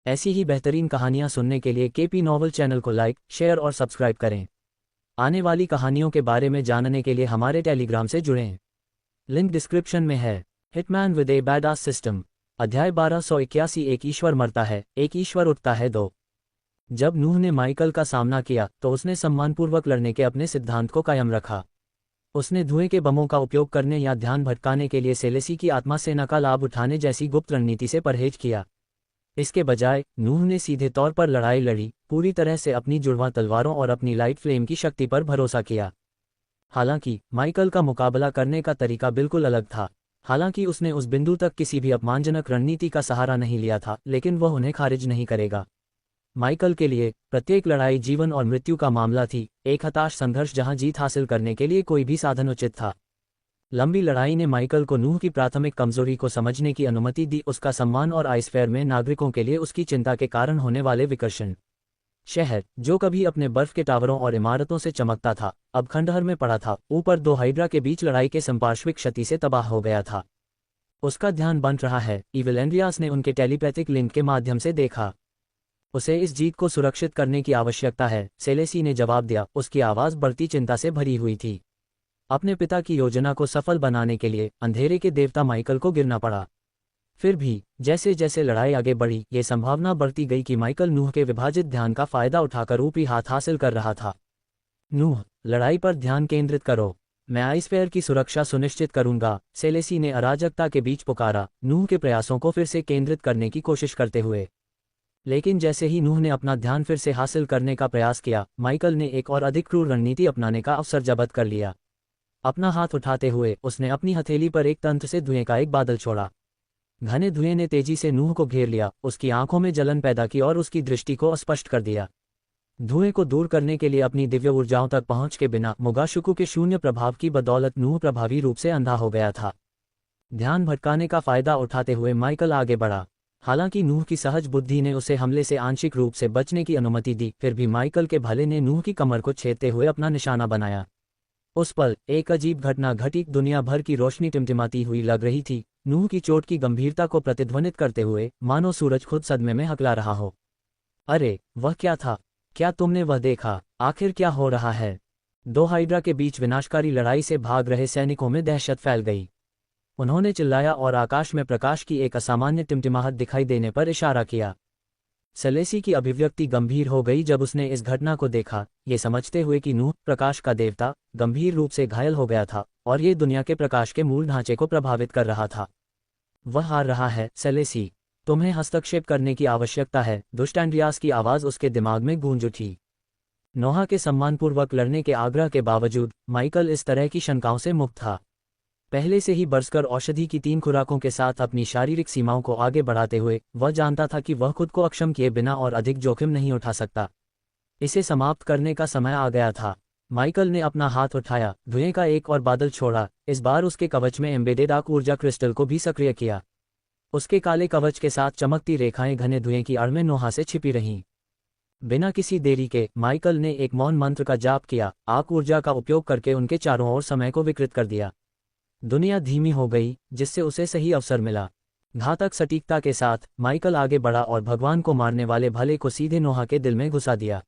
ऐसी ही बेहतरीन कहानियाँ सुनने के लिए केपी नॉवल चैनल को लाइक, शेयर और सब्सक्राइब करें। आने वाली कहानियों के बारे में जानने के लिए हमारे टेलीग्राम से जुड़ें। लिंक डिस्क्रिप्शन में है। Hitman with A badass system. अध्याय 1281। एक ईश्वर मरता है, एक ईश्वर उठता है। 2। जब नूह ने माइकल का सामना किया तो उसने सम्मानपूर्वक लड़ने के अपने सिद्धांत को कायम रखा। उसने धुएं के बमों का उपयोग करने या ध्यान भटकाने के लिए सेलेसी की आत्मा सेना का लाभ उठाने जैसी गुप्त रणनीति से परहेज किया। इसके बजाय नूह ने सीधे तौर पर लड़ाई लड़ी, पूरी तरह से अपनी जुड़वां तलवारों और अपनी लाइट फ्लेम की शक्ति पर भरोसा किया। हालांकि माइकल का मुकाबला करने का तरीका बिल्कुल अलग था। हालांकि उसने उस बिंदु तक किसी भी अपमानजनक रणनीति का सहारा नहीं लिया था, लेकिन वह उन्हें खारिज नहीं करेगा। माइकल के लिए प्रत्येक लड़ाई जीवन और मृत्यु का मामला थी, एक हताश संघर्ष जहां जीत हासिल करने के लिए कोई भी साधन उचित था। लंबी लड़ाई ने माइकल को नूह की प्राथमिक कमजोरी को समझने की अनुमति दी, उसका सम्मान और आइसफेयर में नागरिकों के लिए उसकी चिंता के कारण होने वाले विकर्षण। शहर, जो कभी अपने बर्फ के टावरों और इमारतों से चमकता था, अब खंडहर में पड़ा था, ऊपर दो हाइड्रा के बीच लड़ाई के संपार्श्विक क्षति से तबाह हो गया था। उसका ध्यान बंट रहा है, इविल एंड्रियास ने उनके टेलीपैथिक लिंक के माध्यम से देखा। उसे इस जीत को सुरक्षित करने की आवश्यकता है, सेलेसी ने जवाब दिया, उसकी आवाज़ बढ़ती चिंता से भरी हुई थी। अपने पिता की योजना को सफल बनाने के लिए अंधेरे के देवता माइकल को गिरना पड़ा। फिर भी जैसे जैसे लड़ाई आगे बढ़ी, ये संभावना बढ़ती गई कि माइकल नूह के विभाजित ध्यान का फायदा उठाकर ऊपरी हाथ हासिल कर रहा था। नूह, लड़ाई पर ध्यान केंद्रित करो, मैं आइसफेयर की सुरक्षा सुनिश्चित करूंगा, सेलेसी ने अराजकता के बीच पुकारा, नूह के प्रयासों को फिर से केंद्रित करने की कोशिश करते हुए। लेकिन जैसे ही नूह ने अपना ध्यान फिर से हासिल करने का प्रयास किया, माइकल ने एक और अधिक क्रूर रणनीति अपनाने का अवसर जब्त कर लिया। अपना हाथ उठाते हुए उसने अपनी हथेली पर एक तंत्र से धुएं का एक बादल छोड़ा। घने धुएं ने तेजी से नूह को घेर लिया, उसकी आंखों में जलन पैदा की और उसकी दृष्टि को अस्पष्ट कर दिया। धुएं को दूर करने के लिए अपनी दिव्य ऊर्जाओं तक पहुंच के बिना मुगाशुकु के शून्य प्रभाव की बदौलत नूह प्रभावी रूप से अंधा हो गया था। ध्यान भटकाने का फायदा उठाते हुए माइकल आगे बढ़ा। हालांकि नूह की सहज बुद्धि ने उसे हमले से आंशिक रूप से बचने की अनुमति दी, फिर भी माइकल के भले ने नूह की कमर को छेदते हुए अपना निशाना बनाया। उस पल एक अजीब घटना घटी, दुनिया भर की रोशनी टिमटिमाती हुई लग रही थी, नूह की चोट की गंभीरता को प्रतिध्वनित करते हुए, मानो सूरज खुद सदमे में हकला रहा हो। अरे, वह क्या था? क्या तुमने वह देखा? आखिर क्या हो रहा है? दो हाइड्रा के बीच विनाशकारी लड़ाई से भाग रहे सैनिकों में दहशत फैल गई। उन्होंने चिल्लाया और आकाश में प्रकाश की एक असामान्य टिमटिमाहट दिखाई देने पर इशारा किया। सेलेसी की अभिव्यक्ति गंभीर हो गई जब उसने इस घटना को देखा, ये समझते हुए कि नूह, प्रकाश का देवता, गंभीर रूप से घायल हो गया था और ये दुनिया के प्रकाश के मूल ढांचे को प्रभावित कर रहा था। वह हार रहा है, सेलेसी, तुम्हें हस्तक्षेप करने की आवश्यकता है, दुष्ट एंड्रियास की आवाज़ उसके दिमाग में गूंज उठी। नोहा के सम्मानपूर्वक लड़ने के आग्रह के बावजूद माइकल इस तरह की शंकाओं से मुक्त था। पहले से ही बरसकर औषधि की 3 खुराकों के साथ अपनी शारीरिक सीमाओं को आगे बढ़ाते हुए वह जानता था कि वह खुद को अक्षम किए बिना और अधिक जोखिम नहीं उठा सकता। इसे समाप्त करने का समय आ गया था। माइकल ने अपना हाथ उठाया, धुएं का एक और बादल छोड़ा, इस बार उसके कवच में एम्बेडेड आग ऊर्जा क्रिस्टल को भी सक्रिय किया। उसके काले कवच के साथ चमकती रेखाएं घने धुएं की आड़ में नोहा से छिपी रहीं। बिना किसी देरी के माइकल ने एक मौन मंत्र का जाप किया, आग ऊर्जा का उपयोग करके उनके चारों ओर समय को विकृत कर दिया। दुनिया धीमी हो गई, जिससे उसे सही अवसर मिला। घातक सटीकता के साथ माइकल आगे बढ़ा और भगवान को मारने वाले भले को सीधे नोहा के दिल में घुसा दिया।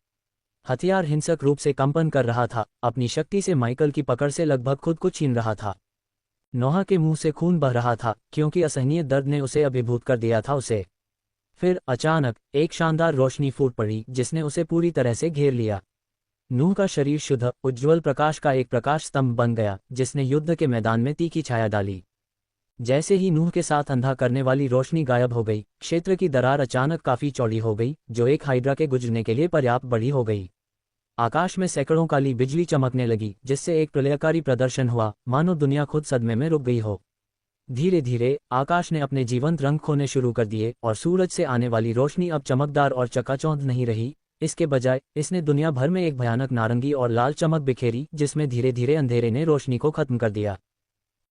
हथियार हिंसक रूप से कंपन कर रहा था, अपनी शक्ति से माइकल की पकड़ से लगभग खुद को छीन रहा था। नोहा के मुंह से खून बह रहा था, क्योंकि असहनीय दर्द ने उसे अभिभूत कर दिया था उसे। फिर अचानक एक शानदार रोशनी फूट पड़ी, जिसने उसे पूरी तरह से घेर लिया। नूह का शरीर शुद्ध, उज्ज्वल प्रकाश का एक प्रकाश स्तंभ बन गया, जिसने युद्ध के मैदान में तीखी छाया डाली। जैसे ही नूह के साथ अंधा करने वाली रोशनी गायब हो गई, क्षेत्र की दरार अचानक काफी चौड़ी हो गई, जो एक हाइड्रा के गुजरने के लिए पर्याप्त बड़ी हो गई। आकाश में सैकड़ों काली बिजली चमकने लगी, जिससे एक प्रलयकारी प्रदर्शन हुआ, मानो दुनिया खुद सदमे में रुक गई हो। धीरे धीरे आकाश ने अपने जीवंत रंग खोने शुरू कर दिए और सूरज से आने वाली रोशनी अब चमकदार और चकाचौंध नहीं रही। इसके बजाय इसने दुनिया भर में एक भयानक नारंगी और लाल चमक बिखेरी, जिसमें धीरे धीरे अंधेरे ने रोशनी को खत्म कर दिया।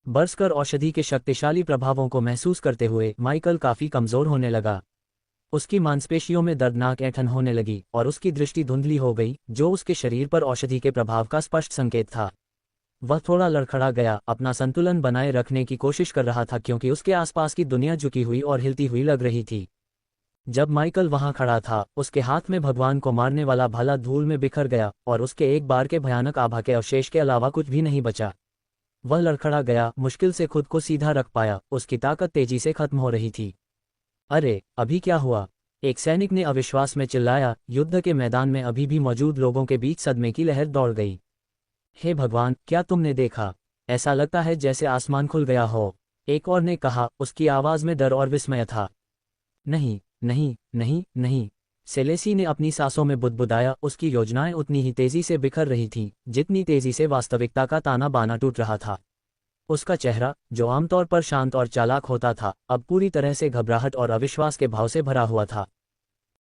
बरसकर औषधि के शक्तिशाली प्रभावों को महसूस करते हुए माइकल काफी कमजोर होने लगा। उसकी मांसपेशियों में दर्दनाक ऐंठन होने लगी और उसकी दृष्टि धुंधली हो गई, जो उसके शरीर पर औषधि के प्रभाव का स्पष्ट संकेत था। वह थोड़ा लड़खड़ा गया, अपना संतुलन बनाए रखने की कोशिश कर रहा था, क्योंकि उसके आसपास की दुनिया झुकी हुई और हिलती हुई लग रही थी। जब माइकल वहां खड़ा था, उसके हाथ में भगवान को मारने वाला भाला धूल में बिखर गया और उसके एक बार के भयानक आभा के अवशेष के अलावा कुछ भी नहीं बचा। वह लड़खड़ा गया, मुश्किल से खुद को सीधा रख पाया, उसकी ताकत तेजी से खत्म हो रही थी। अरे, अभी क्या हुआ? एक सैनिक ने अविश्वास में चिल्लाया। युद्ध के मैदान में अभी भी मौजूद लोगों के बीच सदमे की लहर दौड़ गई। हे भगवान, क्या तुमने देखा? ऐसा लगता है जैसे आसमान खुल गया हो, एक और ने कहा, उसकी आवाज में डर और विस्मय था। नहीं, नहीं, नहीं, नहीं। सेलेसी ने अपनी सांसों में बुदबुदाया, उसकी योजनाएं उतनी ही तेजी से बिखर रही थीं, जितनी तेजी से वास्तविकता का ताना बाना टूट रहा था। उसका चेहरा, जो आमतौर पर शांत और चालाक होता था, अब पूरी तरह से घबराहट और अविश्वास के भाव से भरा हुआ था।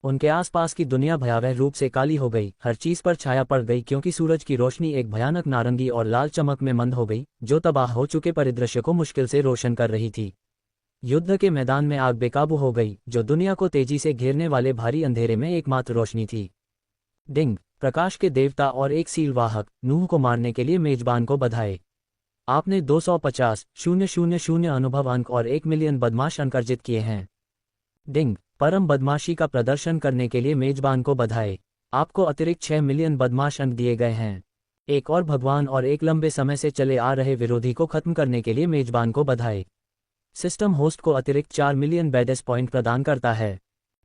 उनके आसपास की दुनिया भयावह रूप से काली हो गई, हर चीज पर छाया पड़ गई, क्योंकि सूरज की रोशनी एक भयानक नारंगी और लाल चमक में मंद हो गई, जो तबाह हो चुके परिदृश्य को मुश्किल से रोशन कर रही थी। युद्ध के मैदान में आग बेकाबू हो गई, जो दुनिया को तेजी से घेरने वाले भारी अंधेरे में एकमात्र रोशनी थी। डिंग, प्रकाश के देवता और एक सीलवाहक, नूह को मारने के लिए मेजबान को बधाई। आपने 250,000 अनुभव अंक और 1 मिलियन बदमाश अंक अर्जित किए हैं। डिंग, परम बदमाशी का प्रदर्शन करने के लिए मेजबान को बधाई। आपको अतिरिक्त 6 मिलियन बदमाश अंक दिए गए हैं। एक और भगवान और एक लंबे समय से चले आ रहे विरोधी को खत्म करने के लिए मेजबान को बधाई। सिस्टम होस्ट को अतिरिक्त 4 मिलियन बैडेस पॉइंट प्रदान करता है।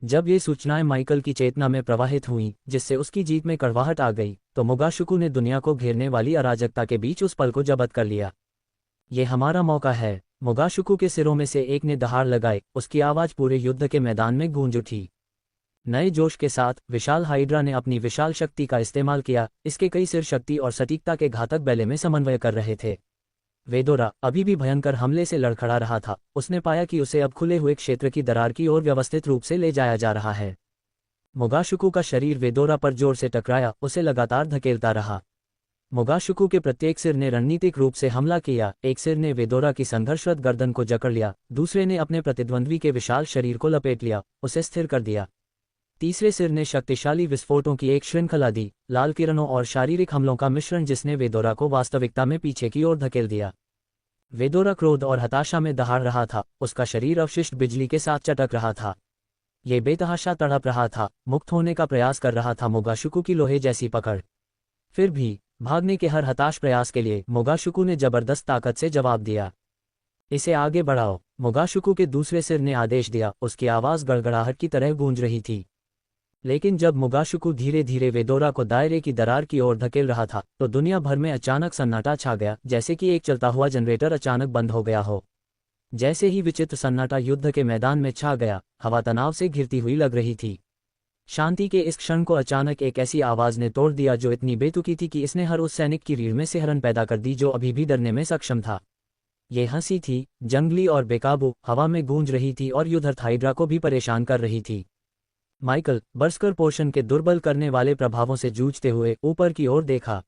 जब ये सूचनाएं माइकल की चेतना में प्रवाहित हुईं, जिससे उसकी जीत में कड़वाहट आ गई, तो मुगाशुकु ने दुनिया को घेरने वाली अराजकता के बीच उस पल को जब्त कर लिया। ये हमारा मौका है, मुगाशुकु के सिरों में से एक ने दहाड़ लगाई, उसकी आवाज पूरे युद्ध के मैदान में गूंज उठी। नए जोश के साथ विशाल हाइड्रा ने अपनी विशाल शक्ति का इस्तेमाल किया, इसके कई सिर शक्ति और सटीकता के घातक बैले में समन्वय कर रहे थे। वेदोरा अभी भी भयंकर हमले से लड़खड़ा रहा था, उसने पाया कि उसे अब खुले हुए क्षेत्र की दरार की ओर व्यवस्थित रूप से ले जाया जा रहा है। मुगाशुकु का शरीर वेदोरा पर जोर से टकराया, उसे लगातार धकेलता रहा। मुगाशुकु के प्रत्येक सिर ने रणनीतिक रूप से हमला किया, एक सिर ने वेदोरा की संघर्षरत गर्दन को जकड़ लिया, दूसरे ने अपने प्रतिद्वंद्वी के विशाल शरीर को लपेट लिया, उसे स्थिर कर दिया। तीसरे सिर ने शक्तिशाली विस्फोटों की एक श्रृंखला दी, लाल किरणों और शारीरिक हमलों का मिश्रण, जिसने वेदोरा को वास्तविकता में पीछे की ओर धकेल दिया। वेदोरा क्रोध और हताशा में दहाड़ रहा था, उसका शरीर अवशिष्ट बिजली के साथ चटक रहा था। ये बेतहाशा तड़प रहा था, मुक्त होने का प्रयास कर रहा था मुगाशुकु की लोहे जैसी पकड़। फिर भी भागने के हर हताश प्रयास के लिए मुगाशुकु ने जबरदस्त ताकत से जवाब दिया। इसे आगे बढ़ाओ, मुगाशुकु के दूसरे सिर ने आदेश दिया, उसकी आवाज गड़गड़ाहट की तरह गूंज रही थी। लेकिन जब मुगाशुकु धीरे धीरे वेदोरा को दायरे की दरार की ओर धकेल रहा था, तो दुनिया भर में अचानक सन्नाटा छा गया, जैसे कि एक चलता हुआ जनरेटर अचानक बंद हो गया हो। जैसे ही विचित्र सन्नाटा युद्ध के मैदान में छा गया, हवा तनाव से घिरती हुई लग रही थी। शांति के इस क्षण को अचानक एक ऐसी आवाज ने तोड़ दिया, जो इतनी बेतुकी थी कि इसने हर उस सैनिक की रीढ़ में सिहरन पैदा कर दी जो अभी भी डरने में सक्षम था। ये हंसी थी, जंगली और बेकाबू, हवा में गूंज रही थी और युद्धरत हाइड्रा को भी परेशान कर रही थी। माइकल बर्स्कर पोर्शन के दुर्बल करने वाले प्रभावों से जूझते हुए ऊपर की ओर देखा।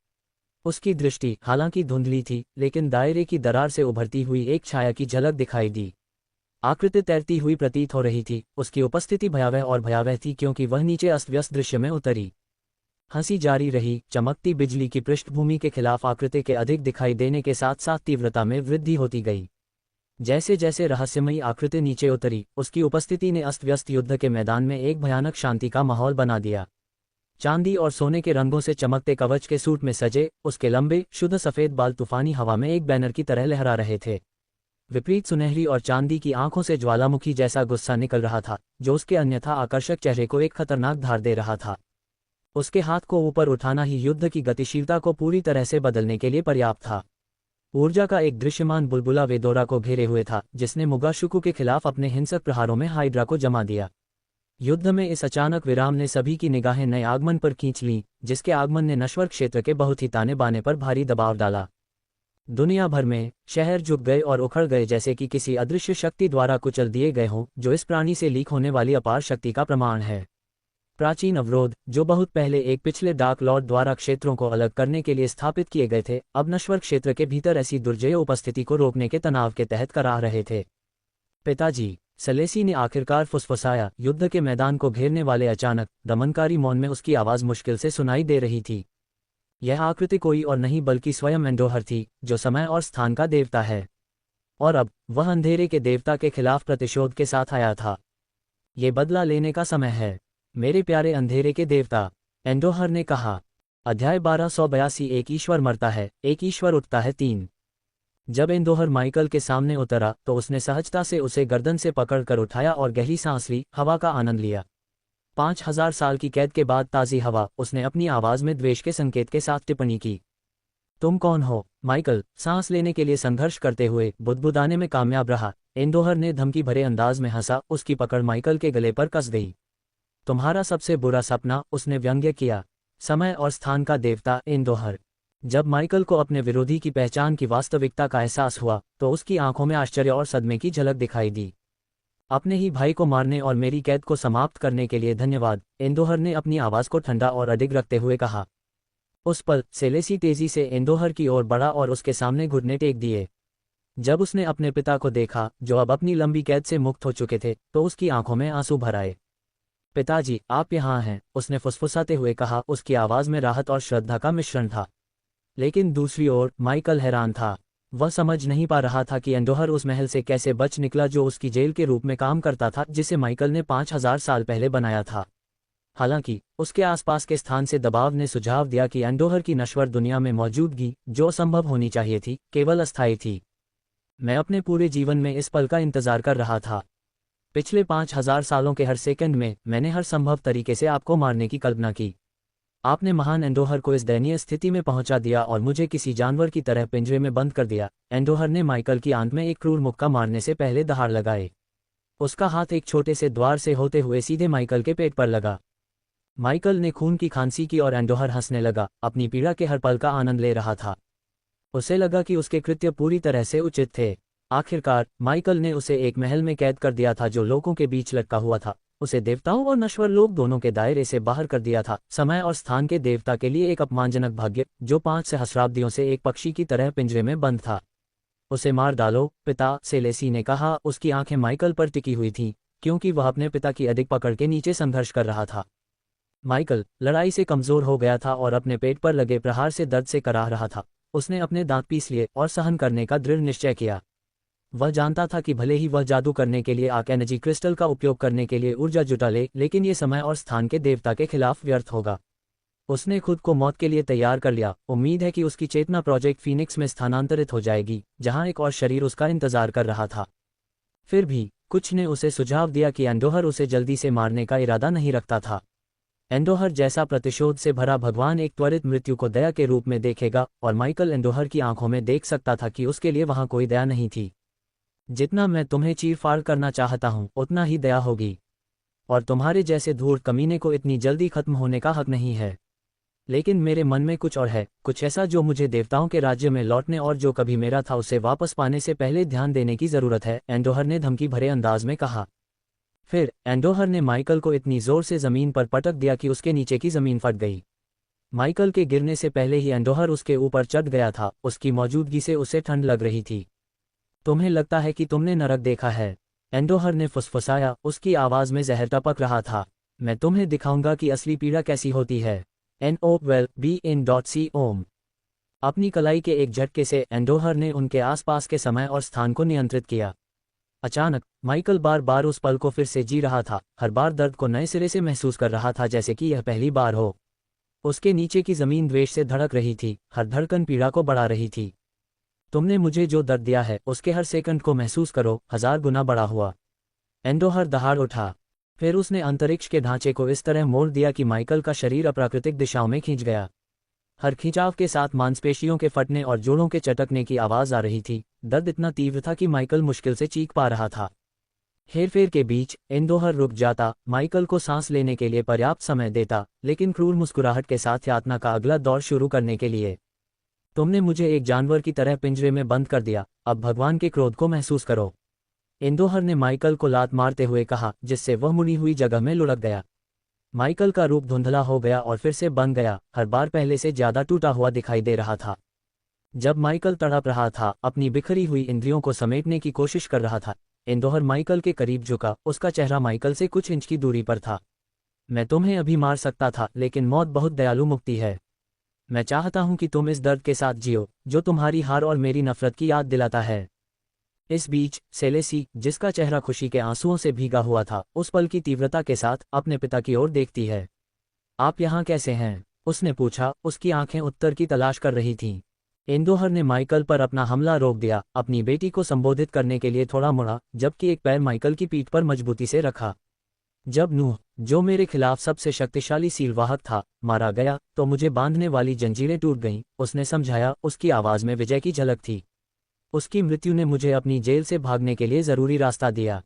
उसकी दृष्टि हालांकि धुंधली थी, लेकिन दायरे की दरार से उभरती हुई एक छाया की झलक दिखाई दी। आकृति तैरती हुई प्रतीत हो रही थी, उसकी उपस्थिति भयावह और भयावह थी, क्योंकि वह नीचे अस्त व्यस्त दृश्य में उतरी। हंसी जारी रही, चमकती बिजली की पृष्ठभूमि के खिलाफ आकृति के अधिक दिखाई देने के साथ साथ तीव्रता में वृद्धि होती गई। जैसे जैसे रहस्यमयी आकृति नीचे उतरी, उसकी उपस्थिति ने अस्त व्यस्त युद्ध के मैदान में एक भयानक शांति का माहौल बना दिया। चांदी और सोने के रंगों से चमकते कवच के सूट में सजे, उसके लंबे शुद्ध सफेद बाल तूफानी हवा में एक बैनर की तरह लहरा रहे थे। विपरीत सुनहरी और चांदी की आंखों से ज्वालामुखी जैसा गुस्सा निकल रहा था, जो उसके अन्यथा आकर्षक चेहरे को एक खतरनाक धार दे रहा था। उसके हाथ को ऊपर उठाना ही युद्ध की गतिशीलता को पूरी तरह से बदलने के लिए पर्याप्त था। ऊर्जा का एक दृश्यमान बुलबुला वेदोरा को घेरे हुए था, जिसने मुगाशुकु के खिलाफ अपने हिंसक प्रहारों में हाइड्रा को जमा दिया। युद्ध में इस अचानक विराम ने सभी की निगाहें नए आगमन पर खींच लीं, जिसके आगमन ने नश्वर क्षेत्र के बहुत ही ताने बाने पर भारी दबाव डाला। दुनिया भर में शहर झुक गए और उखड़ गए, जैसे कि किसी अदृश्य शक्ति द्वारा कुचल दिए गए हों, जो इस प्राणी से लीक होने वाली अपार शक्ति का प्रमाण है। प्राचीन अवरोध, जो बहुत पहले एक पिछले डार्क लॉर्ड द्वारा क्षेत्रों को अलग करने के लिए स्थापित किए गए थे, अब नश्वर क्षेत्र के भीतर ऐसी दुर्जय उपस्थिति को रोकने के तनाव के तहत कराह रहे थे। पिताजी, सलेसी ने आखिरकार फुसफुसाया। युद्ध के मैदान को घेरने वाले अचानक दमनकारी मौन में उसकी आवाज मुश्किल से सुनाई दे रही थी। यह आकृति कोई और नहीं बल्कि स्वयं एंडोहर थी, जो समय और स्थान का देवता है। और अब वह अंधेरे के देवता के खिलाफ प्रतिशोध के साथ आया था। ये बदला लेने का समय है, मेरे प्यारे अंधेरे के देवता, एंडोहर ने कहा। अध्याय 1282 एक ईश्वर मरता है, एक ईश्वर उठता है 3। जब एंडोहर माइकल के सामने उतरा तो उसने सहजता से उसे गर्दन से पकड़कर उठाया और गहरी सांस ली, हवा का आनंद लिया। 5000 साल की कैद के बाद ताज़ी हवा, उसने अपनी आवाज़ में द्वेष के संकेत के साथ टिप्पणी की। तुम कौन हो? माइकल सांस लेने के लिए संघर्ष करते हुए बुदबुदाने में कामयाब रहा। एंडोहर ने धमकी भरे अंदाज में हंसा, उसकी पकड़ माइकल के गले पर कस गई। तुम्हारा सबसे बुरा सपना, उसने व्यंग्य किया। समय और स्थान का देवता एंडोहर। जब माइकल को अपने विरोधी की पहचान की वास्तविकता का एहसास हुआ तो उसकी आंखों में आश्चर्य और सदमे की झलक दिखाई दी। अपने ही भाई को मारने और मेरी कैद को समाप्त करने के लिए धन्यवाद, एंडोहर ने अपनी आवाज़ को ठंडा और अडिग रखते हुए कहा। उस पल सेलेसी तेजी से एंडोहर की ओर बढ़ा और उसके सामने घुटने टेक दिए। जब उसने अपने पिता को देखा जो अब अपनी लंबी कैद से मुक्त हो चुके थे तो उसकी आंखों में आंसू भर आए। पिताजी, आप यहाँ हैं, उसने फुसफुसाते हुए कहा। उसकी आवाज़ में राहत और श्रद्धा का मिश्रण था। लेकिन दूसरी ओर माइकल हैरान था। वह समझ नहीं पा रहा था कि एंडोहर उस महल से कैसे बच निकला जो उसकी जेल के रूप में काम करता था, जिसे माइकल ने 5000 साल पहले बनाया था। हालांकि उसके आसपास के स्थान से दबाव ने सुझाव दिया कि एंडोहर की नश्वर दुनिया में मौजूदगी, जो असंभव होनी चाहिए थी, केवल अस्थायी थी। मैं अपने पूरे जीवन में इस पल का इंतजार कर रहा था। पिछले 5000 सालों के हर सेकंड में मैंने हर संभव तरीके से आपको मारने की कल्पना की। आपने महान एंडोहर को इस दयनीय स्थिति में पहुंचा दिया और मुझे किसी जानवर की तरह पिंजरे में बंद कर दिया। एंडोहर ने माइकल की आंत में एक क्रूर मुक्का मारने से पहले दहाड़ लगाए। उसका हाथ एक छोटे से द्वार से होते हुए सीधे माइकल के पेट पर लगा। माइकल ने खून की खांसी की और एंडोहर हंसने लगा, अपनी पीड़ा के हर पल का आनंद ले रहा था। उसे लगा कि उसके कृत्य पूरी तरह से उचित थे। आखिरकार माइकल ने उसे एक महल में कैद कर दिया था जो लोगों के बीच लटका हुआ था। उसे देवताओं और नश्वर लोग दोनों के दायरे से बाहर कर दिया था। समय और स्थान के देवता के लिए एक अपमानजनक भाग्य, जो 5 सहस्राब्दियों से एक पक्षी की तरह पिंजरे में बंद था। उसे मार डालो पिता, सेलेसी ने कहा। उसकी आंखें माइकल पर टिकी हुई थीं, क्योंकि वह अपने पिता की अधिक पकड़ के नीचे संघर्ष कर रहा था। माइकल लड़ाई से कमजोर हो गया था और अपने पेट पर लगे प्रहार से दर्द से कराह रहा था। उसने अपने दांत पीस लिए और सहन करने का दृढ़ निश्चय किया। वह जानता था कि भले ही वह जादू करने के लिए आर्क एनर्जी क्रिस्टल का उपयोग करने के लिए ऊर्जा जुटा ले, लेकिन ये समय और स्थान के देवता के खिलाफ व्यर्थ होगा। उसने खुद को मौत के लिए तैयार कर लिया। उम्मीद है कि उसकी चेतना प्रोजेक्ट फीनिक्स में स्थानांतरित हो जाएगी, जहां एक और शरीर उसका इंतजार कर रहा था। फिर भी कुछ ने उसे सुझाव दिया कि एंडोहर उसे जल्दी से मारने का इरादा नहीं रखता था। एंडोहर जैसा प्रतिशोध से भरा भगवान एक त्वरित मृत्यु को दया के रूप में देखेगा, और माइकल एंडोहर की आंखों में देख सकता था कि उसके लिए वहां कोई दया नहीं थी। जितना मैं तुम्हें चीर-फाड़ करना चाहता हूं, उतना ही दया होगी, और तुम्हारे जैसे धूर्त कमीने को इतनी जल्दी खत्म होने का हक नहीं है। लेकिन मेरे मन में कुछ और है, कुछ ऐसा जो मुझे देवताओं के राज्य में लौटने और जो कभी मेरा था उसे वापस पाने से पहले ध्यान देने की जरूरत है, एंडोहर ने धमकी भरे अंदाज में कहा। फिर एंडोहर ने माइकल को इतनी जोर से जमीन पर पटक दिया कि उसके नीचे की जमीन फट गई। माइकल के गिरने से पहले ही एंडोहर उसके ऊपर चढ़ गया था। उसकी मौजूदगी से उसे ठंड लग रही थी। तुम्हें लगता है कि तुमने नरक देखा है, एंडोहर ने फुसफुसाया, उसकी आवाज में जहर टपक रहा था। मैं तुम्हें दिखाऊंगा कि असली पीड़ा कैसी होती है। NOWELL-BE-IN.C ओम। अपनी कलाई के एक झटके से एंडोहर ने उनके आसपास के समय और स्थान को नियंत्रित किया। अचानक माइकल बार बार उस पल को फिर से जी रहा था, हर बार दर्द को नए सिरे से महसूस कर रहा था, जैसे कि यह पहली बार हो। उसके नीचे की जमीन द्वेष से धड़क रही थी, हर धड़कन पीड़ा को बढ़ा रही थी। तुमने मुझे जो दर्द दिया है उसके हर सेकंड को महसूस करो, 1000 गुना बड़ा हुआ। एंडोहर दहाड़ उठा। फिर उसने अंतरिक्ष के ढांचे को इस तरह मोड़ दिया कि माइकल का शरीर अप्राकृतिक दिशाओं में खींच गया। हर खिंचाव के साथ मांसपेशियों के फटने और जोड़ों के चटकने की आवाज आ रही थी। दर्द इतना तीव्र था कि माइकल मुश्किल से चीख पा रहा था। हेरफेर के बीच एंडोहर रुक जाता, माइकल को सांस लेने के लिए पर्याप्त समय देता, लेकिन क्रूर मुस्कुराहट के साथ यातना का अगला दौर शुरू करने के लिए। तुमने मुझे एक जानवर की तरह पिंजरे में बंद कर दिया, अब भगवान के क्रोध को महसूस करो, एंडोहर ने माइकल को लात मारते हुए कहा, जिससे वह मुड़ी हुई जगह में लुढ़क गया। माइकल का रूप धुंधला हो गया और फिर से बन गया, हर बार पहले से ज्यादा टूटा हुआ दिखाई दे रहा था। जब माइकल तड़प रहा था, अपनी बिखरी हुई इंद्रियों को समेटने की कोशिश कर रहा था, एंडोहर माइकल के करीब झुका। उसका चेहरा माइकल से कुछ इंच की दूरी पर था। मैं तुम्हें अभी मार सकता था, लेकिन मौत बहुत दयालु मुक्ति है। मैं चाहता हूं कि तुम इस दर्द के साथ जियो, जो तुम्हारी हार और मेरी नफरत की याद दिलाता है। इस बीच सेलेसी, जिसका चेहरा खुशी के आंसुओं से भीगा हुआ था, उस पल की तीव्रता के साथ अपने पिता की ओर देखती है। आप यहाँ कैसे हैं? उसने पूछा। उसकी आंखें उत्तर की तलाश कर रही थीं। एंडोहर ने माइकल पर अपना हमला रोक दिया, अपनी बेटी को संबोधित करने के लिए थोड़ा मुड़ा, जबकि एक पैर माइकल की पीठ पर मजबूती से रखा। जब नूह, जो मेरे खिलाफ सबसे शक्तिशाली सीलवाहक था, मारा गया, तो मुझे बांधने वाली जंजीरें टूट गईं, उसने समझाया। उसकी आवाज में विजय की झलक थी। उसकी मृत्यु ने मुझे अपनी जेल से भागने के लिए जरूरी रास्ता दिया।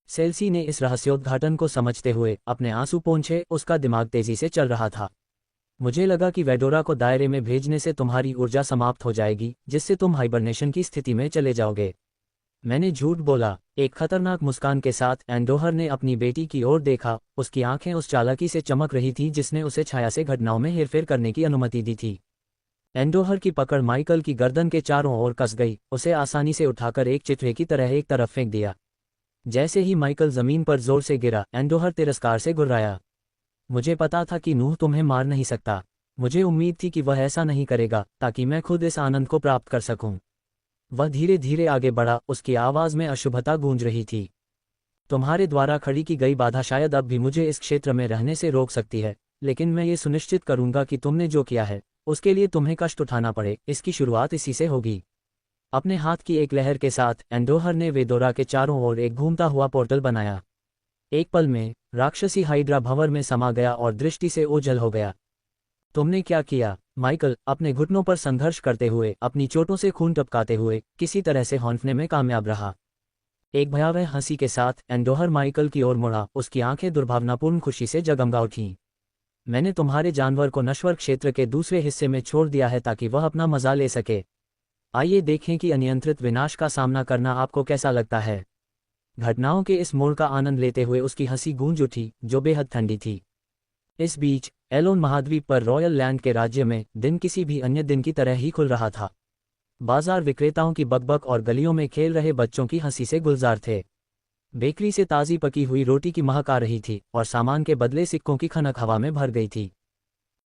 सेल्सी ने इस रहस्योद्घाटन को समझते हुए अपने आंसू पोंछे। उसका दिमाग तेजी से चल रहा था। मुझे लगा कि वेडोरा को दायरे में भेजने से तुम्हारी ऊर्जा समाप्त हो जाएगी, जिससे तुम हाइबरनेशन की स्थिति में चले जाओगे। मैंने झूठ बोला। एक खतरनाक मुस्कान के साथ एंडोहर ने अपनी बेटी की ओर देखा। उसकी आंखें उस चालाकी से चमक रही थीं जिसने उसे छाया से घटनाओं में हेरफेर करने की अनुमति दी थी। एंडोहर की पकड़ माइकल की गर्दन के चारों ओर कस गई। उसे आसानी से उठाकर एक चितवे की तरह एक तरफ फेंक दिया। जैसे ही माइकल जमीन पर जोर से गिरा, एंडोहर तिरस्कार से गुर्राया। मुझे पता था कि नूह तुम्हें मार नहीं सकता। मुझे उम्मीद थी कि वह ऐसा नहीं करेगा, ताकि मैं खुद इस आनंद को प्राप्त कर सकूं। वह धीरे धीरे आगे बढ़ा, उसकी आवाज में अशुभता गूंज रही थी। तुम्हारे द्वारा खड़ी की गई बाधा शायद अब भी मुझे इस क्षेत्र में रहने से रोक सकती है, लेकिन मैं ये सुनिश्चित करूंगा कि तुमने जो किया है, उसके लिए तुम्हें कष्ट उठाना पड़े। इसकी शुरुआत इसी से होगी। अपने हाथ की एक लहर के साथ एंडोहर ने वेदोरा के चारों ओर एक घूमता हुआ पोर्टल बनाया। एक पल में राक्षसी हाइड्रा भंवर में समा गया और दृष्टि से ओझल हो गया। तुमने क्या किया? माइकल, अपने घुटनों पर संघर्ष करते हुए, अपनी चोटों से खून टपकाते हुए, किसी तरह से हौंफने में कामयाब रहा। एक भयावह हंसी के साथ एंडोहर माइकल की ओर मुड़ा। उसकी आंखें दुर्भावनापूर्ण खुशी से जगमगा उठीं। मैंने तुम्हारे जानवर को नश्वर क्षेत्र के दूसरे हिस्से में छोड़ दिया है ताकि वह अपना मजा ले सके। आइए देखें कि अनियंत्रित विनाश का सामना करना आपको कैसा लगता है। घटनाओं के इस मोड़ का आनंद लेते हुए उसकी हंसी गूंज उठी, जो बेहद ठंडी थी। इस बीच एलोन महाद्वीप पर रॉयल लैंड के राज्य में दिन किसी भी अन्य दिन की तरह ही खुल रहा था। बाजार विक्रेताओं की बकबक और गलियों में खेल रहे बच्चों की हंसी से गुलजार थे। बेकरी से ताज़ी पकी हुई रोटी की महक आ रही थी और सामान के बदले सिक्कों की खनक हवा में भर गई थी।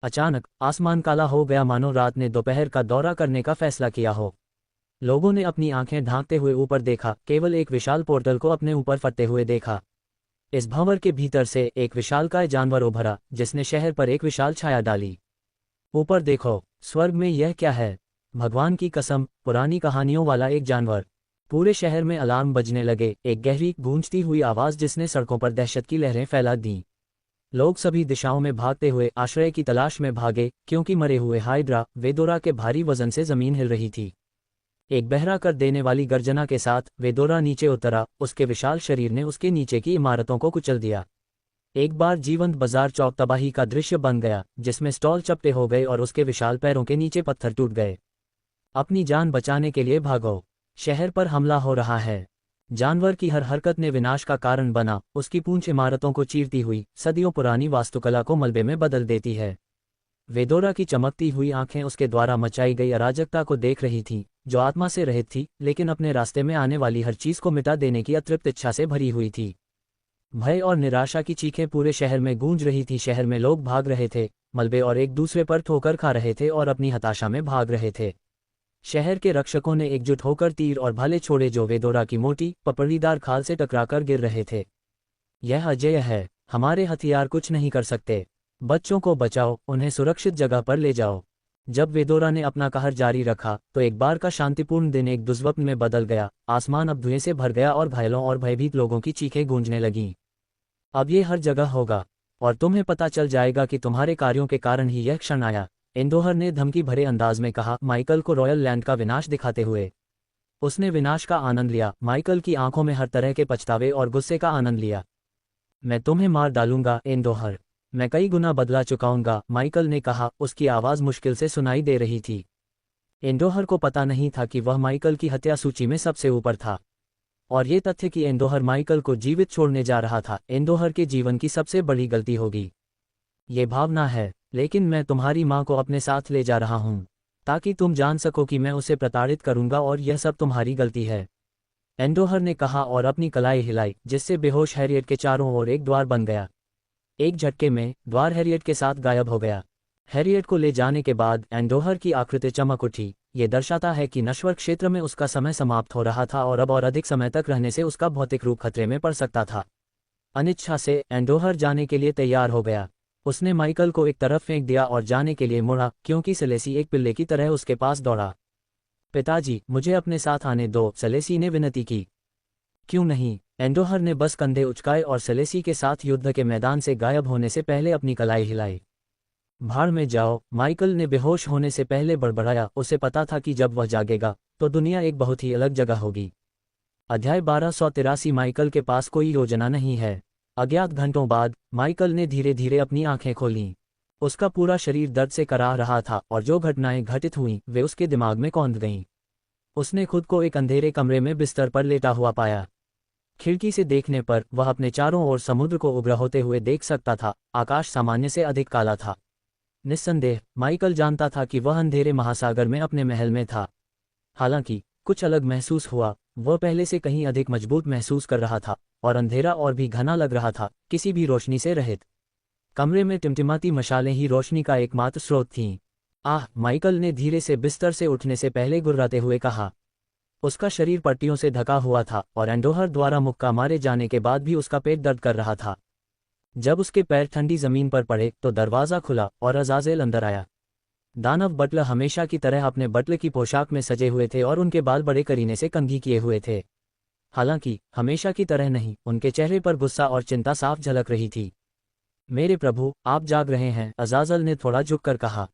अचानक आसमान काला हो गया, मानो रात ने दोपहर का दौरा करने का फैसला किया हो। लोगों ने अपनी आंखें ढांकते हुए ऊपर देखा, केवल एक विशाल पोर्टल को अपने ऊपर फटते हुए देखा। इस भंवर के भीतर से एक विशालकाय जानवर उभरा, जिसने शहर पर एक विशाल छाया डाली। ऊपर देखो, स्वर्ग में यह क्या है? भगवान की कसम, पुरानी कहानियों वाला एक जानवर। पूरे शहर में अलार्म बजने लगे, एक गहरी गूंजती हुई आवाज जिसने सड़कों पर दहशत की लहरें फैला दीं। लोग सभी दिशाओं में भागते हुए आश्रय की तलाश में भागे, क्योंकि मरे हुए हाइड्रा वेदोरा के भारी वजन से जमीन हिल रही थी। एक बहरा कर देने वाली गर्जना के साथ वेदोरा नीचे उतरा। उसके विशाल शरीर ने उसके नीचे की इमारतों को कुचल दिया। एक बार जीवंत बाजार चौक तबाही का दृश्य बन गया, जिसमें स्टॉल चपटे हो गए और उसके विशाल पैरों के नीचे पत्थर टूट गए। अपनी जान बचाने के लिए भागो, शहर पर हमला हो रहा है। जानवर की हर हरकत ने विनाश का कारण बना। उसकी पूंछ इमारतों को चीरती हुई सदियों पुरानी वास्तुकला को मलबे में बदल देती है। वेदोरा की चमकती हुई आंखें उसके द्वारा मचाई गई अराजकता को देख रही थीं, जो आत्मा से रहित थी, लेकिन अपने रास्ते में आने वाली हर चीज को मिटा देने की अतृप्त इच्छा से भरी हुई थी। भय और निराशा की चीखें पूरे शहर में गूंज रही थी। शहर में लोग भाग रहे थे, मलबे और एक दूसरे पर ठोकर खा रहे थे और अपनी हताशा में भाग रहे थे। शहर के रक्षकों ने एकजुट होकर तीर और भाले छोड़े, जो वेदोरा की मोटी पपड़ीदार खाल से टकराकर गिर रहे थे। यह अजेय है, हमारे हथियार कुछ नहीं कर सकते। बच्चों को बचाओ, उन्हें सुरक्षित जगह पर ले जाओ। जब वेदोरा ने अपना कहर जारी रखा, तो एक बार का शांतिपूर्ण दिन एक दुष्स्वप्न में बदल गया। आसमान अब धुएं से भर गया और घायलों और भयभीत लोगों की चीखें गूंजने लगीं। अब ये हर जगह होगा, और तुम्हें पता चल जाएगा कि तुम्हारे कार्यों के कारण ही यह क्षण आया, एंडोहर ने धमकी भरे अंदाज में कहा, माइकल को रॉयल लैंड का विनाश दिखाते हुए। उसने विनाश का आनंद लिया। माइकल की आंखों में हर तरह के पछतावे और गुस्से का आनंद लिया। मैं तुम्हें मार डालूंगा एंडोहर, मैं कई गुना बदला चुकाऊंगा, माइकल ने कहा। उसकी आवाज मुश्किल से सुनाई दे रही थी। एंडोहर को पता नहीं था कि वह माइकल की हत्या सूची में सबसे ऊपर था, और ये तथ्य कि एंडोहर माइकल को जीवित छोड़ने जा रहा था, एंडोहर के जीवन की सबसे बड़ी गलती होगी। ये भावना है, लेकिन मैं तुम्हारी माँ को अपने साथ ले जा रहा हूँ, ताकि तुम जान सको कि मैं उसे प्रताड़ित करूंगा और यह सब तुम्हारी गलती है, एंडोहर ने कहा और अपनी कलाई हिलाई, जिससे बेहोश हैरियट के चारों ओर एक द्वार बन गया। एक झटके में द्वार हैरियट के साथ गायब हो गया। हैरियट को ले जाने के बाद एंडोहर की आकृति चमक उठी। ये दर्शाता है कि नश्वर क्षेत्र में उसका समय समाप्त हो रहा था और अब और अधिक समय तक रहने से उसका भौतिक रूप खतरे में पड़ सकता था। अनिच्छा से एंडोहर जाने के लिए तैयार हो गया। उसने माइकल को एक तरफ फेंक दिया और जाने के लिए मुड़ा, क्योंकि सेलेसी एक पिल्ले की तरह उसके पास दौड़ा। पिताजी, मुझे अपने साथ आने दो, सेलेसी ने विनती की। क्यों नहीं? एंडोहर ने बस कंधे उचकाए और सेलेसी के साथ युद्ध के मैदान से गायब होने से पहले अपनी कलाई हिलाई। भाड़ में जाओ, माइकल ने बेहोश होने से पहले बड़बड़ाया। उसे पता था कि जब वह जागेगा तो दुनिया एक बहुत ही अलग जगह होगी। अध्याय 1283। माइकल के पास कोई योजना नहीं है। अज्ञात घंटों बाद माइकल ने धीरे धीरे अपनी आंखें खोलीं। उसका पूरा शरीर दर्द से कराह रहा था और जो घटनाएं घटित हुईं वे उसके दिमाग में कौंध गईं। उसने खुद को एक अंधेरे कमरे में बिस्तर पर लेटा हुआ पाया। खिड़की से देखने पर वह अपने चारों ओर समुद्र को उभरा होते हुए देख सकता था। आकाश सामान्य से अधिक काला था। निस्संदेह माइकल जानता था कि वह अंधेरे महासागर में अपने महल में था। हालांकि कुछ अलग महसूस हुआ। वह पहले से कहीं अधिक मजबूत महसूस कर रहा था और अंधेरा और भी घना लग रहा था, किसी भी रोशनी से रहित। कमरे में टिमटिमाती मशालें ही रोशनी का एकमात्र स्रोत थीं। आह! माइकल ने धीरे से बिस्तर से उठने से पहले गुर्राते हुए कहा। उसका शरीर पट्टियों से ढका हुआ था और एंडोहर द्वारा मुक्का मारे जाने के बाद भी उसका पेट दर्द कर रहा था। जब उसके पैर ठंडी जमीन पर पड़े तो दरवाज़ा खुला और अज़ाज़ेल अंदर आया। दानव बटलर हमेशा की तरह अपने बटलर की पोशाक में सजे हुए थे और उनके बाल बड़े करीने से कंघी किए हुए थे। हालांकि हमेशा की तरह नहीं, उनके चेहरे पर गुस्सा और चिंता साफ झलक रही थी। मेरे प्रभु, आप जाग रहे हैं? अज़ाज़ेल ने थोड़ा झुककर कहा।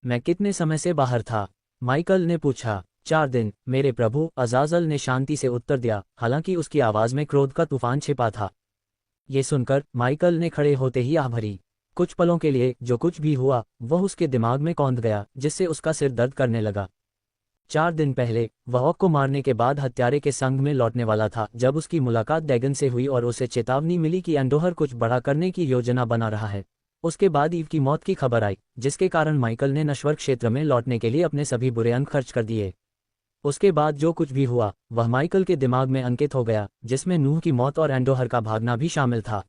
मैं कितने समय से बाहर था? माइकल ने पूछा। 4 दिन, मेरे प्रभु, अज़ाज़ेल ने शांति से उत्तर दिया, हालांकि उसकी आवाज़ में क्रोध का तूफान छिपा था। ये सुनकर माइकल ने खड़े होते ही आह भरी। कुछ पलों के लिए जो कुछ भी हुआ वह उसके दिमाग में कौंध गया, जिससे उसका सिर दर्द करने लगा। 4 दिन पहले वह ऑक को मारने के बाद हत्यारे के संग में लौटने वाला था, जब उसकी मुलाकात डैगन से हुई और उसे चेतावनी मिली कि एंडोहर कुछ बड़ा करने की योजना बना रहा है। उसके बाद ईव की मौत की खबर आई, जिसके कारण माइकल ने नश्वर क्षेत्र में लौटने के लिए अपने सभी बुरे अंक खर्च कर दिए। उसके बाद जो कुछ भी हुआ वह माइकल के दिमाग में अंकित हो गया, जिसमें नूह की मौत और एंडोहर का भागना भी शामिल था।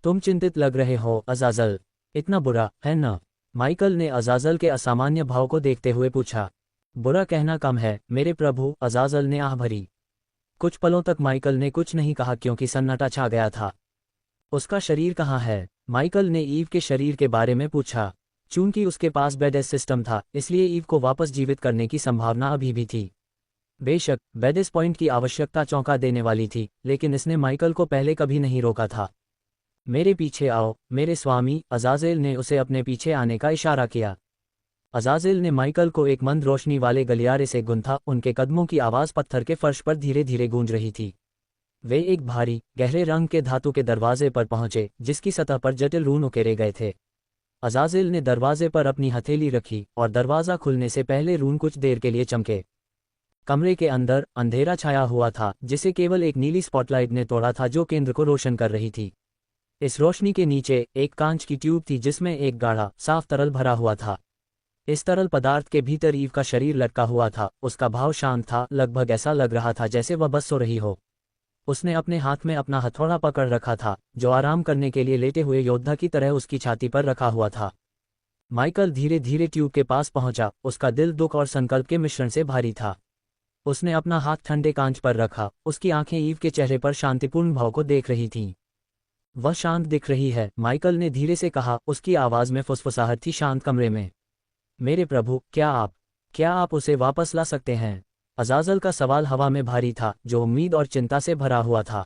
तुम चिंतित लग रहे हो, अज़ाज़ेल। इतना बुरा है न? माइकल ने अज़ाज़ेल के असामान्य भाव को देखते हुए पूछा। बुरा कहना कम है, मेरे प्रभु, अज़ाज़ेल ने आह भरी। कुछ पलों तक माइकल ने कुछ नहीं कहा, क्योंकि सन्नाटा छा गया था। उसका शरीर कहाँ है? माइकल ने ईव के शरीर के बारे में पूछा। चूंकि उसके पास बेडेस सिस्टम था, इसलिए ईव को वापस जीवित करने की संभावना अभी भी थी। बेशक बेडेस पॉइंट की आवश्यकता चौंका देने वाली थी, लेकिन इसने माइकल को पहले कभी नहीं रोका था। मेरे पीछे आओ, मेरे स्वामी, अज़ाज़ेल ने उसे अपने पीछे आने का इशारा किया। अज़ाज़ेल ने माइकल को एक मंद रोशनी वाले गलियारे से गुंथा। उनके कदमों की आवाज़ पत्थर के फर्श पर धीरे धीरे गूंज रही थी। वे एक भारी गहरे रंग के धातु के दरवाजे पर पहुंचे, जिसकी सतह पर जटिल रून उकेरे गए थे। अज़ाज़ेल ने दरवाजे पर अपनी हथेली रखी और दरवाज़ा खुलने से पहले रून कुछ देर के लिए चमके। कमरे के अंदर अंधेरा छाया हुआ था, जिसे केवल एक नीली स्पॉटलाइट ने तोड़ा था, जो केंद्र को रोशन कर रही थी। इस रोशनी के नीचे एक कांच की ट्यूब थी, जिसमें एक गाढ़ा साफ तरल भरा हुआ था। इस तरल पदार्थ के भीतर ईव का शरीर लटका हुआ था। उसका भाव शांत था, लगभग ऐसा लग रहा था जैसे वह बस सो रही हो। उसने अपने हाथ में अपना हथौड़ा पकड़ रखा था, जो आराम करने के लिए लेटे हुए योद्धा की तरह उसकी छाती पर रखा हुआ था। माइकल धीरे धीरे ट्यूब के पास पहुंचा। उसका दिल दुख और संकल्प के मिश्रण से भारी था। उसने अपना हाथ ठंडे कांच पर रखा। उसकी आंखें ईव के चेहरे पर शांतिपूर्ण भाव को देख रही थीं। वह शांत दिख रही है, माइकल ने धीरे से कहा। उसकी आवाज़ में फुसफुसाहट थी शांत कमरे में। मेरे प्रभु, क्या आप उसे वापस ला सकते हैं? अज़ाज़ेल का सवाल हवा में भारी था, जो उम्मीद और चिंता से भरा हुआ था।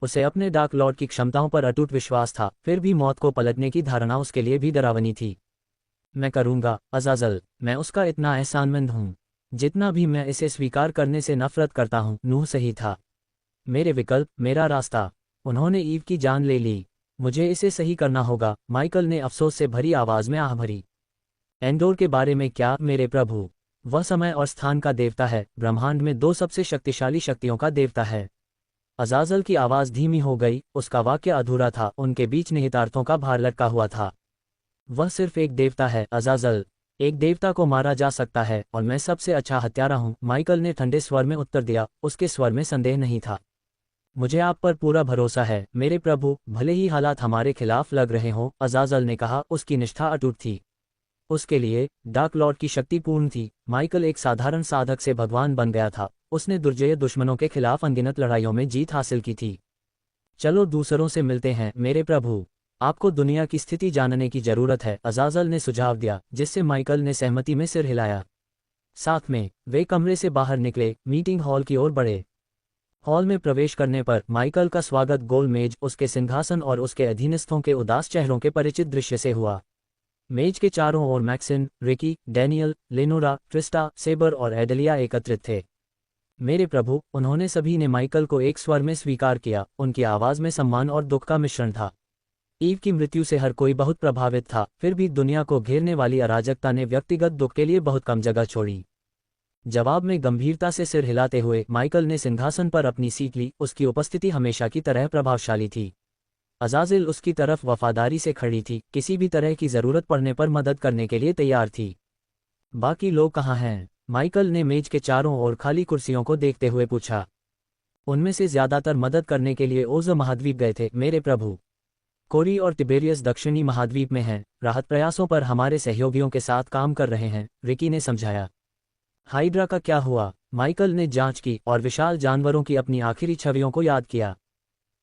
उसे अपने डार्क लॉर्ड की क्षमताओं पर अटूट विश्वास था, फिर भी मौत को पलटने की धारणा उसके लिए भी डरावनी थी। मैं करूंगा, अज़ाज़ेल। मैं उसका इतना एहसानमंद हूं, जितना भी मैं इसे स्वीकार करने से नफरत करता हूं। नूह सही था। मेरे विकल्प, मेरा रास्ता। उन्होंने ईव की जान ले ली। मुझे इसे सही करना होगा। माइकल ने अफसोस से भरी आवाज़ में आह भरी। एंडोर के बारे में क्या, मेरे प्रभु? वह समय और स्थान का देवता है, ब्रह्मांड में 2 सबसे शक्तिशाली शक्तियों का देवता है। अज़ाज़ेल की आवाज़ धीमी हो गई। उसका वाक्य अधूरा था, उनके बीच निहितार्थों का भार लटका हुआ था। वह सिर्फ एक देवता है, अज़ाज़ेल। एक देवता को मारा जा सकता है, और मैं सबसे अच्छा हत्यारा हूँ, माइकल ने ठंडे स्वर में उत्तर दिया। उसके स्वर में संदेह नहीं था। मुझे आप पर पूरा भरोसा है, मेरे प्रभु, भले ही हालात हमारे खिलाफ लग रहे हों, अज़ाज़ेल ने कहा। उसकी निष्ठा अटूट थी। उसके लिए डार्क लॉर्ड की शक्ति पूर्ण थी। माइकल एक साधारण साधक से भगवान बन गया था। उसने दुर्जय दुश्मनों के खिलाफ अनगिनत लड़ाइयों में जीत हासिल की थी। चलो दूसरों से मिलते हैं मेरे प्रभु। आपको दुनिया की स्थिति जानने की जरूरत है, अजाजल ने सुझाव दिया, जिससे माइकल ने सहमति में सिर हिलाया। साथ में वे कमरे से बाहर निकले, मीटिंग हॉल की ओर बढ़े। हॉल में प्रवेश करने पर माइकल का स्वागत गोल मेज, उसके सिंहासन और उसके अधीनस्थों के उदास चेहरों के परिचित दृश्य से हुआ। मेज के चारों ओर मैक्सिन, रिकी, डैनियल, लेनोरा, ट्रिस्टा, सेबर और एडेलिया एकत्रित थे। मेरे प्रभु, उन्होंने सभी ने माइकल को एक स्वर में स्वीकार किया। उनकी आवाज में सम्मान और दुख का मिश्रण था। ईव की मृत्यु से हर कोई बहुत प्रभावित था, फिर भी दुनिया को घेरने वाली अराजकता ने व्यक्तिगत दुख के लिए बहुत कम जगह छोड़ी। जवाब में गंभीरता से सिर हिलाते हुए माइकल ने सिंहासन पर अपनी सीट ली। उसकी उपस्थिति हमेशा की तरह प्रभावशाली थी। अजाजिल उसकी तरफ वफादारी से खड़ी थी, किसी भी तरह की जरूरत पड़ने पर मदद करने के लिए तैयार थी। बाकी लोग कहाँ हैं? माइकल ने मेज के चारों ओर खाली कुर्सियों को देखते हुए पूछा। उनमें से ज्यादातर मदद करने के लिए ओज़ महाद्वीप गए थे मेरे प्रभु। कोरी और तिबेरियस दक्षिणी महाद्वीप में हैं, राहत प्रयासों पर हमारे सहयोगियों के साथ काम कर रहे हैं, रिकी ने समझाया। हाइड्रा का क्या हुआ? माइकल ने जांच की और विशाल जानवरों की अपनी आखिरी छवियों को याद किया।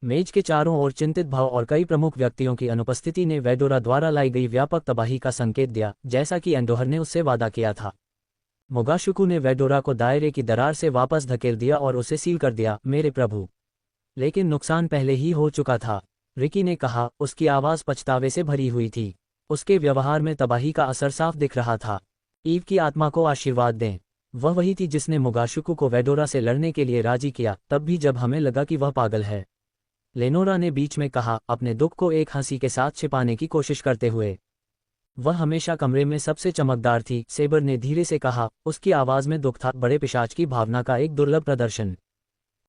मेज के चारों ओर चिंतित भाव और कई प्रमुख व्यक्तियों की अनुपस्थिति ने वेडोरा द्वारा लाई गई व्यापक तबाही का संकेत दिया, जैसा कि एंडोहर ने उससे वादा किया था। मोगाशुकु ने वेडोरा को दायरे की दरार से वापस धकेल दिया और उसे सील कर दिया मेरे प्रभु। लेकिन नुकसान पहले ही हो चुका था, रिकी ने कहा। उसकी आवाज़ पछतावे से भरी हुई थी। उसके व्यवहार में तबाही का असर साफ दिख रहा था। ईव की आत्मा को आशीर्वाद दें। वह वही थी जिसने मोगाशुकु को वेडोरा से लड़ने के लिए राजी किया, तब भी जब हमें लगा कि वह पागल है। लेनोरा ने बीच में कहा, अपने दुख को एक हंसी के साथ छिपाने की कोशिश करते हुए। वह हमेशा कमरे में सबसे चमकदार थी, सेबर ने धीरे से कहा। उसकी आवाज़ में दुख था, बड़े पिशाच की भावना का एक दुर्लभ प्रदर्शन।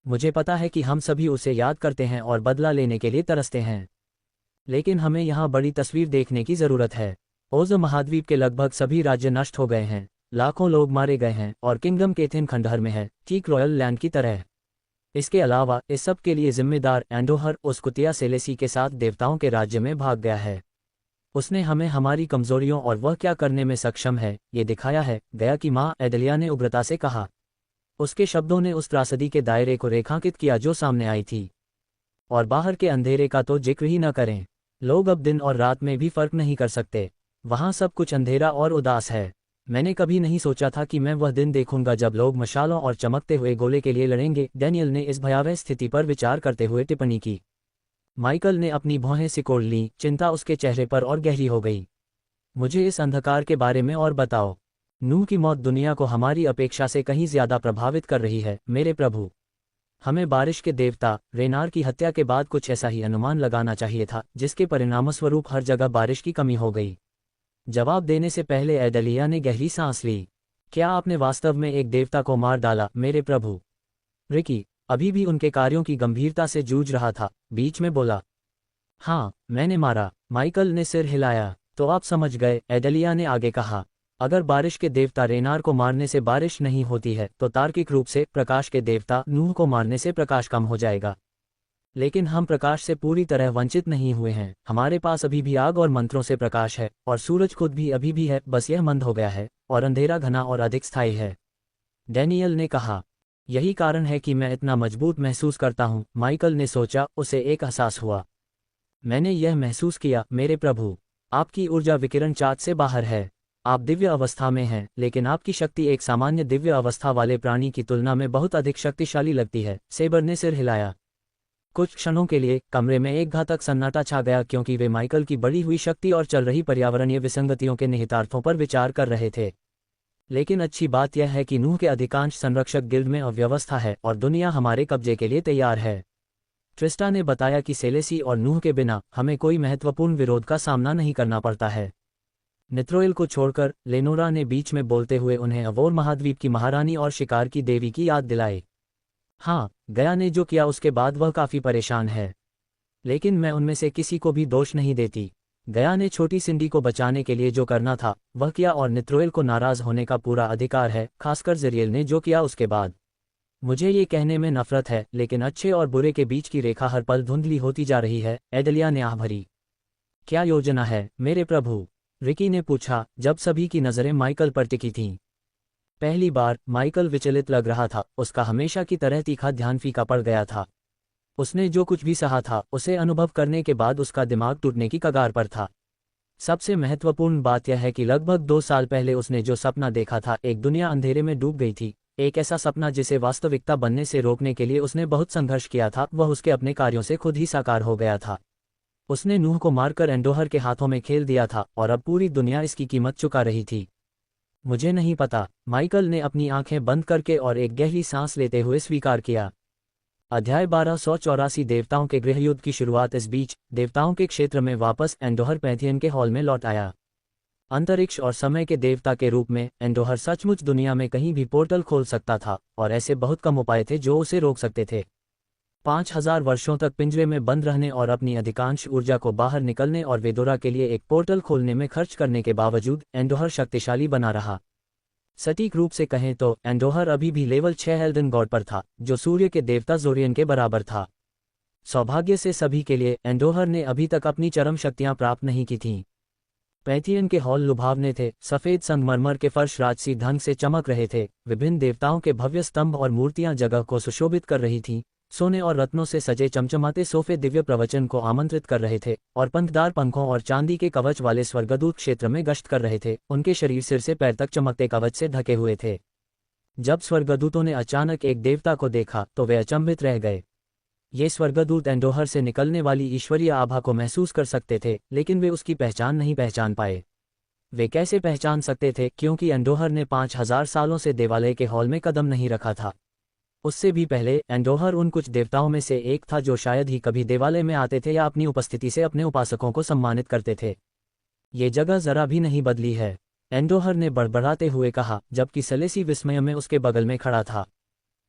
मुझे पता है कि हम सभी उसे याद करते हैं और बदला लेने के लिए तरसते हैं, लेकिन हमें यहाँ बड़ी तस्वीर देखने की ज़रूरत है। ओज़ महाद्वीप के लगभग सभी राज्य नष्ट हो गए हैं, लाखों लोग मारे गए हैं और किंगडम केथिन खंडहर में है, ठीक रॉयल लैंड की तरह। इसके अलावा इस सब के लिए जिम्मेदार एंडोहर उस कुतिया सेलेसी के साथ देवताओं के राज्य में भाग गया है। उसने हमें हमारी कमजोरियों और वह क्या करने में सक्षम है ये दिखाया है, गया की माँ, एडेलिया ने उग्रता से कहा। उसके शब्दों ने उस त्रासदी के दायरे को रेखांकित किया जो सामने आई थी। और बाहर के अंधेरे का तो जिक्र ही न करें। लोग अब दिन और रात में भी फर्क नहीं कर सकते। वहाँ सब कुछ अंधेरा और उदास है। मैंने कभी नहीं सोचा था कि मैं वह दिन देखूंगा जब लोग मशालों और चमकते हुए गोले के लिए लड़ेंगे, डैनियल ने इस भयावह स्थिति पर विचार करते हुए टिप्पणी की। माइकल ने अपनी भौहें सिकोड़ लीं, चिंता उसके चेहरे पर और गहरी हो गई। मुझे इस अंधकार के बारे में और बताओ। नूह की मौत दुनिया को हमारी अपेक्षा से कहीं ज्यादा प्रभावित कर रही है मेरे प्रभु। हमें बारिश के देवता रेनार की हत्या के बाद कुछ ऐसा ही अनुमान लगाना चाहिए था, जिसके परिणामस्वरूप हर जगह बारिश की कमी हो गई। जवाब देने से पहले एडेलिया ने गहरी सांस ली। क्या आपने वास्तव में एक देवता को मार डाला मेरे प्रभु? रिकी अभी भी उनके कार्यों की गंभीरता से जूझ रहा था, बीच में बोला। हाँ, मैंने मारा। माइकल ने सिर हिलाया। तो आप समझ गए, एडेलिया ने आगे कहा। अगर बारिश के देवता रेनार को मारने से बारिश नहीं होती है, तो तार्किक रूप से प्रकाश के देवता नूह को मारने से प्रकाश कम हो जाएगा। लेकिन हम प्रकाश से पूरी तरह वंचित नहीं हुए हैं। हमारे पास अभी भी आग और मंत्रों से प्रकाश है, और सूरज खुद भी अभी भी है, बस यह मंद हो गया है और अंधेरा घना और अधिक स्थायी है, डैनियल ने कहा। यही कारण है कि मैं इतना मजबूत महसूस करता हूँ, माइकल ने सोचा। उसे एक एहसास हुआ। मैंने यह महसूस किया मेरे प्रभु। आपकी ऊर्जा विकिरण चार्ट से बाहर है। आप दिव्य अवस्था में हैं, लेकिन आपकी शक्ति एक सामान्य दिव्य अवस्था वाले प्राणी की तुलना में बहुत अधिक शक्तिशाली लगती है। सेबर ने सिर हिलाया। कुछ क्षणों के लिए कमरे में एक घातक सन्नाटा छा गया, क्योंकि वे माइकल की बढ़ी हुई शक्ति और चल रही पर्यावरणीय विसंगतियों के निहितार्थों पर विचार कर रहे थे। लेकिन अच्छी बात यह है कि नूह के अधिकांश संरक्षक गिल्ड में अव्यवस्था है और दुनिया हमारे कब्जे के लिए तैयार है। ट्रिस्टा ने बताया कि सेलेसी और नूह के बिना हमें कोई महत्वपूर्ण विरोध का सामना नहीं करना पड़ता है। नित्रोइल को छोड़कर, लेनोरा ने बीच में बोलते हुए उन्हें अवोर महाद्वीप की महारानी और शिकार की देवी की याद दिलाई। हाँ, गया ने जो किया उसके बाद वह काफी परेशान है, लेकिन मैं उनमें से किसी को भी दोष नहीं देती। गया ने छोटी सिंडी को बचाने के लिए जो करना था वह किया, और नित्रोइल को नाराज होने का पूरा अधिकार है, खासकर जरियल ने जो किया उसके बाद। मुझे ये कहने में नफरत है, लेकिन अच्छे और बुरे के बीच की रेखा हर पल धुंधली होती जा रही है, एडेलिया ने आह भरी। क्या योजना है मेरे प्रभु? रिकी ने पूछा, जब सभी की नज़रें माइकल पर टिकी थीं। पहली बार माइकल विचलित लग रहा था, उसका हमेशा की तरह तीखा ध्यान फीका पड़ गया था। उसने जो कुछ भी सहा था, उसे अनुभव करने के बाद उसका दिमाग टूटने की कगार पर था। सबसे महत्वपूर्ण बात यह है कि लगभग 2 साल पहले उसने जो सपना देखा था, एक दुनिया अंधेरे में डूब गई थी। एक ऐसा सपना जिसे वास्तविकता बनने से रोकने के लिए उसने बहुत संघर्ष किया था, वह उसके अपने कार्यों से खुद ही साकार हो गया था। उसने नूह को मारकर एंडोहर के हाथों में खेल दिया था और अब पूरी दुनिया इसकी कीमत चुका रही थी। मुझे नहीं पता, माइकल ने अपनी आंखें बंद करके और एक गहरी सांस लेते हुए स्वीकार किया। अध्याय 1284 देवताओं के गृहयुद्ध की शुरुआत। इस बीच देवताओं के क्षेत्र में वापस एंडोहर पैंथियन के हॉल में लौट आया। अंतरिक्ष और समय के देवता के रूप में एंडोहर सचमुच दुनिया में कहीं भी पोर्टल खोल सकता था, और ऐसे बहुत कम उपाय थे जो उसे रोक सकते थे। 5000 वर्षों तक पिंजरे में बंद रहने और अपनी अधिकांश ऊर्जा को बाहर निकलने और वेदोरा के लिए एक पोर्टल खोलने में खर्च करने के बावजूद एंडोहर शक्तिशाली बना रहा। सटीक रूप से कहें तो एंडोहर अभी भी लेवल 6 एल्डन गॉड पर था, जो सूर्य के देवता जोरियन के बराबर था। सौभाग्य से सभी के लिए एंडोहर ने अभी तक अपनी चरम शक्तियां प्राप्त नहीं की थीं। पैंथियन के हॉल लुभावने थे, सफेद संगमरमर के फर्श राजसी ढंग से चमक रहे थे, विभिन्न देवताओं के भव्य स्तंभ और मूर्तियां जगह को सुशोभित कर रही थीं। सोने और रत्नों से सजे चमचमाते सोफे दिव्य प्रवचन को आमंत्रित कर रहे थे, और पंखदार पंखों और चांदी के कवच वाले स्वर्गदूत क्षेत्र में गश्त कर रहे थे। उनके शरीर सिर से पैर तक चमकते कवच से ढके हुए थे। जब स्वर्गदूतों ने अचानक एक देवता को देखा तो वे अचंभित रह गए। ये स्वर्गदूत एंडोहर से निकलने वाली ईश्वरीय आभा को महसूस कर सकते थे, लेकिन वे उसकी पहचान नहीं पहचान पाए। वे कैसे पहचान सकते थे, क्योंकि एंडोहर ने 5000 सालों से देवालय के हॉल में कदम नहीं रखा था। उससे भी पहले एंडोहर उन कुछ देवताओं में से एक था जो शायद ही कभी देवालय में आते थे या अपनी उपस्थिति से अपने उपासकों को सम्मानित करते थे। ये जगह जरा भी नहीं बदली है, एंडोहर ने बड़बड़ाते हुए कहा, जबकि सलेसी विस्मय में उसके बगल में खड़ा था।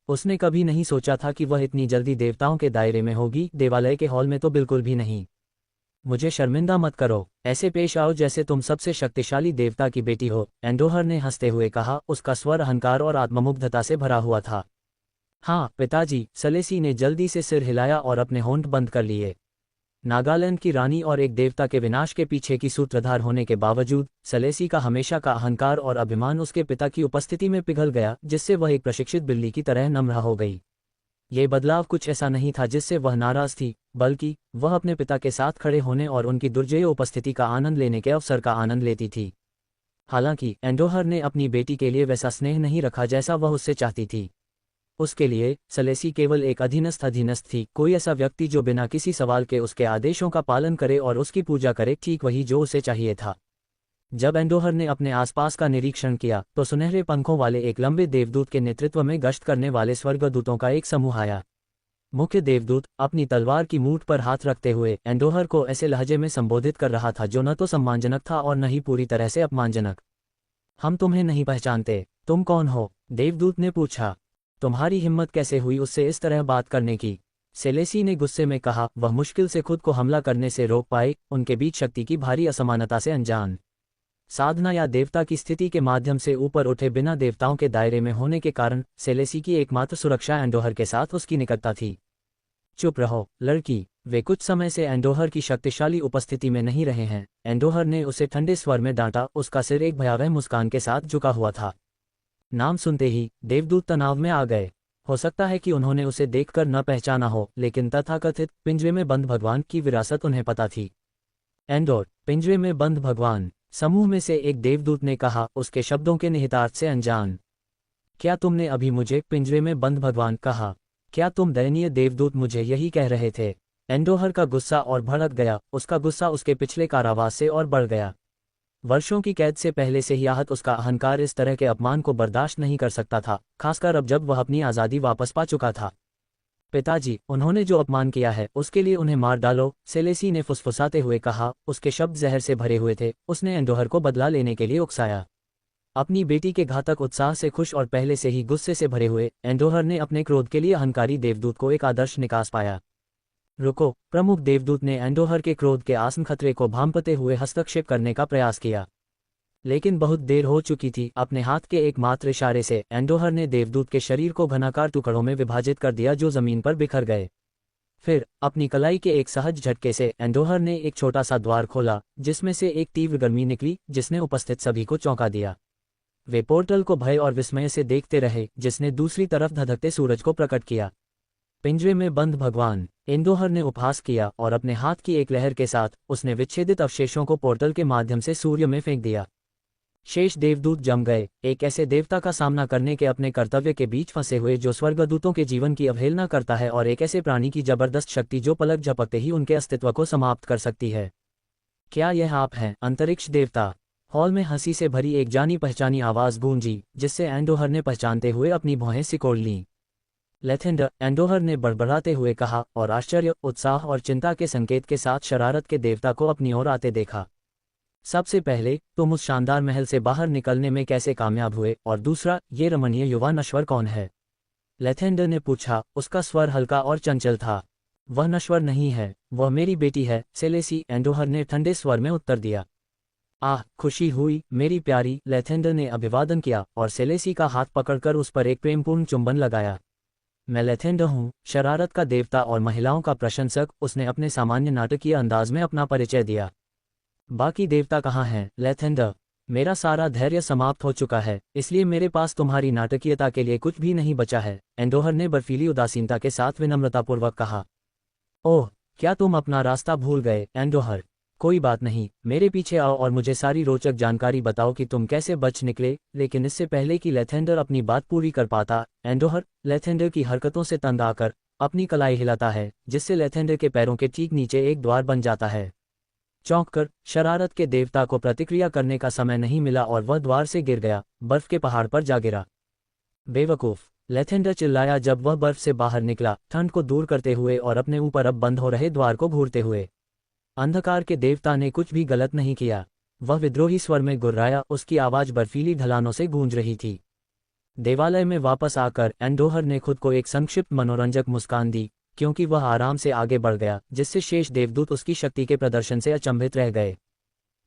उसने कभी नहीं सोचा था कि वह इतनी जल्दी देवताओं के दायरे में होगी, देवालय के हॉल में तो बिल्कुल भी नहीं। मुझे शर्मिंदा मत करो, ऐसे पेश आओ जैसे तुम सबसे शक्तिशाली देवता की बेटी हो, एंडोहर ने हंसते हुए कहा, उसका स्वर अहंकार और आत्ममुग्धता से भरा हुआ था। हाँ पिताजी, सलेसी ने जल्दी से सिर हिलाया और अपने होंठ बंद कर लिए। नागालैंड की रानी और एक देवता के विनाश के पीछे की सूत्रधार होने के बावजूद सलेसी का हमेशा का अहंकार और अभिमान उसके पिता की उपस्थिति में पिघल गया, जिससे वह एक प्रशिक्षित बिल्ली की तरह नम्र हो गई। ये बदलाव कुछ ऐसा नहीं था जिससे वह नाराज थी, बल्कि वह अपने पिता के साथ खड़े होने और उनकी दुर्जेय उपस्थिति का आनंद लेने के अवसर का आनंद लेती थी। हालांकि एंडोहर ने अपनी बेटी के लिए वैसा स्नेह नहीं रखा जैसा वह उससे चाहती थी। उसके लिए सलेसी केवल एक अधीनस्थ थी, कोई ऐसा व्यक्ति जो बिना किसी सवाल के उसके आदेशों का पालन करे और उसकी पूजा करे, ठीक वही जो उसे चाहिए था। जब एंडोहर ने अपने आसपास का निरीक्षण किया तो सुनहरे पंखों वाले एक लंबे देवदूत के नेतृत्व में गश्त करने वाले स्वर्गदूतों का एक समूह आया। मुख्य देवदूत अपनी तलवार की मूठ पर हाथ रखते हुए एंडोहर को ऐसे लहजे में संबोधित कर रहा था जो न तो सम्मानजनक था और न ही पूरी तरह से अपमानजनक। हम तुम्हें नहीं पहचानते, तुम कौन हो? देवदूत ने पूछा। तुम्हारी हिम्मत कैसे हुई उससे इस तरह बात करने की? सेलेसी ने गुस्से में कहा, वह मुश्किल से खुद को हमला करने से रोक पाए, उनके बीच शक्ति की भारी असमानता से अनजान। साधना या देवता की स्थिति के माध्यम से ऊपर उठे बिना देवताओं के दायरे में होने के कारण सेलेसी की एकमात्र सुरक्षा एंडोहर के साथ उसकी निकटता थी। चुप रहो लड़की, वे कुछ समय से एंडोहर की शक्तिशाली उपस्थिति में नहीं रहे हैं, एंडोहर ने उसे ठंडे स्वर में डांटा, उसका सिर एक भयावह मुस्कान के साथ झुका हुआ था। नाम सुनते ही देवदूत तनाव में आ गए। हो सकता है कि उन्होंने उसे देखकर न पहचाना हो, लेकिन तथाकथित पिंजरे में बंद भगवान की विरासत उन्हें पता थी। एंडोर, पिंजरे में बंद भगवान, समूह में से एक देवदूत ने कहा, उसके शब्दों के निहितार्थ से अनजान। क्या तुमने अभी मुझे पिंजरे में बंद भगवान कहा? क्या तुम दयनीय देवदूत मुझे यही कह रहे थे? एंडोहर का गुस्सा और भड़क गया, उसका गुस्सा उसके पिछले कारावास से और बढ़ गया। वर्षों की कैद से पहले से ही आहत उसका अहंकार इस तरह के अपमान को बर्दाश्त नहीं कर सकता था, खासकर अब जब वह अपनी आज़ादी वापस पा चुका था। पिताजी, उन्होंने जो अपमान किया है उसके लिए उन्हें मार डालो, सेलेसी ने फुसफुसाते हुए कहा। उसके शब्द जहर से भरे हुए थे। उसने एंडोहर को बदला लेने के लिए उकसाया। अपनी बेटी के घातक उत्साह से खुश और पहले से ही गुस्से से भरे हुए एंडोहर ने अपने क्रोध के लिए अहंकारी देवदूत को एक आदर्श निकास पाया। रुको, प्रमुख देवदूत ने एंडोहर के क्रोध के आसन खतरे को भांपते हुए हस्तक्षेप करने का प्रयास किया, लेकिन बहुत देर हो चुकी थी। अपने हाथ के एकमात्र इशारे से एंडोहर ने देवदूत के शरीर को घनाकार टुकड़ों में विभाजित कर दिया जो जमीन पर बिखर गए। फिर अपनी कलाई के एक सहज झटके से एंडोहर ने एक छोटा सा द्वार खोला, जिसमें से एक तीव्र गर्मी निकली, जिसने उपस्थित सभी को चौंका दिया। वे पोर्टल को भय और विस्मय से देखते रहे, जिसने दूसरी तरफ धधकते सूरज को प्रकट किया। पिंजरे में बंद भगवान, एंडोहर ने उपहास किया और अपने हाथ की एक लहर के साथ उसने विच्छेदित अवशेषों को पोर्टल के माध्यम से सूर्य में फेंक दिया। शेष देवदूत जम गए, एक ऐसे देवता का सामना करने के अपने कर्तव्य के बीच फंसे हुए जो स्वर्गदूतों के जीवन की अवहेलना करता है, और एक ऐसे प्राणी की जबरदस्त शक्ति जो पलक झपकते ही उनके अस्तित्व को समाप्त कर सकती है। क्या यह आप हैं, अंतरिक्ष देवता? हॉल में हंसी से भरी एक जानी पहचानी आवाज गूंजी, जिससे एंडोहर ने पहचानते हुए अपनी भौहें सिकोड़ लीं। लेथेंडर, एंडोहर ने बड़बड़ाते हुए कहा, और आश्चर्य, उत्साह और चिंता के संकेत के साथ शरारत के देवता को अपनी ओर आते देखा। सबसे पहले, तुम उस शानदार महल से बाहर निकलने में कैसे कामयाब हुए, और दूसरा, ये रमणीय युवा नश्वर कौन है? लेथेंडर ने पूछा, उसका स्वर हल्का और चंचल था। वह नश्वर नहीं है, वह मेरी बेटी है, सेलेसी, एंडोहर ने ठंडे स्वर में उत्तर दिया। आह, खुशी हुई मेरी प्यारी, लेथेंडर ने अभिवादन किया और सेलेसी का हाथ पकड़कर उस पर एक प्रेमपूर्ण चुंबन लगाया। मैं लेथेंडर हूँ, शरारत का देवता और महिलाओं का प्रशंसक, उसने अपने सामान्य नाटकीय अंदाज में अपना परिचय दिया। बाकी देवता कहाँ हैं, लेथेंडर? मेरा सारा धैर्य समाप्त हो चुका है, इसलिए मेरे पास तुम्हारी नाटकीयता के लिए कुछ भी नहीं बचा है, एंडोहर ने बर्फीली उदासीनता के साथ विनम्रतापूर्वक कहा। ओह, क्या तुम अपना रास्ता भूल गए, एंडोहर? कोई बात नहीं, मेरे पीछे आओ और मुझे सारी रोचक जानकारी बताओ कि तुम कैसे बच निकले। लेकिन इससे पहले कि लेथेंडर अपनी बात पूरी कर पाता, एंडोहर, लेथेंडर की हरकतों से तंग आकर, अपनी कलाई हिलाता है, जिससे लेथेंडर के पैरों के ठीक नीचे एक द्वार बन जाता है। चौंककर शरारत के देवता को प्रतिक्रिया करने का समय नहीं मिला और वह द्वार से गिर गया, बर्फ के पहाड़ पर जा गिरा। बेवकूफ, लेथेंडर चिल्लाया जब वह बर्फ से बाहर निकला, ठंड को दूर करते हुए और अपने ऊपर अब बंद हो रहे द्वार को घूरते हुए। अंधकार के देवता ने कुछ भी गलत नहीं किया, वह विद्रोही स्वर में गुर्राया, उसकी आवाज बर्फीली ढलानों से गूंज रही थी। देवालय में वापस आकर एंडोहर ने खुद को एक संक्षिप्त मनोरंजक मुस्कान दी, क्योंकि वह आराम से आगे बढ़ गया, जिससे शेष देवदूत उसकी शक्ति के प्रदर्शन से अचंभित रह गए।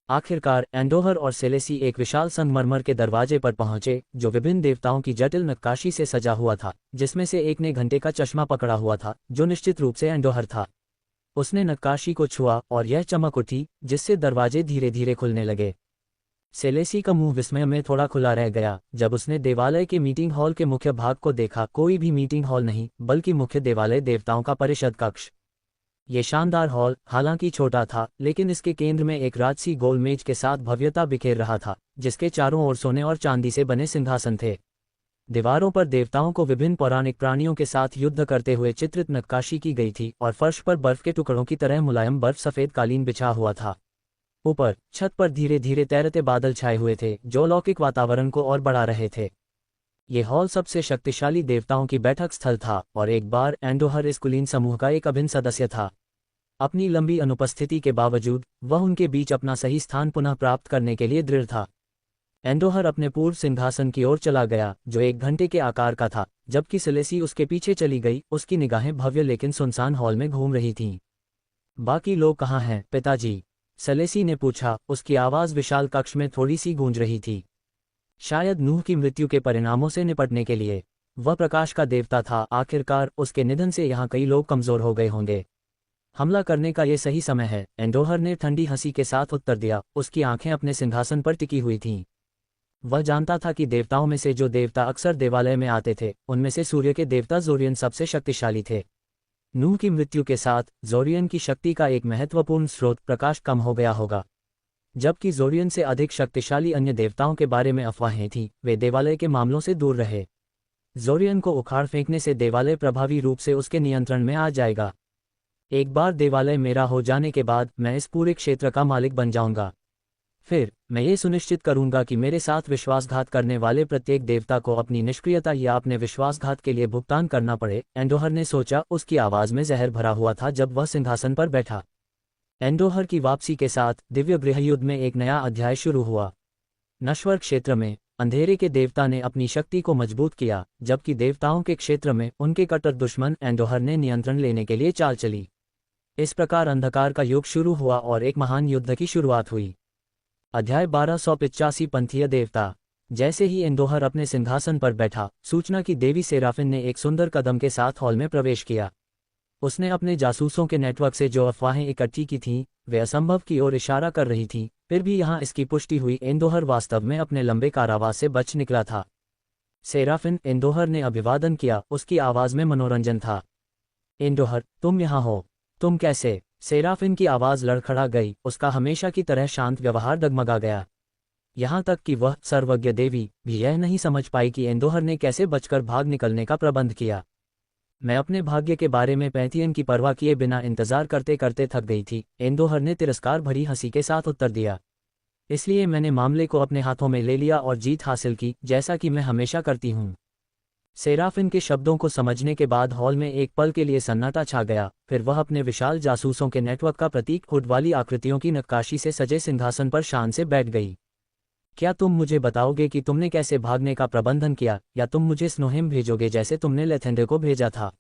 आखिरकार एंडोहर और सेलेसी एक विशाल संगमरमर के दरवाजे पर पहुंचे, जो विभिन्न देवताओं की जटिल नक्काशी से सजा हुआ था, जिसमें से एक ने घंटे का चश्मा पकड़ा हुआ था, जो निश्चित रूप से एंडोहर था। उसने नक्काशी को छुआ और यह चमक उठी, जिससे दरवाजे धीरे धीरे खुलने लगे। सेलेसी का मुंह विस्मय में थोड़ा खुला रह गया जब उसने देवालय के मीटिंग हॉल के मुख्य भाग को देखा। कोई भी मीटिंग हॉल नहीं, बल्कि मुख्य देवालय देवताओं का परिषद कक्ष। ये शानदार हॉल हालांकि छोटा था, लेकिन इसके केंद्र में एक राजसी गोल मेज के साथ भव्यता बिखेर रहा था, जिसके चारों ओर सोने और चांदी से बने सिंहासन थे। दीवारों पर देवताओं को विभिन्न पौराणिक प्राणियों के साथ युद्ध करते हुए चित्रित नक्काशी की गई थी, और फर्श पर बर्फ के टुकड़ों की तरह मुलायम बर्फ सफेद कालीन बिछा हुआ था। ऊपर छत पर धीरे धीरे तैरते बादल छाए हुए थे, जो लौकिक वातावरण को और बढ़ा रहे थे। ये हॉल सबसे शक्तिशाली देवताओं की बैठक स्थल था, और एक बार एंडोहर इस कुलीन समूह का एक अभिन्न सदस्य था। अपनी लंबी अनुपस्थिति के बावजूद वह उनके बीच अपना सही स्थान पुनः प्राप्त करने के लिए दृढ़ था। एंडोहर अपने पूर्व सिंहासन की ओर चला गया, जो एक घंटे के आकार का था, जबकि सेलेसी उसके पीछे चली गई। उसकी निगाहें भव्य लेकिन सुनसान हॉल में घूम रही थीं। बाकी लोग कहाँ हैं, पिताजी? सेलेसी ने पूछा, उसकी आवाज़ विशाल कक्ष में थोड़ी सी गूंज रही थी। शायद नूह की मृत्यु के परिणामों से निपटने के लिए। वह प्रकाश का देवता था, आखिरकार उसके निधन से यहाँ कई लोग कमज़ोर हो गए होंगे। हमला करने का ये सही समय है, एंडोहर ने ठंडी हंसी के साथ उत्तर दिया। उसकी आंखें अपने सिंहासन पर टिकी हुई थीं। वह जानता था कि देवताओं में से जो देवता अक्सर देवालय में आते थे, उनमें से सूर्य के देवता जोरियन सबसे शक्तिशाली थे। नूह की मृत्यु के साथ जोरियन की शक्ति का एक महत्वपूर्ण स्रोत प्रकाश कम हो गया होगा। जबकि जोरियन से अधिक शक्तिशाली अन्य देवताओं के बारे में अफवाहें थीं, वे देवालय के मामलों से दूर रहे। जोरियन को उखाड़ फेंकने से देवालय प्रभावी रूप से उसके नियंत्रण में आ जाएगा। एक बार देवालय मेरा हो जाने के बाद मैं इस पूरे क्षेत्र का मालिक बन जाऊंगा। फिर मैं ये सुनिश्चित करूंगा कि मेरे साथ विश्वासघात करने वाले प्रत्येक देवता को अपनी निष्क्रियता या अपने विश्वासघात के लिए भुगतान करना पड़े, एंडोहर ने सोचा। उसकी आवाज़ में जहर भरा हुआ था जब वह सिंहासन पर बैठा। एंडोहर की वापसी के साथ दिव्य गृहयुद्ध में एक नया अध्याय शुरू हुआ। नश्वर क्षेत्र में अंधेरे के देवता ने अपनी शक्ति को मजबूत किया, जबकि देवताओं के क्षेत्र में उनके कट्टर दुश्मन एंडोहर ने नियंत्रण लेने के लिए चाल चली। इस प्रकार अंधकार का युग शुरू हुआ और एक महान युद्ध की शुरुआत हुई। अध्याय 1285 पंथीय देवता। जैसे ही एंडोहर अपने सिंहासन पर बैठा, सूचना की देवी सेराफिन ने एक सुंदर कदम के साथ हॉल में प्रवेश किया। उसने अपने जासूसों के नेटवर्क से जो अफवाहें इकट्ठी की थीं, वे असंभव की ओर इशारा कर रही थीं। फिर भी यहाँ इसकी पुष्टि हुई, एंडोहर वास्तव में अपने लंबे कारावास से बच निकला था। सेराफिन, एंडोहर ने अभिवादन किया, उसकी आवाज़ में मनोरंजन था। एंडोहर, तुम यहाँ हो? तुम कैसे? सेराफिन की आवाज़ लड़खड़ा गई, उसका हमेशा की तरह शांत व्यवहार डगमगा गया। यहाँ तक कि वह सर्वज्ञ देवी भी यह नहीं समझ पाई कि एंडोहर ने कैसे बचकर भाग निकलने का प्रबंध किया। मैं अपने भाग्य के बारे में पैंथियन की परवाह किए बिना इंतजार करते करते थक गई थी, एंडोहर ने तिरस्कार भरी हंसी के साथ उत्तर दिया। इसलिए मैंने मामले को अपने हाथों में ले लिया और जीत हासिल की, जैसा कि मैं हमेशा करती हूँ। सेराफिन के शब्दों को समझने के बाद हॉल में एक पल के लिए सन्नाटा छा गया। फिर वह अपने विशाल जासूसों के नेटवर्क का प्रतीक हुड वाली आकृतियों की नक्काशी से सजे सिंहासन पर शान से बैठ गई। क्या तुम मुझे बताओगे कि तुमने कैसे भागने का प्रबंधन किया, या तुम मुझे स्नोहेम भेजोगे जैसे तुमने लेथेंडे को भेजा था?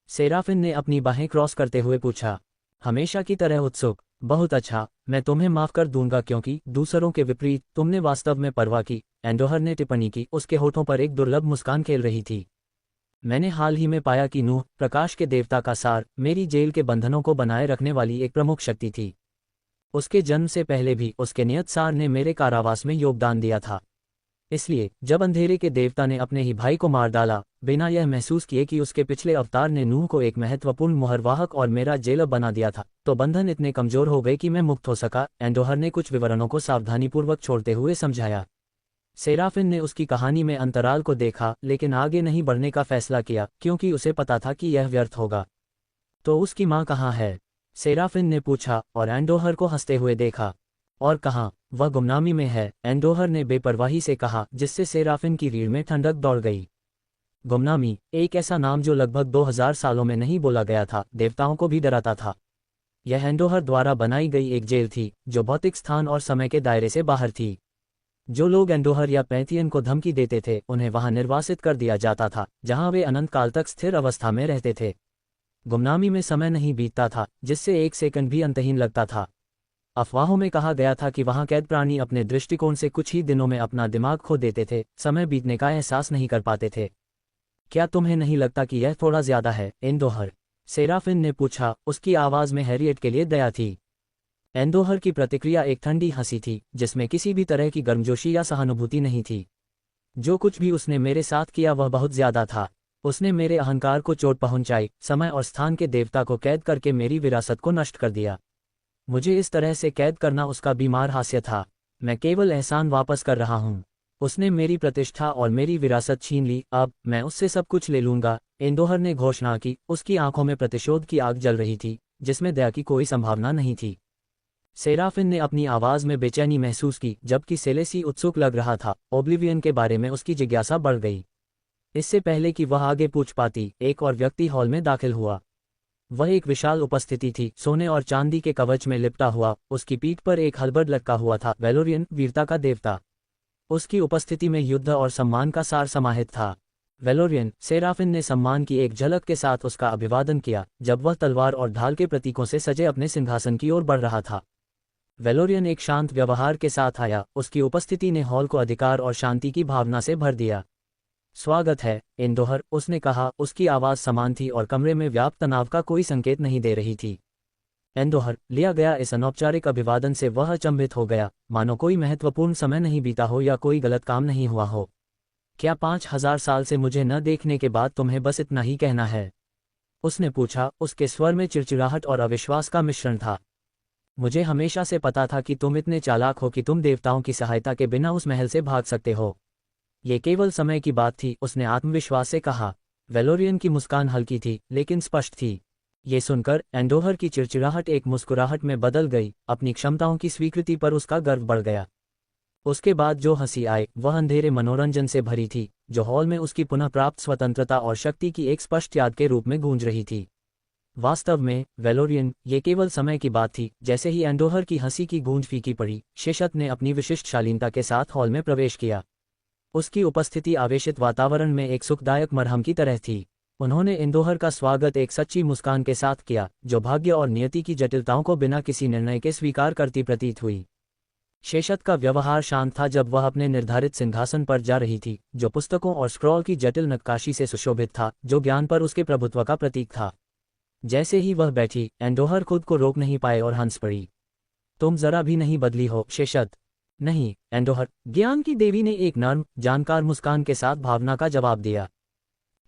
सेराफिन ने अपनी बाहें क्रॉस करते हुए पूछा, हमेशा की तरह उत्सुक। बहुत अच्छा, मैं तुम्हें माफ कर दूंगा क्योंकि दूसरों के विपरीत तुमने वास्तव में परवाह की, एंडोहर ने टिप्पणी की, उसके होठों पर एक दुर्लभ मुस्कान खेल रही थी। मैंने हाल ही में पाया कि नूह, प्रकाश के देवता का सार, मेरी जेल के बंधनों को बनाए रखने वाली एक प्रमुख शक्ति थी। उसके जन्म से पहले भी उसके नियत सार ने मेरे कारावास में योगदान दिया था। इसलिए जब अंधेरे के देवता ने अपने ही भाई को मार डाला, बिना यह महसूस किए कि उसके पिछले अवतार ने नूह को एक महत्वपूर्ण मुहरवाहक और मेरा जेलर बना दिया था, तो बंधन इतने कमजोर हो गए कि मैं मुक्त हो सका, एंडोहर ने कुछ विवरणों को सावधानीपूर्वक छोड़ते हुए समझाया। सेराफिन ने उसकी कहानी में अंतराल को देखा, लेकिन आगे नहीं बढ़ने का फैसला किया, क्योंकि उसे पता था कि यह व्यर्थ होगा। तो उसकी माँ कहाँ है? सेराफिन ने पूछा और एंडोहर को हंसते हुए देखा। और कहाँ? वह गुमनामी में है, एंडोहर ने बेपरवाही से कहा, जिससे सेराफिन की रीढ़ में ठंडक दौड़ गई। गुमनामी, एक ऐसा नाम जो लगभग 2000 सालों में नहीं बोला गया था, देवताओं को भी डराता था। यह एंडोहर द्वारा बनाई गई एक जेल थी, जो भौतिक स्थान और समय के दायरे से बाहर थी। जो लोग एंडोहर या पैंथियन को धमकी देते थे, उन्हें वहां निर्वासित कर दिया जाता था, जहां वे अनंत काल तक स्थिर अवस्था में रहते थे। गुमनामी में समय नहीं बीतता था, जिससे एक सेकंड भी अंतहीन लगता था। अफवाहों में कहा गया था कि वहां कैद प्राणी अपने दृष्टिकोण से कुछ ही दिनों में अपना दिमाग खो देते थे, समय बीतने का एहसास नहीं कर पाते थे। क्या तुम्हें नहीं लगता कि यह थोड़ा ज्यादा है, एंडोहर? सेराफिन ने पूछा, उसकी आवाज में हैरियट के लिए दया थी। एंडोहर की प्रतिक्रिया एक ठंडी हंसी थी, जिसमें किसी भी तरह की गर्मजोशी या सहानुभूति नहीं थी। जो कुछ भी उसने मेरे साथ किया वह बहुत ज्यादा था। उसने मेरे अहंकार को चोट पहुंचाई, समय और स्थान के देवता को कैद करके मेरी विरासत को नष्ट कर दिया। मुझे इस तरह से कैद करना उसका बीमार हास्य था। मैं केवल एहसान वापस कर रहा हूँ। उसने मेरी प्रतिष्ठा और मेरी विरासत छीन ली, अब मैं उससे सब कुछ ले लूंगा, एंडोहर ने घोषणा की। उसकी आंखों में प्रतिशोध की आग जल रही थी, जिसमें दया की कोई संभावना नहीं थी। सेराफिन ने अपनी आवाज में बेचैनी महसूस की, जबकि सेलेसी उत्सुक लग रहा था। ओब्लिवियन के बारे में उसकी जिज्ञासा बढ़ गई। इससे पहले कि वह आगे पूछ पाती, एक और व्यक्ति हॉल में दाखिल हुआ। वह एक विशाल उपस्थिति थी, सोने और चांदी के कवच में लिपटा हुआ, उसकी पीठ पर एक हलबर्ड लटका हुआ था, वेलोरियन, वीरता का देवता। उसकी उपस्थिति में युद्ध और सम्मान का सार समाहित था। वेलोरियन, सेराफिन ने सम्मान की एक झलक के साथ उसका अभिवादन किया, जब वह तलवार और ढाल के प्रतीकों से सजे अपने सिंहासन की ओर बढ़ रहा था। वेलोरियन एक शांत व्यवहार के साथ आया, उसकी उपस्थिति ने हॉल को अधिकार और शांति की भावना से भर दिया। स्वागत है, एंडोहर, उसने कहा, उसकी आवाज़ समान थी और कमरे में व्याप्त तनाव का कोई संकेत नहीं दे रही थी। एंडोहर, लिया गया इस अनौपचारिक अभिवादन से वह अचंभित हो गया, मानो कोई महत्वपूर्ण समय नहीं बीता हो या कोई गलत काम नहीं हुआ हो। क्या 5000 साल से मुझे न देखने के बाद तुम्हें बस इतना ही कहना है? उसने पूछा, उसके स्वर में चिड़चिड़ाहट और अविश्वास का मिश्रण था। मुझे हमेशा से पता था कि तुम इतने चालाक हो कि तुम देवताओं की सहायता के बिना उस महल से भाग सकते हो। ये केवल समय की बात थी, उसने आत्मविश्वास से कहा। वेलोरियन की मुस्कान हल्की थी, लेकिन स्पष्ट थी। ये सुनकर एंडोहर की चिड़चिड़ाहट एक मुस्कुराहट में बदल गई, अपनी क्षमताओं की स्वीकृति पर उसका गर्व बढ़ गया। उसके बाद जो हंसी आई, वह अंधेरे मनोरंजन से भरी थी, जो हॉल में उसकी पुनः प्राप्त स्वतंत्रता और शक्ति की एक स्पष्ट याद के रूप में गूंज रही थी। वास्तव में, वेलोरियन, ये केवल समय की बात थी। जैसे ही एंडोहर की हंसी की गूंज फीकी पड़ी, शेषत ने अपनी विशिष्ट शालीनता के साथ हॉल में प्रवेश किया। उसकी उपस्थिति आवेशित वातावरण में एक सुखदायक मरहम की तरह थी। उन्होंने एंडोहर का स्वागत एक सच्ची मुस्कान के साथ किया, जो भाग्य और नियति की जटिलताओं को बिना किसी निर्णय के स्वीकार करती प्रतीत हुई। शेषत का व्यवहार शांत था जब वह अपने निर्धारित सिंहासन पर जा रही थी, जो पुस्तकों और स्क्रॉल की जटिल नक्काशी से सुशोभित था, जो ज्ञान पर उसके प्रभुत्व का प्रतीक था। जैसे ही वह बैठी, एंडोहर खुद को रोक नहीं पाए और हंस पड़ी। तुम जरा भी नहीं बदली हो, शेषत। नहीं, एंडोहर, ज्ञान की देवी ने एक नर्म, जानकार मुस्कान के साथ भावना का जवाब दिया।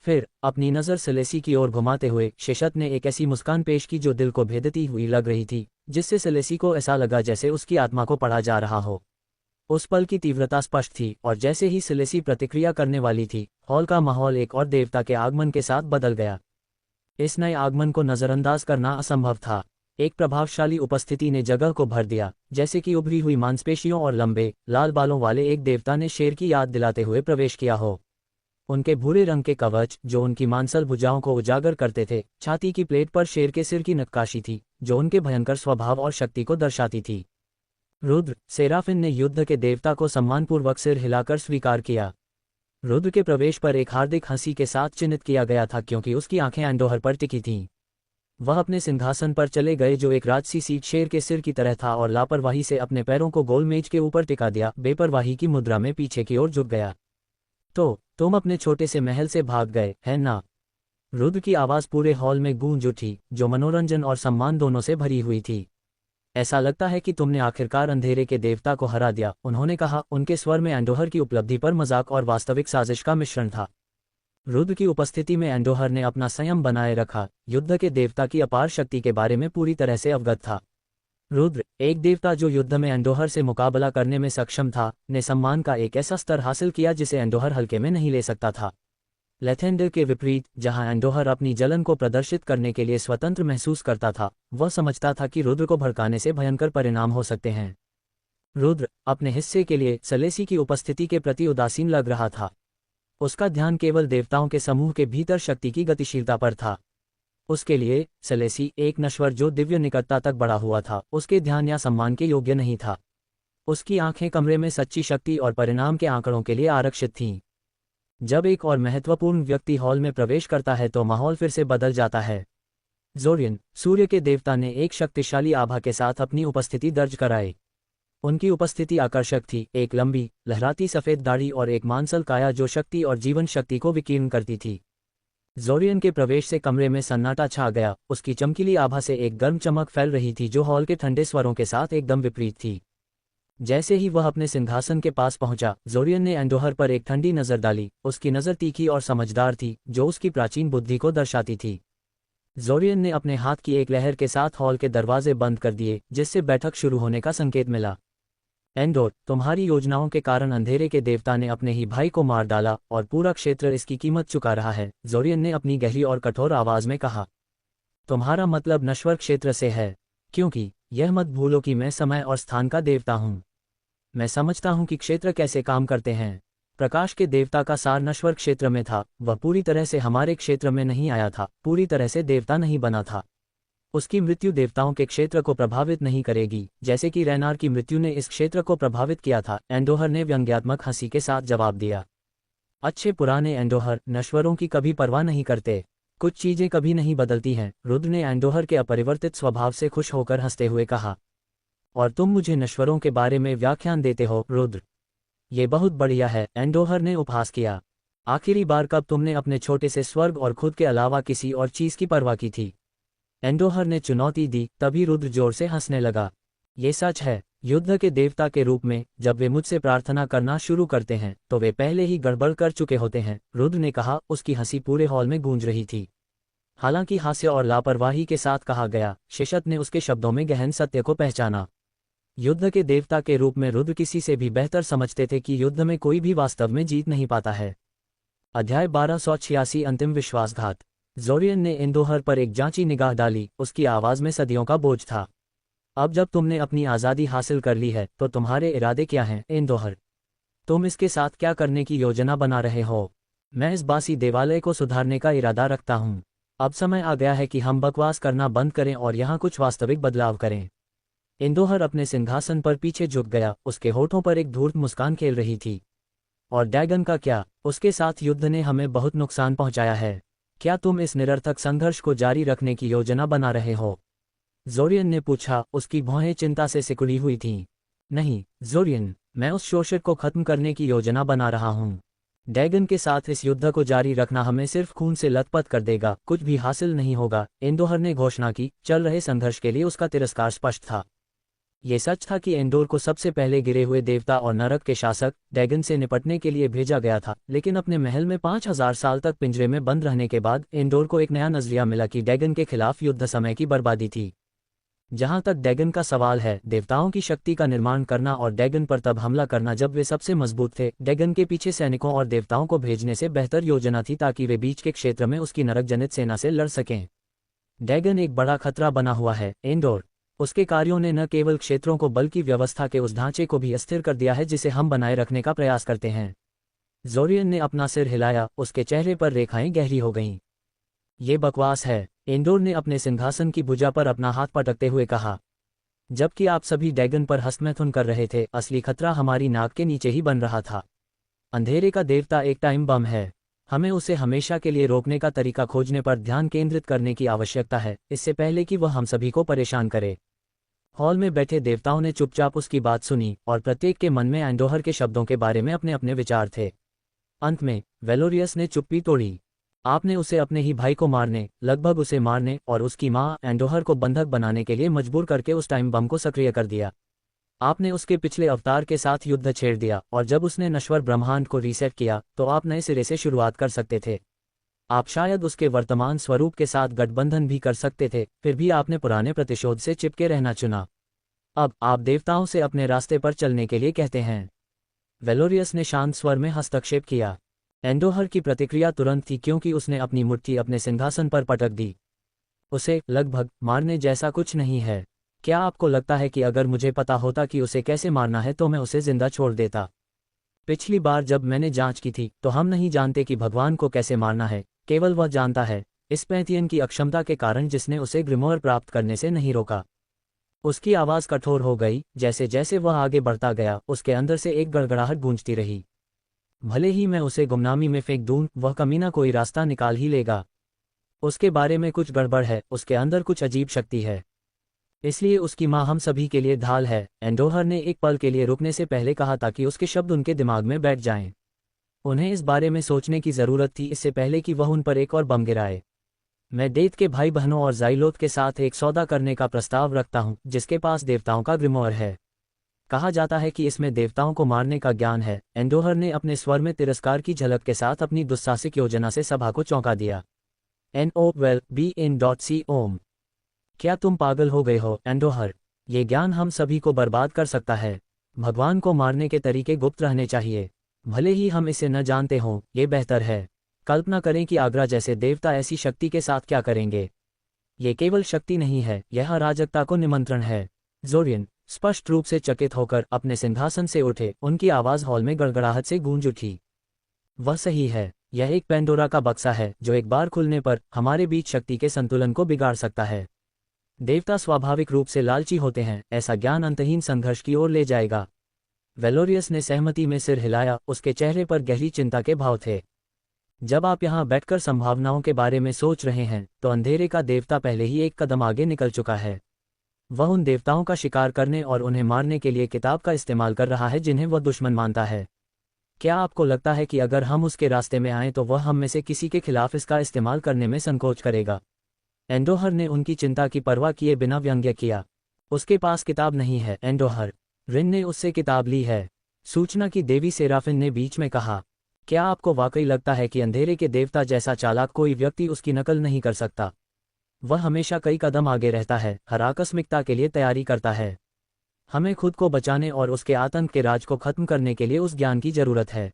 फिर अपनी नज़र सेलेसी की ओर घुमाते हुए शेषत ने एक ऐसी मुस्कान पेश की जो दिल को भेदती हुई लग रही थी, जिससे सेलेसी को ऐसा लगा जैसे उसकी आत्मा को पढ़ा जा रहा हो। उस पल की तीव्रता स्पष्ट थी, और जैसे ही सेलेसी प्रतिक्रिया करने वाली थी, हॉल का माहौल एक और देवता के आगमन के साथ बदल गया। इस नए आगमन को नज़रअंदाज करना असंभव था। एक प्रभावशाली उपस्थिति ने जगह को भर दिया, जैसे कि उभरी हुई मांसपेशियों और लंबे, लाल बालों वाले एक देवता ने शेर की याद दिलाते हुए प्रवेश किया हो। उनके भूरे रंग के कवच, जो उनकी मांसल भुजाओं को उजागर करते थे, छाती की प्लेट पर शेर के सिर की नक्काशी थी, जो उनके भयंकर स्वभाव और शक्ति को दर्शाती थी। रुद्र, सेराफिन ने युद्ध के देवता को सम्मानपूर्वक सिर हिलाकर स्वीकार किया। रुद्र के प्रवेश पर एक हार्दिक हंसी के साथ चिन्हित किया गया था, क्योंकि उसकी आंखें एंडोहर पर टिकी थीं। वह अपने सिंहासन पर चले गए, जो एक राजसी सीट शेर के सिर की तरह था, और लापरवाही से अपने पैरों को गोल मेज के ऊपर टिका दिया, बेपरवाही की मुद्रा में पीछे की ओर झुक गया। तो तुम अपने छोटे से महल से भाग गए, है ना? रुद्र की आवाज़ पूरे हॉल में गूंज उठी, जो मनोरंजन और सम्मान दोनों से भरी हुई थी। ऐसा लगता है कि तुमने आखिरकार अंधेरे के देवता को हरा दिया, उन्होंने कहा। उनके स्वर में एंडोहर की उपलब्धि पर मजाक और वास्तविक साजिश का मिश्रण था। रुद्र की उपस्थिति में एंडोहर ने अपना संयम बनाए रखा, युद्ध के देवता की अपार शक्ति के बारे में पूरी तरह से अवगत था। रुद्र, एक देवता जो युद्ध में एंडोहर से मुकाबला करने में सक्षम था, ने सम्मान का एक ऐसा स्तर हासिल किया जिसे एंडोहर हल्के में नहीं ले सकता था। लेथेंडर के विपरीत, जहां एंडोहर अपनी जलन को प्रदर्शित करने के लिए स्वतंत्र महसूस करता था, वह समझता था कि रुद्र को भड़काने से भयंकर परिणाम हो सकते हैं। रुद्र अपने हिस्से के लिए सेलेसी की उपस्थिति के प्रति उदासीन लग रहा था। उसका ध्यान केवल देवताओं के समूह के भीतर शक्ति की गतिशीलता पर था। उसके लिए सेलेसी, एक नश्वर जो दिव्य निकटता तक बढ़ा हुआ था, उसके ध्यान या सम्मान के योग्य नहीं था। उसकी आंखें कमरे में सच्ची शक्ति और परिणाम के आंकड़ों के लिए आरक्षित थीं। जब एक और महत्वपूर्ण व्यक्ति हॉल में प्रवेश करता है तो माहौल फिर से बदल जाता है। जोरियन, सूर्य के देवता ने एक शक्तिशाली आभा के साथ अपनी उपस्थिति दर्ज कराई। उनकी उपस्थिति आकर्षक थी, एक लंबी, लहराती सफ़ेद दाढ़ी और एक मांसल काया जो शक्ति और जीवन शक्ति को विकीर्ण करती थी। जोरियन के प्रवेश से कमरे में सन्नाटा छा गया, उसकी चमकीली आभा से एक गर्म चमक फैल रही थी जो हॉल के ठंडे स्वरों के साथ एकदम विपरीत थी। जैसे ही वह अपने सिंहासन के पास पहुंचा, जोरियन ने एंडोहर पर एक ठंडी नज़र डाली। उसकी नज़र तीखी और समझदार थी, जो उसकी प्राचीन बुद्धि को दर्शाती थी। जोरियन ने अपने हाथ की एक लहर के साथ हॉल के दरवाजे बंद कर दिए, जिससे बैठक शुरू होने का संकेत मिला। एंडोर, तुम्हारी योजनाओं के कारण अंधेरे के देवता ने अपने ही भाई को मार डाला, और पूरा क्षेत्र इसकी कीमत चुका रहा है, जोरियन ने अपनी गहरी और कठोर आवाज में कहा। तुम्हारा मतलब नश्वर क्षेत्र से है, क्योंकि यह मत भूलो कि मैं समय और स्थान का देवता हूँ। मैं समझता हूँ कि क्षेत्र कैसे काम करते हैं। प्रकाश के देवता का सार नश्वर क्षेत्र में था, वह पूरी तरह से हमारे क्षेत्र में नहीं आया था, पूरी तरह से देवता नहीं बना था। उसकी मृत्यु देवताओं के क्षेत्र को प्रभावित नहीं करेगी, जैसे कि रैनार की मृत्यु ने इस क्षेत्र को प्रभावित किया था, एंडोहर ने व्यंग्यात्मक हंसी के साथ जवाब दिया। अच्छे पुराने एंडोहर नश्वरों की कभी परवाह नहीं करते। कुछ चीजें कभी नहीं बदलती हैं, रुद्र ने एंडोहर के अपरिवर्तित स्वभाव से खुश होकर हंसते हुए कहा। और तुम मुझे नश्वरों के बारे में व्याख्यान देते हो, रुद्र? ये बहुत बढ़िया है, एंडोहर ने उपहास किया। आखिरी बार कब तुमने अपने छोटे से स्वर्ग और खुद के अलावा किसी और चीज की परवाह की थी? एंडोहर ने चुनौती दी, तभी रुद्र जोर से हंसने लगा। ये सच है, युद्ध के देवता के रूप में जब वे मुझसे प्रार्थना करना शुरू करते हैं तो वे पहले ही गड़बड़ कर चुके होते हैं, रुद्र ने कहा। उसकी हंसी पूरे हॉल में गूंज रही थी। हालांकि हास्य और लापरवाही के साथ कहा गया, शेषत ने उसके शब्दों में गहन सत्य को पहचाना। युद्ध के देवता के रूप में रुद्र किसी से भी बेहतर समझते थे कि युद्ध में कोई भी वास्तव में जीत नहीं पाता है। अध्याय 1286 अंतिम विश्वासघात। जोरियन ने एंडोहर पर एक जांची निगाह डाली, उसकी आवाज में सदियों का बोझ था। अब जब तुमने अपनी आज़ादी हासिल कर ली है तो तुम्हारे इरादे क्या हैं, एंडोहर? तुम इसके साथ क्या करने की योजना बना रहे हो? मैं इस बासी देवालय को सुधारने का इरादा रखता हूँ। अब समय आ गया है कि हम बकवास करना बंद करें और यहाँ कुछ वास्तविक बदलाव करें। एंडोहर अपने सिंहासन पर पीछे झुक गया, उसके होठों पर एक धूर्त मुस्कान खेल रही थी। और डैगन का क्या? उसके साथ युद्ध ने हमें बहुत नुकसान पहुंचाया है। क्या तुम इस निरर्थक संघर्ष को जारी रखने की योजना बना रहे हो? जोरियन ने पूछा, उसकी भौहें चिंता से सिकुड़ी हुई थीं। नहीं, जोरियन, मैं उस शोषक को खत्म करने की योजना बना रहा हूँ। डैगन के साथ इस युद्ध को जारी रखना हमें सिर्फ खून से लथपथ कर देगा, कुछ भी हासिल नहीं होगा, एंडोर ने घोषणा की। चल रहे संघर्ष के लिए उसका तिरस्कार स्पष्ट था। ये सच था कि एंडोर को सबसे पहले गिरे हुए देवता और नरक के शासक डैगन से निपटने के लिए भेजा गया था, लेकिन अपने महल में 5000 साल तक पिंजरे में बंद रहने के बाद एंडोर को एक नया नजरिया मिला कि डैगन के खिलाफ युद्ध समय की बर्बादी थी। जहां तक डैगन का सवाल है, देवताओं की शक्ति का निर्माण करना और डैगन पर तब हमला करना जब वे सबसे मजबूत थे। डैगन के पीछे सैनिकों और देवताओं को भेजने से बेहतर योजना थी ताकि वे बीच के क्षेत्र में उसकी नरक जनित सेना से लड़ सकें। डैगन एक बड़ा खतरा बना हुआ है। एंडोर उसके कार्यों ने न केवल क्षेत्रों को बल्कि व्यवस्था के उस ढांचे को भी अस्थिर कर दिया है जिसे हम बनाए रखने का प्रयास करते हैं। जोरियन ने अपना सिर हिलाया, उसके चेहरे पर रेखाएं गहरी हो गईं। ये बकवास है, एंडोर ने अपने सिंहासन की भुजा पर अपना हाथ पटकते हुए कहा। जबकि आप सभी डैगन पर हस्तमैथुन कर रहे थे, असली खतरा हमारी नाक के नीचे ही बन रहा था। अंधेरे का देवता एक टाइम बम है। हमें उसे हमेशा के लिए रोकने का तरीका खोजने पर ध्यान केंद्रित करने की आवश्यकता है, इससे पहले कि वह हम सभी को परेशान करे। हॉल में बैठे देवताओं ने चुपचाप उसकी बात सुनी और प्रत्येक के मन में एंडोहर के शब्दों के बारे में अपने अपने विचार थे। अंत में वेलोरियस ने चुप्पी तोड़ी। आपने उसे अपने ही भाई को मारने, लगभग उसे मारने और उसकी मां एंडोहर को बंधक बनाने के लिए मजबूर करके उस टाइम बम को सक्रिय कर दिया। आपने उसके पिछले अवतार के साथ युद्ध छेड़ दिया और जब उसने नश्वर ब्रह्मांड को रीसेट किया तो आप नए सिरे से शुरुआत कर सकते थे। आप शायद उसके वर्तमान स्वरूप के साथ गठबंधन भी कर सकते थे, फिर भी आपने पुराने प्रतिशोध से चिपके रहना चुना। अब आप देवताओं से अपने रास्ते पर चलने के लिए कहते हैं। वेलोरियस ने शांत स्वर में हस्तक्षेप किया। एंडोहर की प्रतिक्रिया तुरंत थी क्योंकि उसने अपनी मुट्ठी अपने सिंहासन पर पटक दी। उसे लगभग मारने जैसा कुछ नहीं है। क्या आपको लगता है कि अगर मुझे पता होता कि उसे कैसे मारना है तो मैं उसे जिंदा छोड़ देता? पिछली बार जब मैंने जांच की थी तो हम नहीं जानते कि भगवान को कैसे मारना है, केवल वह जानता है। इस पैंथियन की अक्षमता के कारण जिसने उसे ग्रिमोर प्राप्त करने से नहीं रोका। उसकी आवाज़ कठोर हो गई। जैसे जैसे वह आगे बढ़ता गया उसके अंदर से एक गड़गड़ाहट गूंजती रही। भले ही मैं उसे गुमनामी में फेंक दूं, वह कमीना कोई रास्ता निकाल ही लेगा। उसके बारे में कुछ गड़बड़ है, उसके अंदर कुछ अजीब शक्ति है। इसलिए उसकी मां हम सभी के लिए ढाल है। एंडोहर ने एक पल के लिए रुकने से पहले कहा ताकि उसके शब्द उनके दिमाग में बैठ जाएं। उन्हें इस बारे में सोचने की जरूरत थी इससे पहले कि वह उन पर एक और बम गिराए। मैं डेथ के भाई बहनों और जाइलोथ के साथ एक सौदा करने का प्रस्ताव रखता हूं जिसके पास देवताओं का ग्रिमोर है। कहा जाता है कि इसमें देवताओं को मारने का ज्ञान है। एंडोहर ने अपने स्वर में तिरस्कार की झलक के साथ अपनी दुस्साहसिक योजना से सभा को चौंका दिया। NOWELL-BE-IN.C ओम। क्या तुम पागल हो गए हो एंडोहर? ये ज्ञान हम सभी को बर्बाद कर सकता है। भगवान को मारने के तरीके गुप्त रहने चाहिए। भले ही हम इसे न जानते हों, ये बेहतर है। कल्पना करें कि आगरा जैसे देवता ऐसी शक्ति के साथ क्या करेंगे। ये केवल शक्ति नहीं है, यह अराजकता को निमंत्रण है। जोरियन स्पष्ट रूप से चकित होकर अपने सिंहासन से उठे। उनकी आवाज़ हॉल में गड़गड़ाहट से गूंज उठी। वह सही है, यह एक पेंडोरा का बक्सा है जो एक बार खुलने पर हमारे बीच शक्ति के संतुलन को बिगाड़ सकता है। देवता स्वाभाविक रूप से लालची होते हैं, ऐसा ज्ञान अंतहीन संघर्ष की ओर ले जाएगा। वेलोरियस ने सहमति में सिर हिलाया, उसके चेहरे पर गहरी चिंता के भाव थे। जब आप यहाँ बैठकर संभावनाओं के बारे में सोच रहे हैं तो अंधेरे का देवता पहले ही एक कदम आगे निकल चुका है। वह उन देवताओं का शिकार करने और उन्हें मारने के लिए किताब का इस्तेमाल कर रहा है जिन्हें वह दुश्मन मानता है। क्या आपको लगता है कि अगर हम उसके रास्ते में आएं तो वह हम में से किसी के खिलाफ इसका इस्तेमाल करने में संकोच करेगा? एंडोहर ने उनकी चिंता की परवाह किए बिना व्यंग्य किया। उसके पास किताब नहीं है एंडोहर। रिन ने उससे किताब ली है, सूचना की देवी सेराफिन ने बीच में कहा। क्या आपको वाकई लगता है कि अंधेरे के देवता जैसा चालाक कोई व्यक्ति उसकी नकल नहीं कर सकता? वह हमेशा कई कदम आगे रहता है, हर आकस्मिकता के लिए तैयारी करता है। हमें खुद को बचाने और उसके आतंक के राज को खत्म करने के लिए उस ज्ञान की जरूरत है।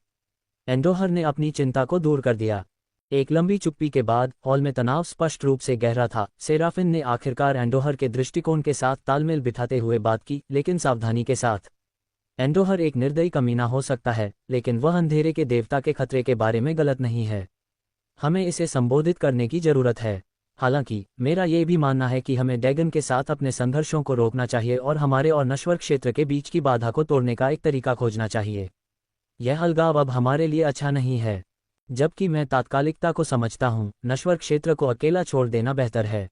एंडोहर ने अपनी चिंता को दूर कर दिया। एक लंबी चुप्पी के बाद हॉल में तनाव स्पष्ट रूप से गहरा था। सेराफिन ने आखिरकार एंडोहर के दृष्टिकोण के साथ तालमेल बिठाते हुए बात की, लेकिन सावधानी के साथ। एंडोहर एक निर्दयी कमीना हो सकता है, लेकिन वह अंधेरे के देवता के खतरे के बारे में गलत नहीं है। हमें इसे संबोधित करने की जरूरत है। हालांकि मेरा यह भी मानना है कि हमें डैगन के साथ अपने संघर्षों को रोकना चाहिए और हमारे और नश्वर क्षेत्र के बीच की बाधा को तोड़ने का एक तरीका खोजना चाहिए। यह अलगाव अब हमारे लिए अच्छा नहीं है। जबकि मैं तात्कालिकता को समझता हूं, नश्वर क्षेत्र को अकेला छोड़ देना बेहतर है।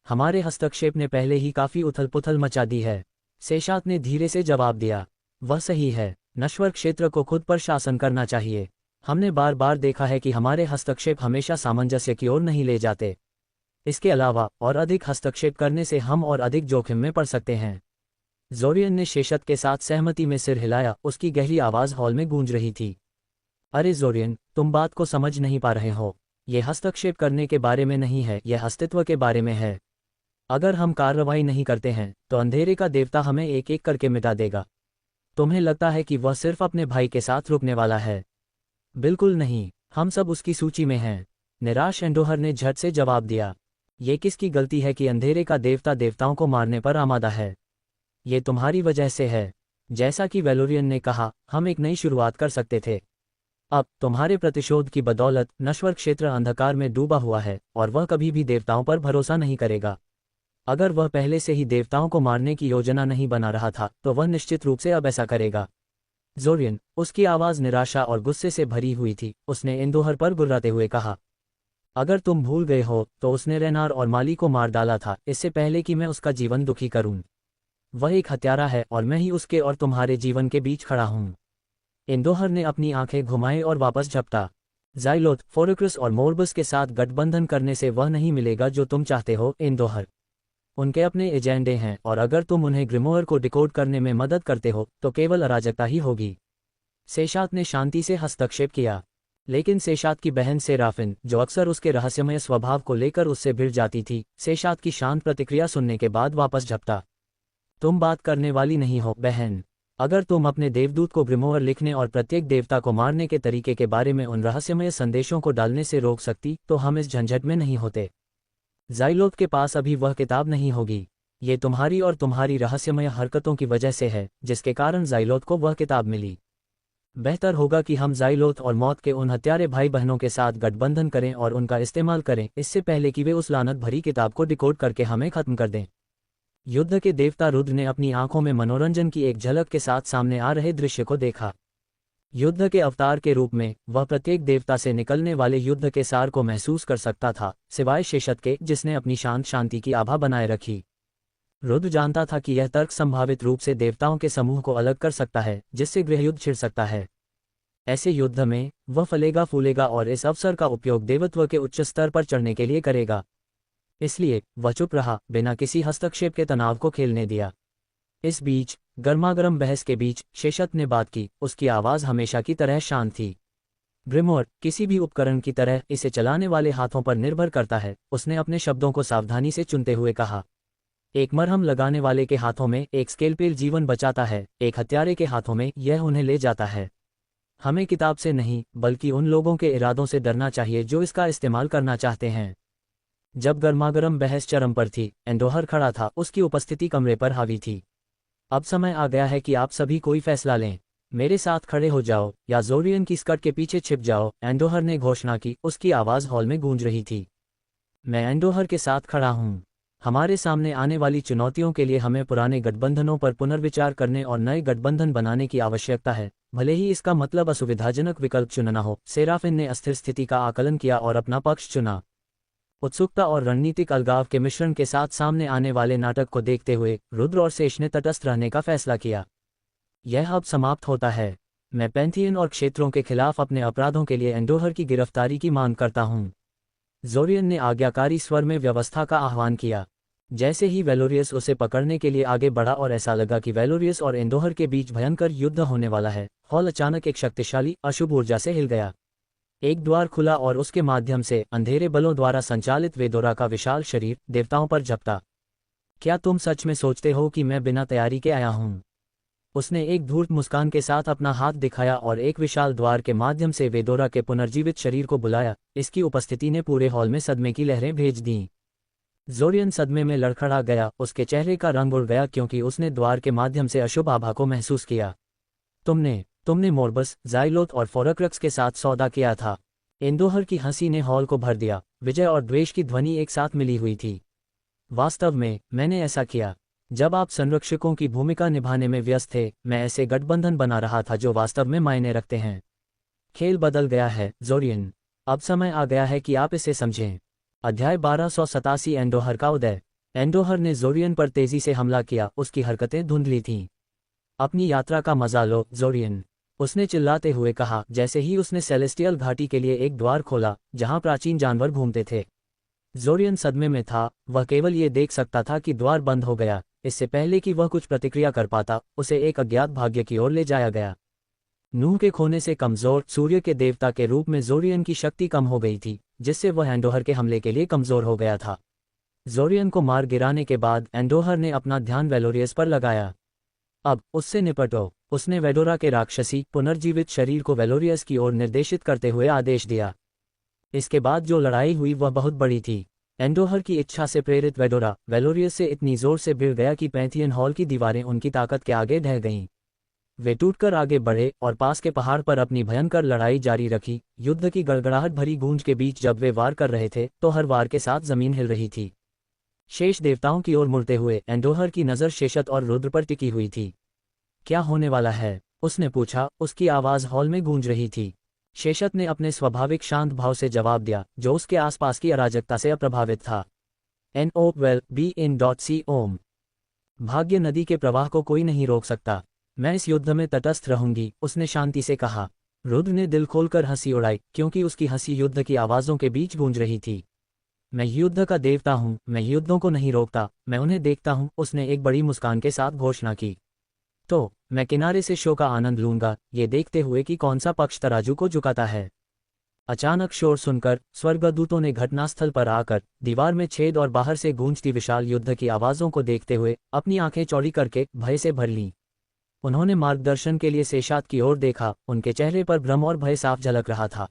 हमारे हस्तक्षेप ने पहले ही काफी उथल पुथल मचा दी है। सेशात ने धीरे से जवाब दिया। वह सही है, नश्वर क्षेत्र को खुद पर शासन करना चाहिए। हमने बार बार देखा है कि हमारे हस्तक्षेप हमेशा सामंजस्य की ओर नहीं ले जाते। इसके अलावा और अधिक हस्तक्षेप करने से हम और अधिक जोखिम में पड़ सकते हैं। जोरियन ने शेषत के साथ सहमति में सिर हिलाया, उसकी गहरी आवाज़ हॉल में गूंज रही थी। अरे जोरियन, तुम बात को समझ नहीं पा रहे हो। ये हस्तक्षेप करने के बारे में नहीं है, यह अस्तित्व के बारे में है। अगर हम कार्रवाई नहीं करते हैं तो अंधेरे का देवता हमें एक एक करके मिटा देगा। तुम्हें लगता है कि वह सिर्फ अपने भाई के साथ रुकने वाला है? बिल्कुल नहीं, हम सब उसकी सूची में हैं। निराश एंडोहर ने झट से जवाब दिया। ये किसकी गलती है कि अंधेरे का देवता देवताओं को मारने पर आमादा है? ये तुम्हारी वजह से है। जैसा कि वेलोरियन ने कहा, हम एक नई शुरुआत कर सकते थे। अब तुम्हारे प्रतिशोध की बदौलत नश्वर क्षेत्र अंधकार में डूबा हुआ है और वह कभी भी देवताओं पर भरोसा नहीं करेगा। अगर वह पहले से ही देवताओं को मारने की योजना नहीं बना रहा था तो वह निश्चित रूप से अब ऐसा करेगा। जोरियन, उसकी आवाज़ निराशा और गुस्से से भरी हुई थी, उसने एंडोहर पर गुर्राते हुए कहा, अगर तुम भूल गए हो तो उसने रेनार और माली को मार डाला था इससे पहले कि मैं उसका जीवन दुखी करूं। वह एक हत्यारा है और मैं ही उसके और तुम्हारे जीवन के बीच खड़ा हूं। एंडोहर ने अपनी आंखें घुमाई और वापस झपटा। ज़ाइलोथ, फोरक्रुस और मोर्बस के साथ गठबंधन करने से वह नहीं मिलेगा जो तुम चाहते हो एंडोहर। उनके अपने एजेंडे हैं और अगर तुम उन्हें ग्रिमोयर को डिकोड करने में मदद करते हो तो केवल अराजकता ही होगी। सेशात ने शांति से हस्तक्षेप किया, लेकिन सेशात की बहन सेराफिन, जो अक्सर उसके रहस्यमय स्वभाव को लेकर उससे भिड़ जाती थी, सेशात की शांत प्रतिक्रिया सुनने के बाद वापस झपटा। तुम बात करने वाली नहीं हो बहन। अगर तुम अपने देवदूत को ग्रिमोयर लिखने और प्रत्येक देवता को मारने के तरीके के बारे में उन रहस्यमय संदेशों को डालने से रोक सकती तो हम इस झंझट में नहीं होते। ज़ाइलोथ के पास अभी वह किताब नहीं होगी। ये तुम्हारी और तुम्हारी रहस्यमय हरकतों की वजह से है जिसके कारण ज़ाइलोथ को वह किताब मिली। बेहतर होगा कि हम ज़ाइलोथ और मौत के उन हत्यारे भाई बहनों के साथ गठबंधन करें और उनका इस्तेमाल करें इससे पहले कि वे उस लानत भरी किताब को डिकोड करके हमें खत्म कर दें। युद्ध के देवता रुद्र ने अपनी आंखों में मनोरंजन की एक झलक के साथ सामने आ रहे दृश्य को देखा। युद्ध के अवतार के रूप में वह प्रत्येक देवता से निकलने वाले युद्ध के सार को महसूस कर सकता था, सिवाय शेषत के जिसने अपनी शांति की आभा बनाए रखी। रुद्र जानता था कि यह तर्क संभावित रूप से देवताओं के समूह को अलग कर सकता है जिससे गृहयुद्ध छिड़ सकता है। ऐसे युद्ध में वह फलेगा फूलेगा और इस अवसर का उपयोग देवत्व के उच्च स्तर पर चढ़ने के लिए करेगा। इसलिए वह चुप रहा, बिना किसी हस्तक्षेप के तनाव को खेलने दिया। इस बीच गर्मागर्म बहस के बीच शेषत ने बात की, उसकी आवाज़ हमेशा की तरह शांत थी। ग्रिमोयर किसी भी उपकरण की तरह इसे चलाने वाले हाथों पर निर्भर करता है, उसने अपने शब्दों को सावधानी से चुनते हुए कहा। एक मरहम लगाने वाले के हाथों में एक स्केलपेल जीवन बचाता है, एक हत्यारे के हाथों में यह उन्हें ले जाता है। हमें किताब से नहीं बल्कि उन लोगों के इरादों से डरना चाहिए जो इसका इस्तेमाल करना चाहते हैं। जब गर्मागर्म बहस चरम पर थी, एंडोहर खड़ा था, उसकी उपस्थिति कमरे पर हावी थी। अब समय आ गया है कि आप सभी कोई फैसला लें। मेरे साथ खड़े हो जाओ या जोरियन की स्कर्ट के पीछे छिप जाओ, एंडोहर ने घोषणा की, उसकी आवाज़ हॉल में गूंज रही थी। मैं एंडोहर के साथ खड़ा हूँ। हमारे सामने आने वाली चुनौतियों के लिए हमें पुराने गठबंधनों पर पुनर्विचार करने और नए गठबंधन बनाने की आवश्यकता है, भले ही इसका मतलब असुविधाजनक विकल्प चुनना हो। सेराफिन ने अस्थिर स्थिति का आकलन किया और अपना पक्ष चुना। उत्सुकता और रणनीतिक अलगाव के मिश्रण के साथ सामने आने वाले नाटक को देखते हुए रुद्र और शेष ने तटस्थ रहने का फैसला किया। यह अब समाप्त होता है। मैं पैंथियन और क्षेत्रों के खिलाफ अपने अपराधों के लिए एंडोहर की गिरफ्तारी की मांग करता हूँ। जोरियन ने आज्ञाकारी स्वर में व्यवस्था का आह्वान किया। जैसे ही वेलोरियस उसे पकड़ने के लिए आगे बढ़ा और ऐसा लगा कि वेलोरियस और एंडोहर के बीच भयंकर युद्ध होने वाला है, हॉल अचानक एक शक्तिशाली अशुभ ऊर्जा से हिल गया। एक द्वार खुला और उसके माध्यम से अंधेरे बलों द्वारा संचालित वेदोरा का विशाल शरीर देवताओं पर झपटा। क्या तुम सच में सोचते हो कि मैं बिना तैयारी के आया हूँ? उसने एक धूर्त मुस्कान के साथ अपना हाथ दिखाया और एक विशाल द्वार के माध्यम से वेदोरा के पुनर्जीवित शरीर को बुलाया। इसकी उपस्थिति ने पूरे हॉल में सदमे की लहरें भेज दीं। जोरियन सदमे में लड़खड़ा गया, उसके चेहरे का रंग उड़ गया क्योंकि उसने द्वार के माध्यम से अशुभ आभा को महसूस किया। तुमने मोर्बस, ज़ाइलोथ और फोरक्रक्स के साथ सौदा किया था। एंडोहर की हंसी ने हॉल को भर दिया। विजय और द्वेष की ध्वनि एक साथ मिली हुई थी। वास्तव में मैंने ऐसा किया। जब आप संरक्षकों की भूमिका निभाने में व्यस्त थे, मैं ऐसे गठबंधन बना रहा था जो वास्तव में मायने रखते हैं। खेल बदल गया है जोरियन। अब समय आ गया है कि आप इसे समझें। अध्याय 1287 एंडोहर का उदय। एंडोहर ने जोरियन पर तेजी से हमला किया, उसकी हरकतें धुंधली थीं। अपनी यात्रा का मजा लो जोरियन। उसने चिल्लाते हुए कहा, जैसे ही उसने सेलेस्टियल घाटी के लिए एक द्वार खोला जहां प्राचीन जानवर घूमते थे। ज़ोरियन सदमे में था, वह केवल ये देख सकता था कि द्वार बंद हो गया। इससे पहले कि वह कुछ प्रतिक्रिया कर पाता, उसे एक अज्ञात भाग्य की ओर ले जाया गया। नूह के खोने से कमजोर सूर्य के देवता के रूप में ज़ोरियन की शक्ति कम हो गई थी, जिससे वह एंडोहर के हमले के लिए कमजोर हो गया था। ज़ोरियन को मार गिराने के बाद एंडोहर ने अपना ध्यान वेलोरियस पर लगाया। अब उससे निपटो, उसने वेडोरा के राक्षसी पुनर्जीवित शरीर को वेलोरियस की ओर निर्देशित करते हुए आदेश दिया। इसके बाद जो लड़ाई हुई वह बहुत बड़ी थी। एंडोहर की इच्छा से प्रेरित वेडोरा वेलोरियस से इतनी जोर से भिड़ गया कि पैंथियन हॉल की दीवारें उनकी ताकत के आगे ढह गईं। वे टूटकर आगे बढ़े और पास के पहाड़ पर अपनी भयंकर लड़ाई जारी रखी। युद्ध की गड़गड़ाहट भरी गूंज के बीच जब वे वार कर रहे थे तो हर वार के साथ जमीन हिल रही थी। शेष देवताओं की ओर मुड़ते हुए एंडोहर की नज़र शेषत और रुद्र पर टिकी हुई थी। क्या होने वाला है? उसने पूछा। उसकी आवाज़ हॉल में गूंज रही थी। शेषत ने अपने स्वाभाविक शांत भाव से जवाब दिया, जो उसके आसपास की अराजकता से अप्रभावित था। NOWELL-BE-IN.C ओम। भाग्य नदी के प्रवाह को कोई नहीं रोक सकता। मैं इस युद्ध में तटस्थ रहूंगी, उसने शांति से कहा। रुद्र ने दिल खोलकर हंसी उड़ाई, क्योंकि उसकी हंसी युद्ध की आवाज़ों के बीच गूंज रही थी। मैं युद्ध का देवता हूँ, मैं युद्धों को नहीं रोकता, मैं उन्हें देखता हूँ, उसने एक बड़ी मुस्कान के साथ घोषणा की। तो मैं किनारे से शो का आनंद लूंगा, ये देखते हुए कि कौन सा पक्ष तराजू को झुकाता है। अचानक शोर सुनकर स्वर्गदूतों ने घटनास्थल पर आकर दीवार में छेद और बाहर से गूंजती विशाल युद्ध की आवाज़ों को देखते हुए अपनी आंखें चौड़ी करके भय से भर लीं। उन्होंने मार्गदर्शन के लिए सेशात की ओर देखा, उनके चेहरे पर भ्रम और भय साफ झलक रहा था।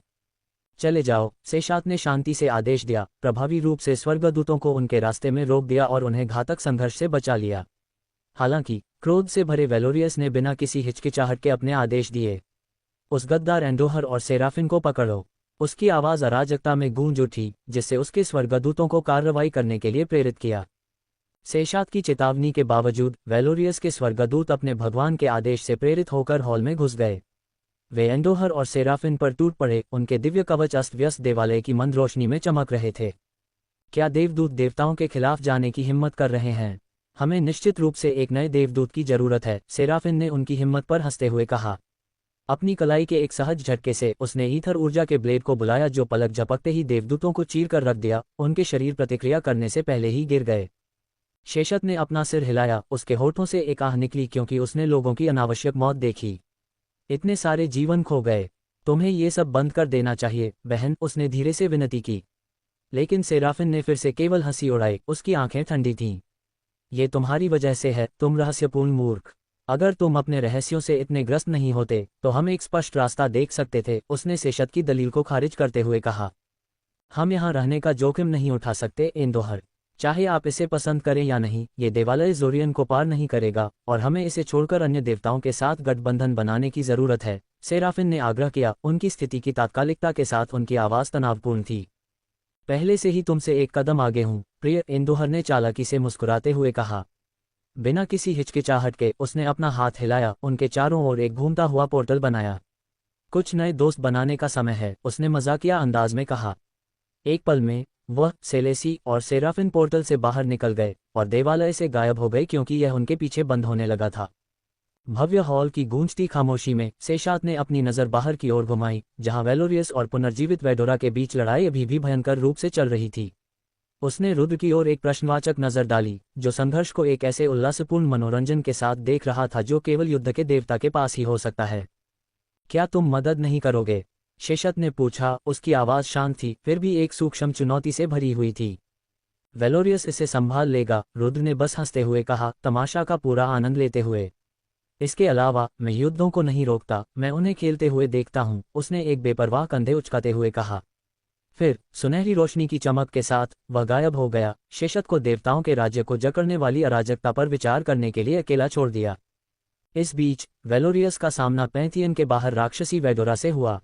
चले जाओ, सेशात ने शांति से आदेश दिया, प्रभावी रूप से स्वर्गदूतों को उनके रास्ते में रोक दिया और उन्हें घातक संघर्ष से बचा लिया। हालांकि क्रोध से भरे वेलोरियस ने बिना किसी हिचकिचाहट के अपने आदेश दिए। उस गद्दार एंडोहर और सेराफिन को पकड़ो। उसकी आवाज़ अराजकता में गूंज उठी, जिससे उसके स्वर्गदूतों को कार्रवाई करने के लिए प्रेरित किया। सेशात की चेतावनी के बावजूद वेलोरियस के स्वर्गदूत अपने भगवान के आदेश से प्रेरित होकर हॉल में घुस गए। वे एंडोहर और सेराफिन पर टूट पड़े, उनके दिव्य कवच अस्त व्यस्त देवालय की मंद रोशनी में चमक रहे थे। क्या देवदूत देवताओं के खिलाफ जाने की हिम्मत कर रहे हैं? हमें निश्चित रूप से एक नए देवदूत की जरूरत है, सेराफिन ने उनकी हिम्मत पर हंसते हुए कहा। अपनी कलाई के एक सहज झटके से उसने ईथर ऊर्जा के ब्लेड को बुलाया, जो पलक झपकते ही देवदूतों को चीर कर रख दिया। उनके शरीर प्रतिक्रिया करने से पहले ही गिर गए। शेषत ने अपना सिर हिलाया, उसके होठों से एक आह निकली, क्योंकि उसने लोगों की अनावश्यक मौत देखी। इतने सारे जीवन खो गए, तुम्हें ये सब बंद कर देना चाहिए बहन, उसने धीरे से विनती की। लेकिन सेराफिन ने फिर से केवल हंसी उड़ाई, उसकी आंखें ठंडी थीं। ये तुम्हारी वजह से है, तुम रहस्यपूर्ण मूर्ख। अगर तुम अपने रहस्यों से इतने ग्रस्त नहीं होते तो हम एक स्पष्ट रास्ता देख सकते थे, उसने सेशत की दलील को खारिज करते हुए कहा। हम यहाँ रहने का जोखिम नहीं उठा सकते एंडोहर, चाहे आप इसे पसंद करें या नहीं। ये देवालय ज़ोरियन को पार नहीं करेगा और हमें इसे छोड़कर अन्य देवताओं के साथ गठबंधन बनाने की ज़रूरत है, सेराफिन ने आग्रह किया। उनकी स्थिति की तात्कालिकता के साथ उनकी आवाज़ तनावपूर्ण थी। पहले से ही तुमसे एक कदम आगे हूँ प्रिय, एंडोहर ने चालाकी से मुस्कुराते हुए कहा। बिना किसी हिचकिचाहट के उसने अपना हाथ हिलाया, उनके चारों ओर एक घूमता हुआ पोर्टल बनाया। कुछ नए दोस्त बनाने का समय है, उसने मजाकिया अंदाज में कहा। एक पल में वह, सेलेसी और सेराफिन पोर्टल से बाहर निकल गए और देवालय से गायब हो गए, क्योंकि यह उनके पीछे बंद होने लगा था। भव्य हॉल की गूंजती खामोशी में सेशात ने अपनी नज़र बाहर की ओर घुमाई, जहां वेलोरियस और पुनर्जीवित वेडोरा के बीच लड़ाई अभी भी भयंकर रूप से चल रही थी। उसने रुद्र की ओर एक प्रश्नवाचक नज़र डाली, जो संघर्ष को एक ऐसे उल्लासपूर्ण मनोरंजन के साथ देख रहा था जो केवल युद्ध के देवता के पास ही हो सकता है। क्या तुम मदद नहीं करोगे? शेषत ने पूछा। उसकी आवाज़ शांत थी, फिर भी एक सूक्ष्म चुनौती से भरी हुई थी। वेलोरियस इसे संभाल लेगा, रुद्र ने बस हंसते हुए कहा, तमाशा का पूरा आनंद लेते हुए। इसके अलावा मैं युद्धों को नहीं रोकता, मैं उन्हें खेलते हुए देखता हूँ, उसने एक बेपरवाह कंधे उचकाते हुए कहा। फिर सुनहरी रोशनी की चमक के साथ वह गायब हो गया। शेषत को देवताओं के राज्य को जकड़ने वाली अराजकता पर विचार करने के लिए अकेला छोड़ दिया। इस बीच वेलोरियस का सामना पैंथियन के बाहर राक्षसी वेडोरा से हुआ।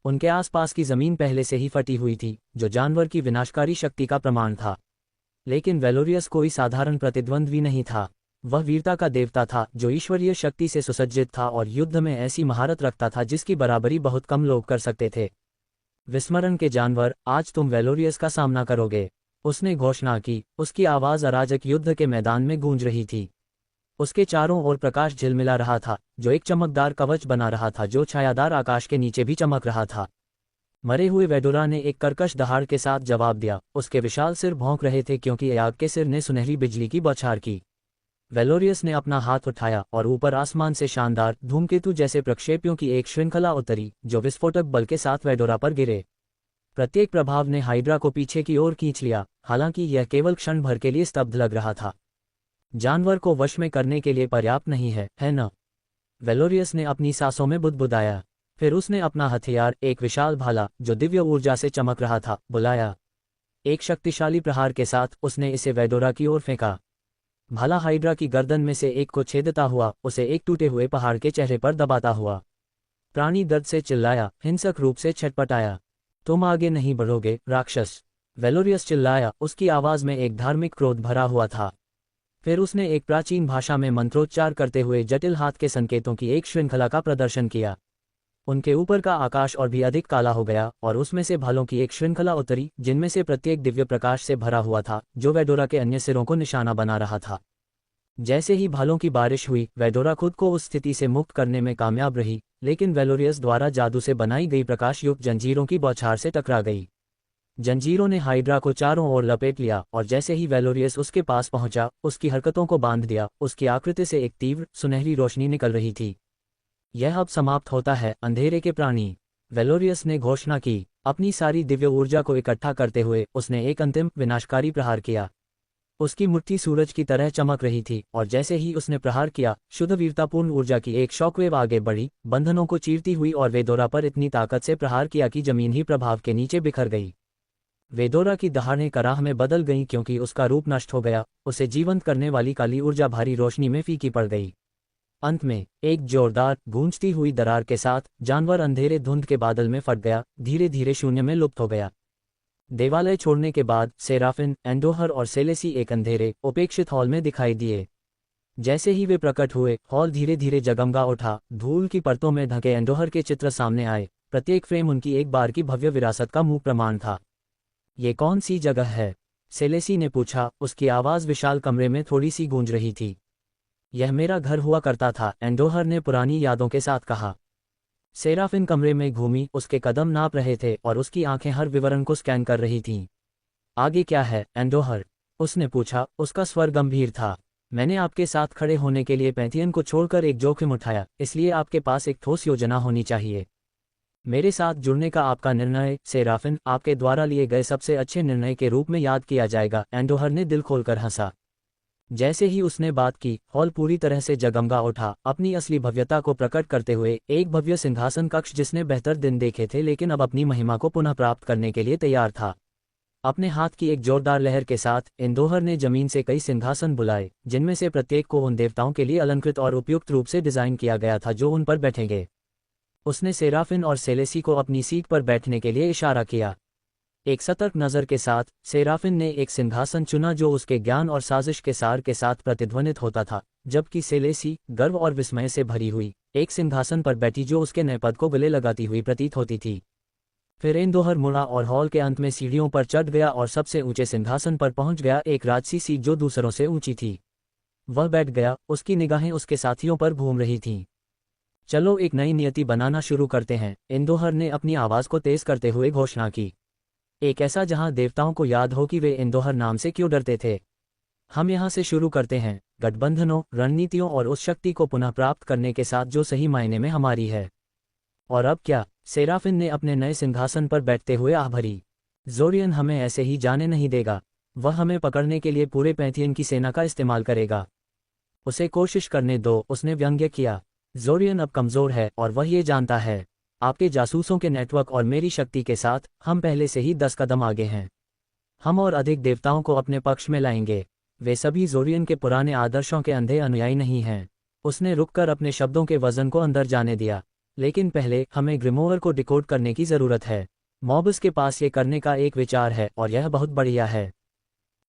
उनके आसपास की जमीन पहले से ही फटी हुई थी, जो जानवर की विनाशकारी शक्ति का प्रमाण था। लेकिन वेलोरियस कोई साधारण प्रतिद्वंद्वी नहीं था, वह वीरता का देवता था, जो ईश्वरीय शक्ति से सुसज्जित था और युद्ध में ऐसी महारत रखता था जिसकी बराबरी बहुत कम लोग कर सकते थे। विस्मरण के जानवर, आज तुम वेलोरियस का सामना करोगे, उसने घोषणा की। उसकी आवाज़ अराजक युद्ध के मैदान में गूंज रही थी। उसके चारों ओर प्रकाश झिलमिला रहा था, जो एक चमकदार कवच बना रहा था जो छायादार आकाश के नीचे भी चमक रहा था। मरे हुए वेडोरा ने एक कर्कश दहाड़ के साथ जवाब दिया। उसके विशाल सिर भौंक रहे थे क्योंकि एयाग के सिर ने सुनहरी बिजली की बौछार की। वेलोरियस ने अपना हाथ उठाया और ऊपर आसमान से शानदार धूमकेतु जैसे प्रक्षेपियों की एक श्रृंखला उतरी जो विस्फोटक बल के साथ वेडोरा पर गिरे। प्रत्येक प्रभाव ने हाइड्रा को पीछे की ओर खींच लिया, हालांकि यह केवल क्षण भर के लिए स्तब्ध लग रहा था। जानवर को वश में करने के लिए पर्याप्त नहीं है न? वेलोरियस ने अपनी सांसों में बुदबुदाया। फिर उसने अपना हथियार, एक विशाल भाला जो दिव्य ऊर्जा से चमक रहा था, बुलाया। एक शक्तिशाली प्रहार के साथ उसने इसे वेडोरा की ओर फेंका। भाला हाइड्रा की गर्दन में से एक को छेदता हुआ उसे एक टूटे हुए पहाड़ के चेहरे पर दबाता हुआ। प्राणी दर्द से चिल्लाया, हिंसक रूप से छटपटाया। तुम आगे नहीं बढ़ोगे, राक्षस! वेलोरियस चिल्लाया, उसकी आवाज में एक धार्मिक क्रोध भरा हुआ था। फिर उसने एक प्राचीन भाषा में मंत्रोच्चार करते हुए जटिल हाथ के संकेतों की एक श्रृंखला का प्रदर्शन किया। उनके ऊपर का आकाश और भी अधिक काला हो गया और उसमें से भालों की एक श्रृंखला उतरी जिनमें से प्रत्येक दिव्य प्रकाश से भरा हुआ था जो वेडोरा के अन्य सिरों को निशाना बना रहा था। जैसे ही भालों की बारिश हुई, वेडोरा खुद को उस स्थिति से मुक्त करने में कामयाब रही, लेकिन वेलोरियस द्वारा जादू से बनाई गई प्रकाश युक्त जंजीरों की बौछार से टकरा गई। जंजीरों ने हाइड्रा को चारों ओर लपेट लिया और जैसे ही वेलोरियस उसके पास पहुंचा, उसकी हरकतों को बांध दिया। उसकी आकृति से एक तीव्र सुनहरी रोशनी निकल रही थी। यह अब समाप्त होता है, अंधेरे के प्राणी, वेलोरियस ने घोषणा की। अपनी सारी दिव्य ऊर्जा को इकट्ठा करते हुए उसने एक अंतिम विनाशकारी प्रहार किया। उसकी मुट्ठी सूरज की तरह चमक रही थी और जैसे ही उसने प्रहार किया, शुद्ध वीरतापूर्ण ऊर्जा की एक शॉकवेव आगे बढ़ी, बंधनों को चीरती हुई और वेदोरा पर इतनी ताकत से प्रहार किया कि जमीन ही प्रभाव के नीचे बिखर गई। वेदोरा की दहाड़ें कराह में बदल गईं क्योंकि उसका रूप नष्ट हो गया। उसे जीवंत करने वाली काली ऊर्जा भारी रोशनी में फीकी पड़ गई। अंत में एक जोरदार गूंजती हुई दरार के साथ जानवर अंधेरे धुंध के बादल में फट गया, धीरे धीरे शून्य में लुप्त हो गया। देवालय छोड़ने के बाद सेराफिन, एंडोहर और सेलेसी एक अंधेरे, उपेक्षित हॉल में दिखाई दिए। जैसे ही वे प्रकट हुए, हॉल धीरे धीरे जगमगा उठा। धूल की परतों में ढके एंडोहर के चित्र सामने आए। प्रत्येक फ्रेम उनकी एक बार की भव्य विरासत का मुंह प्रमाण था। ये कौन सी जगह है? सेलेसी ने पूछा, उसकी आवाज़ विशाल कमरे में थोड़ी सी गूंज रही थी। यह मेरा घर हुआ करता था, एंडोहर ने पुरानी यादों के साथ कहा। सेराफिन कमरे में घूमी, उसके कदम नाप रहे थे और उसकी आंखें हर विवरण को स्कैन कर रही थीं। आगे क्या है, एंडोहर? उसने पूछा। उसका स्वर गंभीर था। मैंने आपके साथ खड़े होने के लिए पैंथियन को छोड़कर एक जोखिम उठाया, इसलिए आपके पास एक ठोस योजना होनी चाहिए। मेरे साथ जुड़ने का आपका निर्णय, सेराफिन, आपके द्वारा लिए गए सबसे अच्छे निर्णय के रूप में याद किया जाएगा। एंडोहर ने दिल खोलकर हंसा। जैसे ही उसने बात की, हॉल पूरी तरह से जगमगा उठा, अपनी असली भव्यता को प्रकट करते हुए। एक भव्य सिंहासन कक्ष जिसने बेहतर दिन देखे थे लेकिन अब अपनी महिमा को पुनः प्राप्त करने के लिए तैयार था। अपने हाथ की एक जोरदार लहर के साथ एंडोहर ने जमीन से कई सिंहासन बुलाए, जिनमें से प्रत्येक को उन देवताओं के लिए अलंकृत और उपयुक्त रूप से डिजाइन किया गया था जो उन पर बैठेंगे। उसने सेराफिन और सेलेसी को अपनी सीट पर बैठने के लिए इशारा किया। एक सतर्क नज़र के साथ सेराफिन ने एक सिंहासन चुना जो उसके ज्ञान और साजिश के सार के साथ प्रतिध्वनित होता था, जबकि सेलेसी, गर्व और विस्मय से भरी हुई, एक सिंहासन पर बैठी जो उसके नए पद को गले लगाती हुई प्रतीत होती थी। फिर एंडोहर मुड़ा और हॉल के अंत में सीढ़ियों पर चढ़ गया और सबसे ऊंचे सिंहासन पर पहुंच गया, एक राजसी सीट जो दूसरों से ऊंची थी। वह बैठ गया, उसकी निगाहें उसके साथियों पर घूम रही थीं। चलो एक नई नियति बनाना शुरू करते हैं, एंडोहर ने अपनी आवाज़ को तेज करते हुए घोषणा की। एक ऐसा जहां देवताओं को याद हो कि वे एंडोहर नाम से क्यों डरते थे। हम यहां से शुरू करते हैं, गठबंधनों, रणनीतियों और उस शक्ति को पुनः प्राप्त करने के साथ जो सही मायने में हमारी है। और अब क्या? सेराफिन ने अपने नए सिंहासन पर बैठते हुए आह भरी। जोरियन हमें ऐसे ही जाने नहीं देगा। वह हमें पकड़ने के लिए पूरे पैंथियन की सेना का इस्तेमाल करेगा। उसे कोशिश करने दो, उसने व्यंग्य किया। जोरियन अब कमज़ोर है और वह ये जानता है। आपके जासूसों के नेटवर्क और मेरी शक्ति के साथ हम पहले से ही 10 कदम आगे हैं। हम और अधिक देवताओं को अपने पक्ष में लाएंगे। वे सभी जोरियन के पुराने आदर्शों के अंधे अनुयायी नहीं हैं। उसने रुककर अपने शब्दों के वजन को अंदर जाने दिया। लेकिन पहले हमें ग्रिमोवर को डिकोड करने की ज़रूरत है। मॉबस के पास ये करने का एक विचार है और यह बहुत बढ़िया है।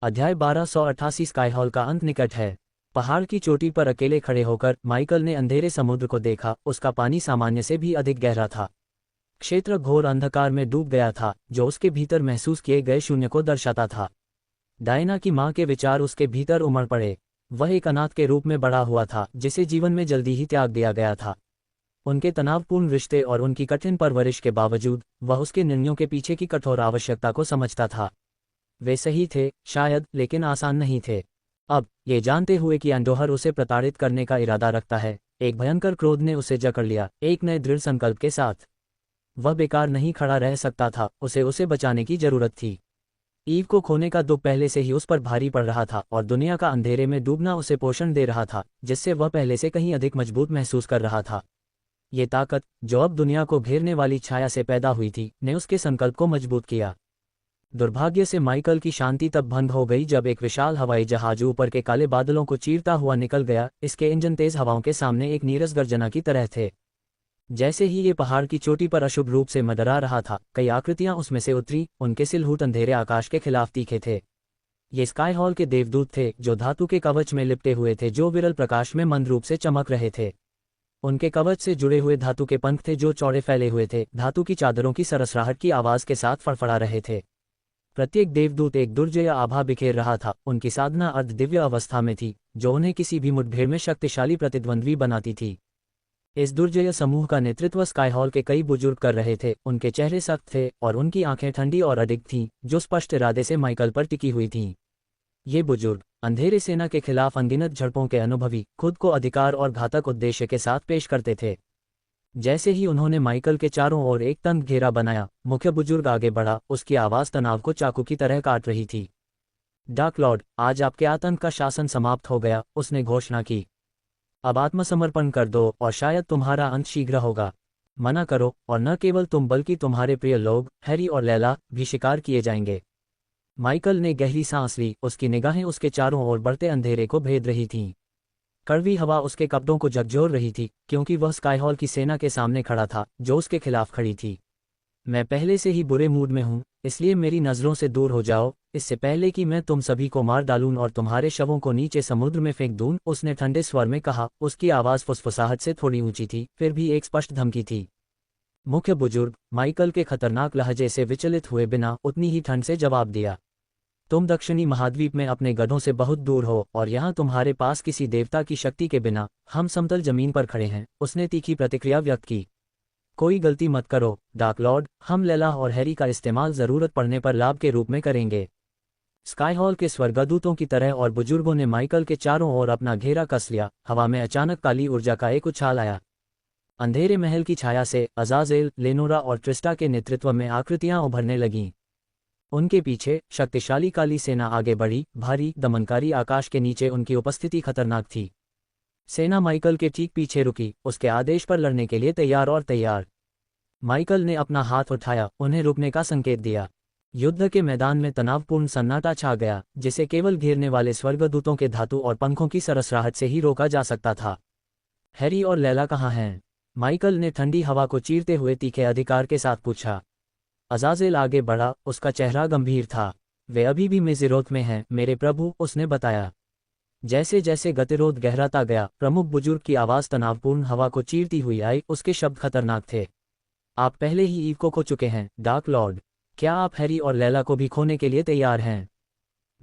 अध्याय 1288 स्काईहॉल का अंत निकट है। पहाड़ की चोटी पर अकेले खड़े होकर माइकल ने अंधेरे समुद्र को देखा। उसका पानी सामान्य से भी अधिक गहरा था। क्षेत्र घोर अंधकार में डूब गया था, जो उसके भीतर महसूस किए गए शून्य को दर्शाता था। डायना की मां के विचार उसके भीतर उमड़ पड़े। वह एक अनाथ के रूप में बड़ा हुआ था जिसे जीवन में जल्दी ही त्याग दिया गया था। उनके तनावपूर्ण रिश्ते और उनकी कठिन परवरिश के बावजूद वह उसके निर्णयों के पीछे की कठोर आवश्यकता को समझता था। वे सही थे शायद, लेकिन आसान नहीं थे। अब ये जानते हुए कि एंडोहर उसे प्रताड़ित करने का इरादा रखता है, एक भयंकर क्रोध ने उसे जकड़ लिया, एक नए दृढ़ संकल्प के साथ। वह बेकार नहीं खड़ा रह सकता था, उसे बचाने की जरूरत थी। ईव को खोने का दुख पहले से ही उस पर भारी पड़ रहा था और दुनिया का अंधेरे में डूबना उसे पोषण दे रहा था, जिससे वह पहले से कहीं अधिक मजबूत महसूस कर रहा था। ये ताकत, जो अब दुनिया को घेरने वाली छाया से पैदा हुई थी, ने उसके संकल्प को मजबूत किया। दुर्भाग्य से माइकल की शांति तब भंग हो गई जब एक विशाल हवाई जहाज ऊपर के काले बादलों को चीरता हुआ निकल गया। इसके इंजन तेज हवाओं के सामने एक नीरस गर्जना की तरह थे। जैसे ही ये पहाड़ की चोटी पर अशुभ रूप से मडरा रहा था, कई आकृतियां उसमें से उतरी, उनके सिलहूट अंधेरे आकाश के खिलाफ तीखे थे। ये स्काई हॉल के देवदूत थे, जो धातु के कवच में लिपटे हुए थे, जो विरल प्रकाश में मंद रूप से चमक रहे थे। उनके कवच से जुड़े हुए धातु के पंख थे जो चौड़े फैले हुए थे, धातु की चादरों की सरसराहट की आवाज के साथ फड़फड़ा रहे थे। प्रत्येक देवदूत एक दुर्जय आभा बिखेर रहा था, उनकी साधना अर्ध दिव्य अवस्था में थी, जो उन्हें किसी भी मुठभेड़ में शक्तिशाली प्रतिद्वंद्वी बनाती थी। इस दुर्जय समूह का नेतृत्व स्काई हॉल के कई बुजुर्ग कर रहे थे। उनके चेहरे सख्त थे और उनकी आंखें ठंडी और अडिग थीं, जो स्पष्ट इरादे से माइकल पर टिकी हुई थीं। ये बुजुर्ग अंधेरे सेना के खिलाफ अनगिनत झड़पों के अनुभवी, खुद को अधिकार और घातक उद्देश्य के साथ पेश करते थे। जैसे ही उन्होंने माइकल के चारों ओर एक तंग घेरा बनाया, मुख्य बुजुर्ग आगे बढ़ा, उसकी आवाज तनाव को चाकू की तरह काट रही थी। डार्क लॉर्ड, आज आपके आतंक का शासन समाप्त हो गया, उसने घोषणा की। अब आत्मसमर्पण कर दो और शायद तुम्हारा अंत शीघ्र होगा। मना करो और न केवल तुम बल्कि तुम्हारे प्रिय लोग, हैरी और लैला, भी शिकार किए जाएंगे। माइकल ने गहरी सांस ली, उसकी निगाहें उसके चारों ओर बढ़ते अंधेरे को भेद रही थीं। कड़वी हवा उसके कपड़ों को झकझोर रही थी, क्योंकि वह स्काई हॉल की सेना के सामने खड़ा था, जो उसके खिलाफ खड़ी थी। मैं पहले से ही बुरे मूड में हूं, इसलिए मेरी नज़रों से दूर हो जाओ, इससे पहले कि मैं तुम सभी को मार डालूं और तुम्हारे शवों को नीचे समुद्र में फेंक दूं, उसने ठंडे स्वर में कहा। उसकी आवाज़ फुसफुसाहट से थोड़ी ऊंची थी, फिर भी एक स्पष्ट धमकी थी। मुख्य बुजुर्ग माइकल के खतरनाक लहजे से विचलित हुए बिना उतनी ही ठंड से जवाब दिया। तुम दक्षिणी महाद्वीप में अपने गधों से बहुत दूर हो और यहाँ तुम्हारे पास किसी देवता की शक्ति के बिना हम समतल जमीन पर खड़े हैं, उसने तीखी प्रतिक्रिया व्यक्त की। कोई गलती मत करो डार्क लॉर्ड, हम लैला और हैरी का इस्तेमाल जरूरत पड़ने पर लाभ के रूप में करेंगे। स्काई हॉल के स्वर्गदूतों की तरह और बुजुर्गों ने माइकल के चारों ओर अपना घेरा कस लिया। हवा में अचानक काली ऊर्जा का एक उछाल आया। अंधेरे महल की छाया से अजाजेल, लेनोरा और ट्रिस्टा के नेतृत्व में आकृतियां उभरने लगीं। उनके पीछे शक्तिशाली काली सेना आगे बढ़ी, भारी, दमनकारी आकाश के नीचे उनकी उपस्थिति खतरनाक थी। सेना माइकल के ठीक पीछे रुकी, उसके आदेश पर लड़ने के लिए तैयार और तैयार। माइकल ने अपना हाथ उठाया, उन्हें रुकने का संकेत दिया। युद्ध के मैदान में तनावपूर्ण सन्नाटा छा गया, जिसे केवल घेरने वाले स्वर्गदूतों के धातु और पंखों की सरसराहट से ही रोका जा सकता था। हैरी और लैला कहाँ हैं? माइकल ने ठंडी हवा को चीरते हुए तीखे अधिकार के साथ पूछा। अजाजेल आगे बढ़ा, उसका चेहरा गंभीर था। वे अभी भी मेजिरोथ में हैं, मेरे प्रभु, उसने बताया। जैसे जैसे गतिरोध गहराता गया, प्रमुख बुजुर्ग की आवाज़ तनावपूर्ण हवा को चीरती हुई आई। उसके शब्द खतरनाक थे। आप पहले ही ईव को खो चुके हैं डार्क लॉर्ड। क्या आप हैरी और लैला को भी खोने के लिए तैयार हैं?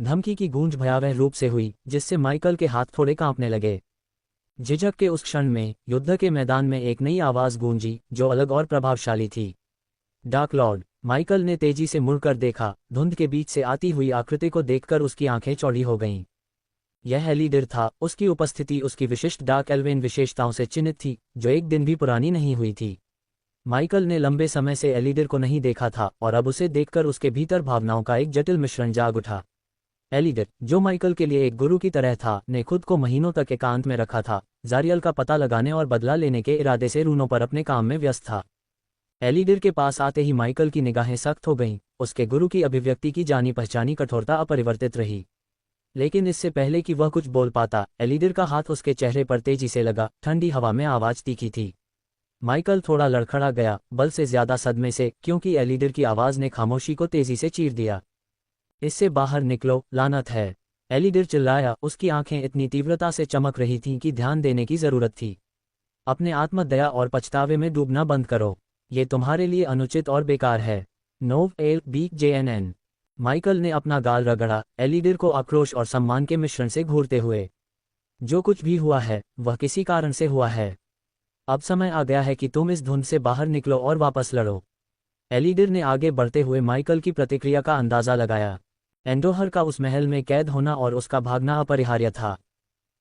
धमकी की गूंज भयावह रूप से हुई, जिससे माइकल के हाथ थोड़े कांपने लगे। झिझक के उस क्षण में युद्ध के मैदान में एक नई आवाज़ गूंजी, जो अलग और प्रभावशाली थी। Dark Lord. माइकल ने तेजी से मुड़कर देखा। धुंध के बीच से आती हुई आकृति को देखकर उसकी आंखें चौड़ी हो गईं। यह एलिडर था। उसकी उपस्थिति उसकी विशिष्ट डार्क एल्वेन विशेषताओं से चिन्हित थी, जो एक दिन भी पुरानी नहीं हुई थी। माइकल ने लंबे समय से एलिडर को नहीं देखा था और अब उसे देखकर उसके भीतर भावनाओं का एक जटिल मिश्रण जाग उठा। एलिडर, जो माइकल के लिए एक गुरु की तरह था, ने खुद को महीनों तक एकांत में रखा था, जारियल का पता लगाने और बदला लेने के इरादे से रूनों पर अपने काम में व्यस्त था। एलिडर के पास आते ही माइकल की निगाहें सख्त हो गईं। उसके गुरु की अभिव्यक्ति की जानी पहचानी कठोरता अपरिवर्तित रही। लेकिन इससे पहले कि वह कुछ बोल पाता, एलिडर का हाथ उसके चेहरे पर तेजी से लगा। ठंडी हवा में आवाज तीखी थी। माइकल थोड़ा लड़खड़ा गया, बल से ज्यादा सदमे से, क्योंकि एलिडर की आवाज ने खामोशी को तेजी से चीर दिया। इससे बाहर निकलो, लानत है। एलिडर चिल्लाया, उसकी आंखें इतनी तीव्रता से चमक रही थीं कि ध्यान देने की जरूरत थी। अपने आत्मदया और पछतावे में डूबना बंद करो। ये तुम्हारे लिए अनुचित और बेकार है। नोव एल बी JNN। माइकल ने अपना गाल रगड़ा, एलिडर को आक्रोश और सम्मान के मिश्रण से घूरते हुए। जो कुछ भी हुआ है वह किसी कारण से हुआ है। अब समय आ गया है कि तुम इस धुंध से बाहर निकलो और वापस लड़ो। एलिडिर ने आगे बढ़ते हुए माइकल की प्रतिक्रिया का अंदाजा लगाया। एंडोहर का उस महल में कैद होना और उसका भागना अपरिहार्य था।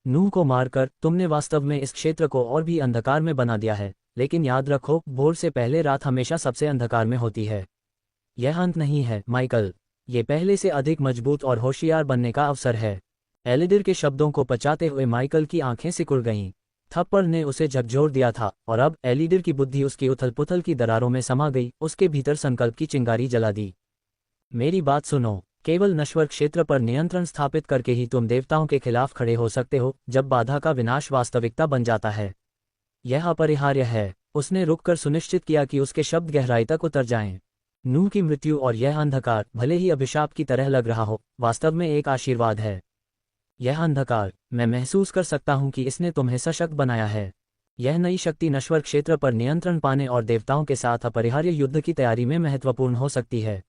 नूह को मारकर तुमने वास्तव में इस क्षेत्र को और भी अंधकार में बना दिया है, लेकिन याद रखो, भोर से पहले रात हमेशा सबसे अंधकार में होती है। यह अंत नहीं है माइकल, ये पहले से अधिक मजबूत और होशियार बनने का अवसर है। एलिडिर के शब्दों को पचाते हुए माइकल की आंखें सिकुड़ गईं। थप्पड़ ने उसे झकझोर दिया था और अब एलिडिर की बुद्धि उसकी उथल पुथल की दरारों में समा गई, उसके भीतर संकल्प की चिंगारी जला दी। मेरी बात सुनो, केवल नश्वर क्षेत्र पर नियंत्रण स्थापित करके ही तुम देवताओं के खिलाफ खड़े हो सकते हो, जब बाधा का विनाश वास्तविकता बन जाता है। यह अपरिहार्य है। उसने रुककर सुनिश्चित किया कि उसके शब्द गहराई तक उतर जाएं। नूह की मृत्यु और यह अंधकार, भले ही अभिशाप की तरह लग रहा हो, वास्तव में एक आशीर्वाद है। यह अंधकार, मैं महसूस कर सकता हूं कि इसने तुम्हें सशक्त बनाया है। यह नई शक्ति नश्वर क्षेत्र पर नियंत्रण पाने और देवताओं के साथ अपरिहार्य युद्ध की तैयारी में महत्वपूर्ण हो सकती है।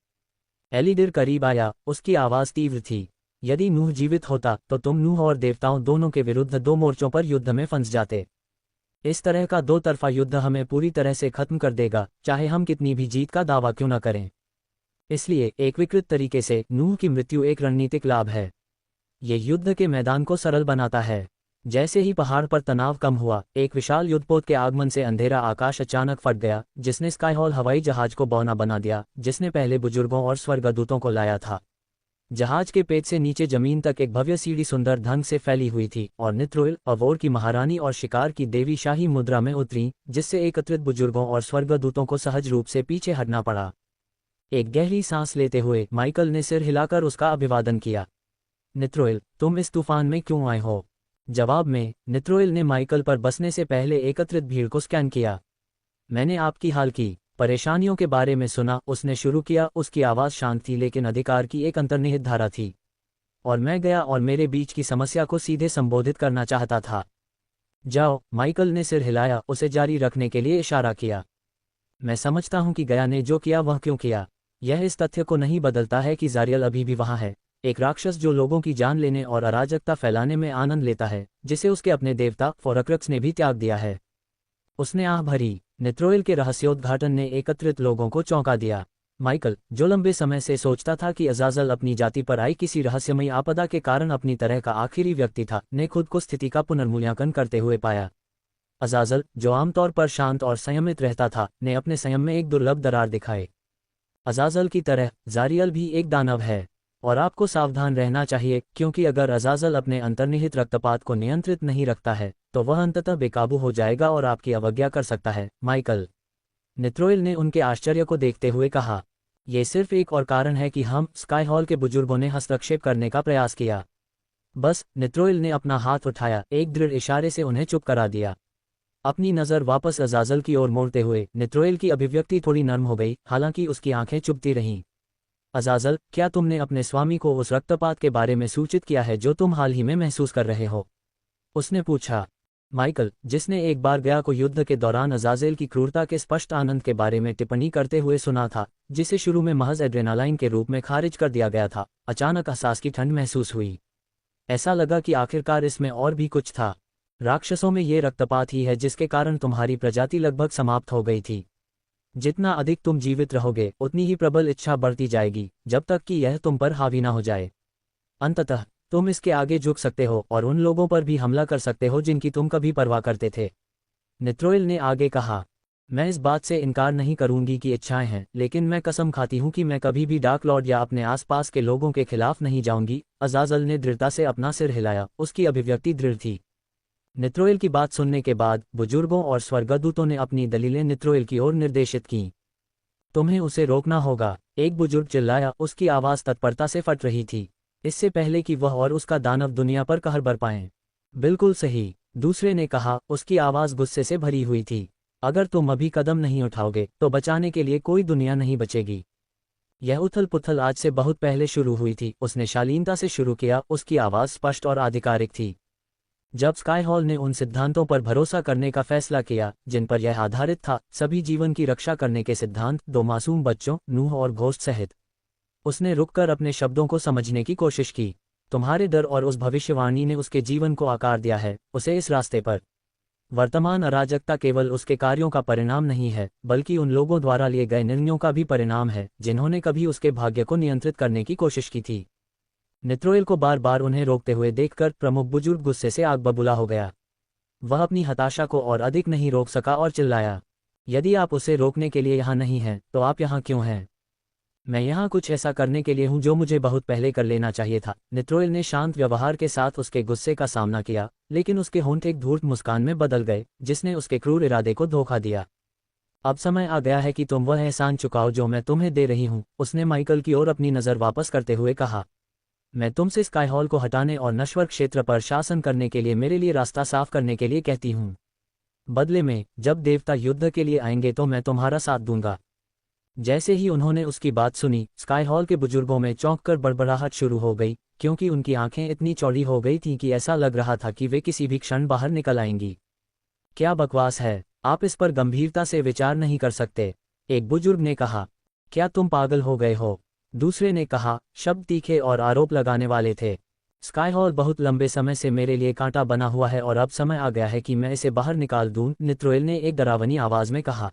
एलिडिर करीब आया, उसकी आवाज़ तीव्र थी। यदि नूह जीवित होता तो तुम नूह और देवताओं दोनों के विरुद्ध दो मोर्चों पर युद्ध में फंस जाते। इस तरह का दो तरफा युद्ध हमें पूरी तरह से खत्म कर देगा, चाहे हम कितनी भी जीत का दावा क्यों न करें। इसलिए एक विकृत तरीके से नूह की मृत्यु एक रणनीतिक लाभ है। ये युद्ध के मैदान को सरल बनाता है। जैसे ही पहाड़ पर तनाव कम हुआ, एक विशाल युद्धपोत के आगमन से अंधेरा आकाश अचानक फट गया, जिसने स्काईहॉल हवाई जहाज को बौना बना दिया, जिसने पहले बुजुर्गों और स्वर्गदूतों को लाया था। जहाज के पेट से नीचे जमीन तक एक भव्य सीढ़ी सुंदर ढंग से फैली हुई थी, और नित्रोइल, अवोर की महारानी और शिकार की देवी शाही मुद्रा में उतरी, जिससे एकत्रित बुजुर्गों और स्वर्गदूतों को सहज रूप से पीछे हटना पड़ा। एक गहरी सांस लेते हुए माइकल ने सिर हिलाकर उसका अभिवादन किया। नित्रोइल, तुम इस तूफान में क्यों आए हो? जवाब में नित्रोइल ने माइकल पर बसने से पहले एकत्रित भीड़ को स्कैन किया। मैंने आपकी हाल की परेशानियों के बारे में सुना, उसने शुरू किया। उसकी आवाज़ शांत थी, लेकिन अधिकार की एक अंतर्निहित धारा थी। और मैं गया और मेरे बीच की समस्या को सीधे संबोधित करना चाहता था। जाओ, माइकल ने सिर हिलाया, उसे जारी रखने के लिए इशारा किया। मैं समझता हूं कि गया ने जो किया वह क्यों किया। यह इस तथ्य को नहीं बदलता है कि जारियल अभी भी वहां है, एक राक्षस जो लोगों की जान लेने और अराजकता फैलाने में आनंद लेता है, जिसे उसके अपने देवता फोरक्रक्स ने भी त्याग दिया है। उसने आह भरी। नित्रोइल के रहस्योद्घाटन ने एकत्रित लोगों को चौंका दिया। माइकल, जो लंबे समय से सोचता था कि अजाजल अपनी जाति पर आई किसी रहस्यमयी आपदा के कारण अपनी तरह का आखिरी व्यक्ति था, ने खुद को स्थिति का पुनर्मूल्यांकन करते हुए पाया। अजाजल, जो आमतौर पर शांत और संयमित रहता था, ने अपने संयम में एक दुर्लभ दरार दिखाई। अजाजल की तरह जारियल भी एक दानव है, और आपको सावधान रहना चाहिए, क्योंकि अगर अजाजल अपने अंतर्निहित रक्तपात को नियंत्रित नहीं रखता है, तो वह अंततः बेकाबू हो जाएगा और आपकी अवज्ञा कर सकता है। माइकल, नित्रोइल ने उनके आश्चर्य को देखते हुए कहा, यह सिर्फ एक और कारण है कि हम स्काईहॉल के बुजुर्गों ने हस्तक्षेप करने का प्रयास किया। बस, नित्रोइल ने अपना हाथ उठाया, एक दृढ़ इशारे से उन्हें चुप करा दिया। अपनी नज़र वापस अजाजल की ओर मोड़ते हुए नित्रोइल की अभिव्यक्ति थोड़ी नर्म हो गई, हालांकि उसकी आंखें चुभती रहीं। अजाजल, क्या तुमने अपने स्वामी को उस रक्तपात के बारे में सूचित किया है जो तुम हाल ही में महसूस कर रहे हो? उसने पूछा। माइकल, जिसने एक बार गया को युद्ध के दौरान अजाजेल की क्रूरता के स्पष्ट आनंद के बारे में टिप्पणी करते हुए सुना था, जिसे शुरू में महज एड्रेनालाइन के रूप में खारिज कर दिया गया था, अचानक एहसास की ठंड महसूस हुई। ऐसा लगा कि आखिरकार इसमें और भी कुछ था। राक्षसों में ये रक्तपात ही है जिसके कारण तुम्हारी प्रजाति लगभग समाप्त हो गई थी। जितना अधिक तुम जीवित रहोगे, उतनी ही प्रबल इच्छा बढ़ती जाएगी, जब तक कि यह तुम पर हावी ना हो जाए। अंततः तुम इसके आगे झुक सकते हो और उन लोगों पर भी हमला कर सकते हो जिनकी तुम कभी परवाह करते थे। नित्रोइल ने आगे कहा, मैं इस बात से इनकार नहीं करूंगी कि इच्छाएं हैं, लेकिन मैं कसम खाती हूं कि मैं कभी भी डार्क लॉर्ड या अपने आसपास के लोगों के खिलाफ नहीं जाऊंगी। अजाजल ने दृढ़ता से अपना सिर हिलाया, उसकी अभिव्यक्ति दृढ़ थी। नित्रोइल की बात सुनने के बाद बुजुर्गों और स्वर्गदूतों ने अपनी दलीलें नित्रोइल की ओर निर्देशित कीं। तुम्हें उसे रोकना होगा, एक बुजुर्ग चिल्लाया, उसकी आवाज़ तत्परता से फट रही थी, इससे पहले कि वह और उसका दानव दुनिया पर कहर बर पाएं। बिल्कुल सही, दूसरे ने कहा, उसकी आवाज़ गुस्से से भरी हुई थी। अगर तुम अभी कदम नहीं उठाओगे तो बचाने के लिए कोई दुनिया नहीं बचेगी। यह उथल पुथल आज से बहुत पहले शुरू हुई थी, उसने शालीनता से शुरू किया, उसकी आवाज़ स्पष्ट और आधिकारिक थी। जब स्काईहॉल ने उन सिद्धांतों पर भरोसा करने का फैसला किया जिन पर यह आधारित था, सभी जीवन की रक्षा करने के सिद्धांत, दो मासूम बच्चों, नूह और घोस्ट सहित, उसने रुककर अपने शब्दों को समझने की कोशिश की। तुम्हारे डर और उस भविष्यवाणी ने उसके जीवन को आकार दिया है, उसे इस रास्ते पर। वर्तमान अराजकता केवल उसके कार्यों का परिणाम नहीं है, बल्कि उन लोगों द्वारा लिए गए निर्णयों का भी परिणाम है जिन्होंने कभी उसके भाग्य को नियंत्रित करने की कोशिश की थी। नित्रोएल को बार बार उन्हें रोकते हुए देखकर प्रमुख बुजुर्ग गुस्से से आग बबूला हो गया। वह अपनी हताशा को और अधिक नहीं रोक सका और चिल्लाया, यदि आप उसे रोकने के लिए यहाँ नहीं हैं, तो आप यहाँ क्यों हैं? मैं यहाँ कुछ ऐसा करने के लिए हूँ जो मुझे बहुत पहले कर लेना चाहिए था। नित्रोएल ने शांत व्यवहार के साथ उसके गुस्से का सामना किया, लेकिन उसके होंठ एक धूर्त मुस्कान में बदल गए, जिसने उसके क्रूर इरादे को धोखा दिया। अब समय आ गया है कि तुम वह एहसान चुकाओ जो मैं तुम्हें दे रही हूँ, उसने माइकल की ओर अपनी नज़र वापस करते हुए कहा। मैं तुमसे स्काई हॉल को हटाने और नश्वर क्षेत्र पर शासन करने के लिए मेरे लिए रास्ता साफ करने के लिए कहती हूँ। बदले में जब देवता युद्ध के लिए आएंगे तो मैं तुम्हारा साथ दूंगा। जैसे ही उन्होंने उसकी बात सुनी, स्काई हॉल के बुजुर्गों में चौंककर बड़बड़ाहट शुरू हो गई, क्योंकि उनकी आंखें इतनी चौड़ी हो गई थीं कि ऐसा लग रहा था कि वे किसी भी क्षण बाहर निकल आएंगी। क्या बकवास है, आप इस पर गंभीरता से विचार नहीं कर सकते, एक बुजुर्ग ने कहा। क्या तुम पागल हो गए हो? दूसरे ने कहा, शब्द तीखे और आरोप लगाने वाले थे। स्काई हॉल बहुत लंबे समय से मेरे लिए कांटा बना हुआ है और अब समय आ गया है कि मैं इसे बाहर निकाल दूं, नित्रोएल ने एक डरावनी आवाज में कहा।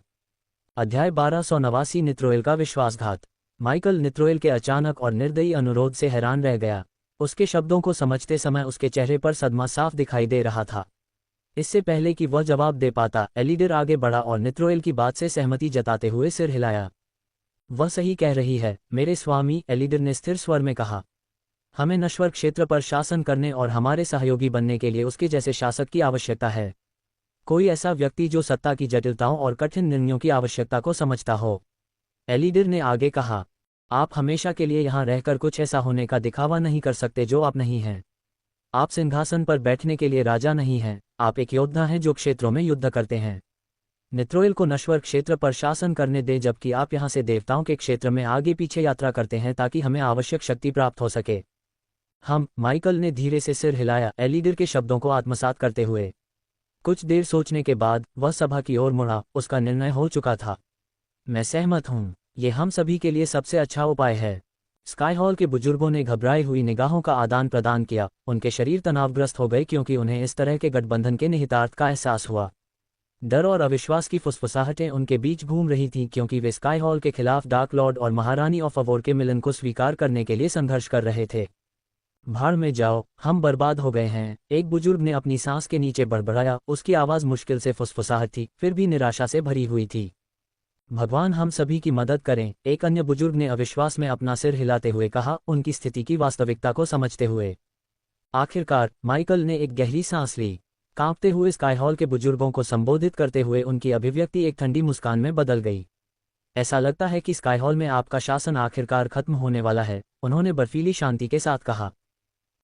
अध्याय 1289 नित्रोएल का विश्वासघात। माइकल नित्रोएल के अचानक और निर्दयी अनुरोध से हैरान रह गया। उसके शब्दों को समझते समय उसके चेहरे पर सदमा साफ दिखाई दे रहा था। इससे पहले कि वह जवाब दे पाता, एलिडर आगे बढ़ा और नित्रोएल की बात से सहमति जताते हुए सिर हिलाया। वह सही कह रही है, मेरे स्वामी, एलिडर ने स्थिर स्वर में कहा। हमें नश्वर क्षेत्र पर शासन करने और हमारे सहयोगी बनने के लिए उसके जैसे शासक की आवश्यकता है। कोई ऐसा व्यक्ति जो सत्ता की जटिलताओं और कठिन निर्णयों की आवश्यकता को समझता हो। एलिडर ने आगे कहा, आप हमेशा के लिए यहाँ रहकर कुछ ऐसा होने का दिखावा नहीं कर सकते जो आप नहीं हैं। आप सिंहासन पर बैठने के लिए राजा नहीं हैं, आप एक योद्धा हैं जो क्षेत्रों में युद्ध करते हैं। नित्रोएल को नश्वर क्षेत्र पर शासन करने दें, जबकि आप यहाँ से देवताओं के क्षेत्र में आगे पीछे यात्रा करते हैं ताकि हमें आवश्यक शक्ति प्राप्त हो सके। माइकल ने धीरे से सिर हिलाया, एलिडर के शब्दों को आत्मसात करते हुए। कुछ देर सोचने के बाद वह सभा की ओर मुड़ा, उसका निर्णय हो चुका था। मैं सहमत हूँ, ये हम सभी के लिए सबसे अच्छा उपाय है। स्काई हॉल के बुजुर्गों ने घबराई हुई निगाहों का आदान प्रदान किया, उनके शरीर तनावग्रस्त हो गए क्योंकि उन्हें इस तरह के गठबंधन के निहितार्थ का एहसास हुआ। डर और अविश्वास की फुसफुसाहटें उनके बीच घूम रही थीं क्योंकि वे स्काई हॉल के खिलाफ डार्क लॉर्ड और महारानी ऑफ अवोर के मिलन को स्वीकार करने के लिए संघर्ष कर रहे थे। भाड़ में जाओ, हम बर्बाद हो गए हैं, एक बुजुर्ग ने अपनी सांस के नीचे बड़बड़ाया। उसकी आवाज़ मुश्किल से फुसफुसाहट थी, फिर भी निराशा से भरी हुई थी। भगवान हम सभी की मदद करें, एक अन्य बुजुर्ग ने अविश्वास में अपना सिर हिलाते हुए कहा, उनकी स्थिति की वास्तविकता को समझते हुए। आखिरकार माइकल ने एक गहरी सांस ली। कांपते हुए स्काई हॉल के बुजुर्गों को संबोधित करते हुए उनकी अभिव्यक्ति एक ठंडी मुस्कान में बदल गई। ऐसा लगता है कि स्काई हॉल में आपका शासन आखिरकार खत्म होने वाला है, उन्होंने बर्फीली शांति के साथ कहा।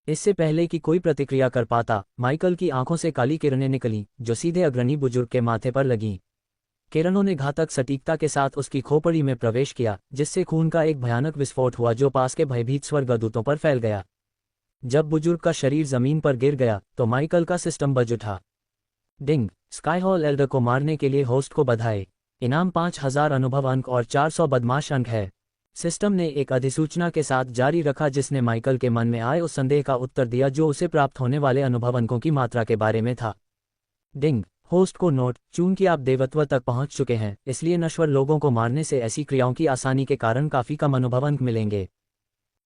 इससे पहले कि कोई प्रतिक्रिया कर पाता, माइकल की आंखों से काली किरणें निकलीं, जो सीधे अग्रणी बुजुर्ग के माथे पर लगीं। किरणों ने घातक सटीकता के साथ उसकी खोपड़ी में प्रवेश किया, जिससे खून का एक भयानक विस्फोट हुआ जो पास के भयभीत स्वर्गदूतों पर फैल गया। जब बुजुर्ग का शरीर जमीन पर गिर गया तो माइकल का सिस्टम बज उठा। डिंग, स्काई हॉल एल्डर को मारने के लिए होस्ट को बधाई। इनाम 5000 अनुभव अंक और 400 बदमाश अंक है। सिस्टम ने एक अधिसूचना के साथ जारी रखा जिसने माइकल के मन में आए उस संदेह का उत्तर दिया जो उसे प्राप्त होने वाले अनुभव अंकों की मात्रा के बारे में था। डिंग, होस्ट को नोट, चूंकि आप देवत्व तक पहुंच चुके हैं, इसलिए नश्वर लोगों को मारने से ऐसी क्रियाओं की आसानी के कारण काफी कम अनुभव अंक मिलेंगे।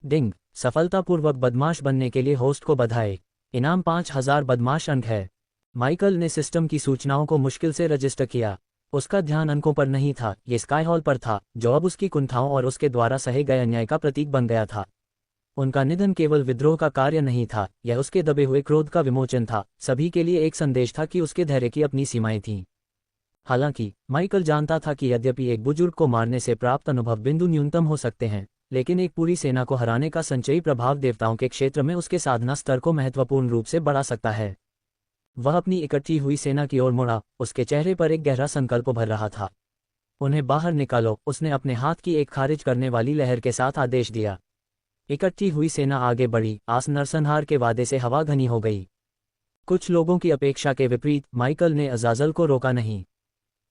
डिंग, सफलतापूर्वक बदमाश बनने के लिए होस्ट को बधाई। इनाम 5000 बदमाश अंक है। माइकल ने सिस्टम की सूचनाओं को मुश्किल से रजिस्टर किया। उसका ध्यान अंकों पर नहीं था, ये स्काई हॉल पर था, जो अब उसकी कुंठाओं और उसके द्वारा सहे गए अन्याय का प्रतीक बन गया था। उनका निधन केवल विद्रोह का कार्य नहीं था, यह उसके दबे हुए क्रोध का विमोचन था। सभी के लिए एक संदेश था कि उसके धैर्य की अपनी सीमाएं थीं। हालांकि माइकल जानता था कि यद्यपि एक बुजुर्ग को मारने से प्राप्त अनुभव बिंदु न्यूनतम हो सकते हैं, लेकिन एक पूरी सेना को हराने का संचयी प्रभाव देवताओं के क्षेत्र में उसके साधना स्तर को महत्वपूर्ण रूप से बढ़ा सकता है। वह अपनी इकट्ठी हुई सेना की ओर मुड़ा, उसके चेहरे पर एक गहरा संकल्प उभर रहा था। उन्हें बाहर निकालो, उसने अपने हाथ की एक खारिज करने वाली लहर के साथ आदेश दिया। इकट्ठी हुई सेना आगे बढ़ी, आस नरसंहार के वादे से हवा घनी हो गई। कुछ लोगों की अपेक्षा के विपरीत माइकल ने अजाजल को रोका नहीं।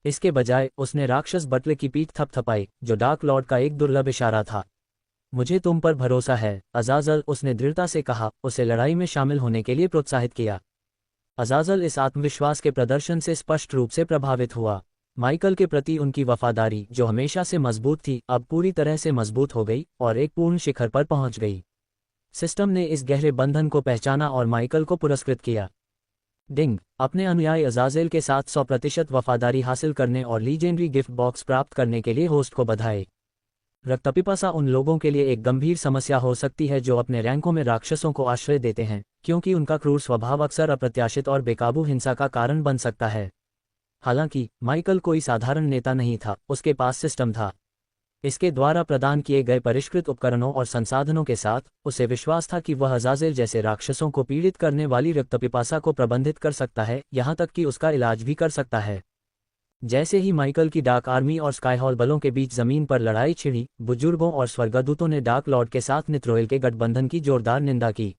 इसके बजाय उसने राक्षस बटले की पीठ थपथपाई, जो डार्क लॉर्ड का एक दुर्लभ इशारा था। मुझे तुम पर भरोसा है अज़ाज़ल, उसने दृढ़ता से कहा, उसे लड़ाई में शामिल होने के लिए प्रोत्साहित किया। अज़ाज़ल इस आत्मविश्वास के प्रदर्शन से स्पष्ट रूप से प्रभावित हुआ। माइकल के प्रति उनकी वफादारी, जो हमेशा से मजबूत थी, अब पूरी तरह से मजबूत हो गई और एक पूर्ण शिखर पर पहुंच गई। सिस्टम ने इस गहरे बंधन को पहचाना और माइकल को पुरस्कृत किया। डिंग, अपने अनुयायी अज़ाज़ेल के साथ 100% वफादारी हासिल करने और लीजेंडरी गिफ्ट बॉक्स प्राप्त करने के लिए होस्ट को बधाई। रक्तपिपासा उन लोगों के लिए एक गंभीर समस्या हो सकती है जो अपने रैंकों में राक्षसों को आश्रय देते हैं, क्योंकि उनका क्रूर स्वभाव अक्सर अप्रत्याशित और बेकाबू हिंसा का कारण बन सकता है। हालांकि माइकल कोई साधारण नेता नहीं था, उसके पास सिस्टम था। इसके द्वारा प्रदान किए गए परिष्कृत उपकरणों और संसाधनों के साथ उसे विश्वास था कि वह अज़ाज़ेल जैसे राक्षसों को पीड़ित करने वाली रक्तपिपासा को प्रबंधित कर सकता है, यहाँ तक कि उसका इलाज भी कर सकता है। जैसे ही माइकल की डार्क आर्मी और स्काईहॉल बलों के बीच जमीन पर लड़ाई छिड़ी, बुजुर्गों और स्वर्गदूतों ने डार्क लॉर्ड के साथ निथ्रोएल के गठबंधन की जोरदार निंदा की।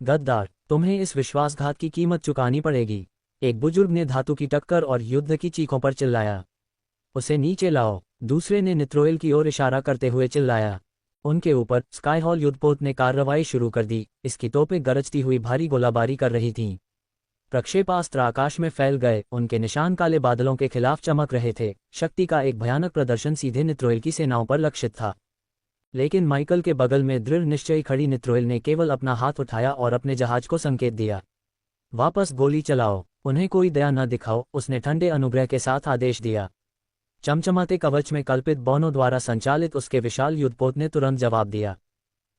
गद्दार, तुम्हें इस विश्वासघात की कीमत चुकानी पड़ेगी, एक बुजुर्ग ने धातु की टक्कर और युद्ध की चीखों पर चिल्लाया। उसे नीचे लाओ, दूसरे ने निथ्रोएल की ओर इशारा करते हुए चिल्लाया। उनके ऊपर स्काईहॉल युद्धपोत ने कार्रवाई शुरू कर दी, इसकी तोपें गरजती हुई भारी गोलाबारी कर रही थीं। प्रक्षेपास्त्र आकाश में फैल गए, उनके निशान काले बादलों के खिलाफ चमक रहे थे। शक्ति का एक भयानक प्रदर्शन सीधे निथ्रोएल की सेनाओं पर लक्षित था। लेकिन माइकल के बगल में दृढ़ निश्चयी खड़ी निथ्रोएल ने केवल अपना हाथ उठाया और अपने जहाज को संकेत दिया। वापस गोली चलाओ, उन्हें कोई दया न दिखाओ, उसने ठंडे अनुग्रह के साथ आदेश दिया। चमचमाते कवच में कल्पित बॉनो द्वारा संचालित उसके विशाल युद्धपोत ने तुरंत जवाब दिया।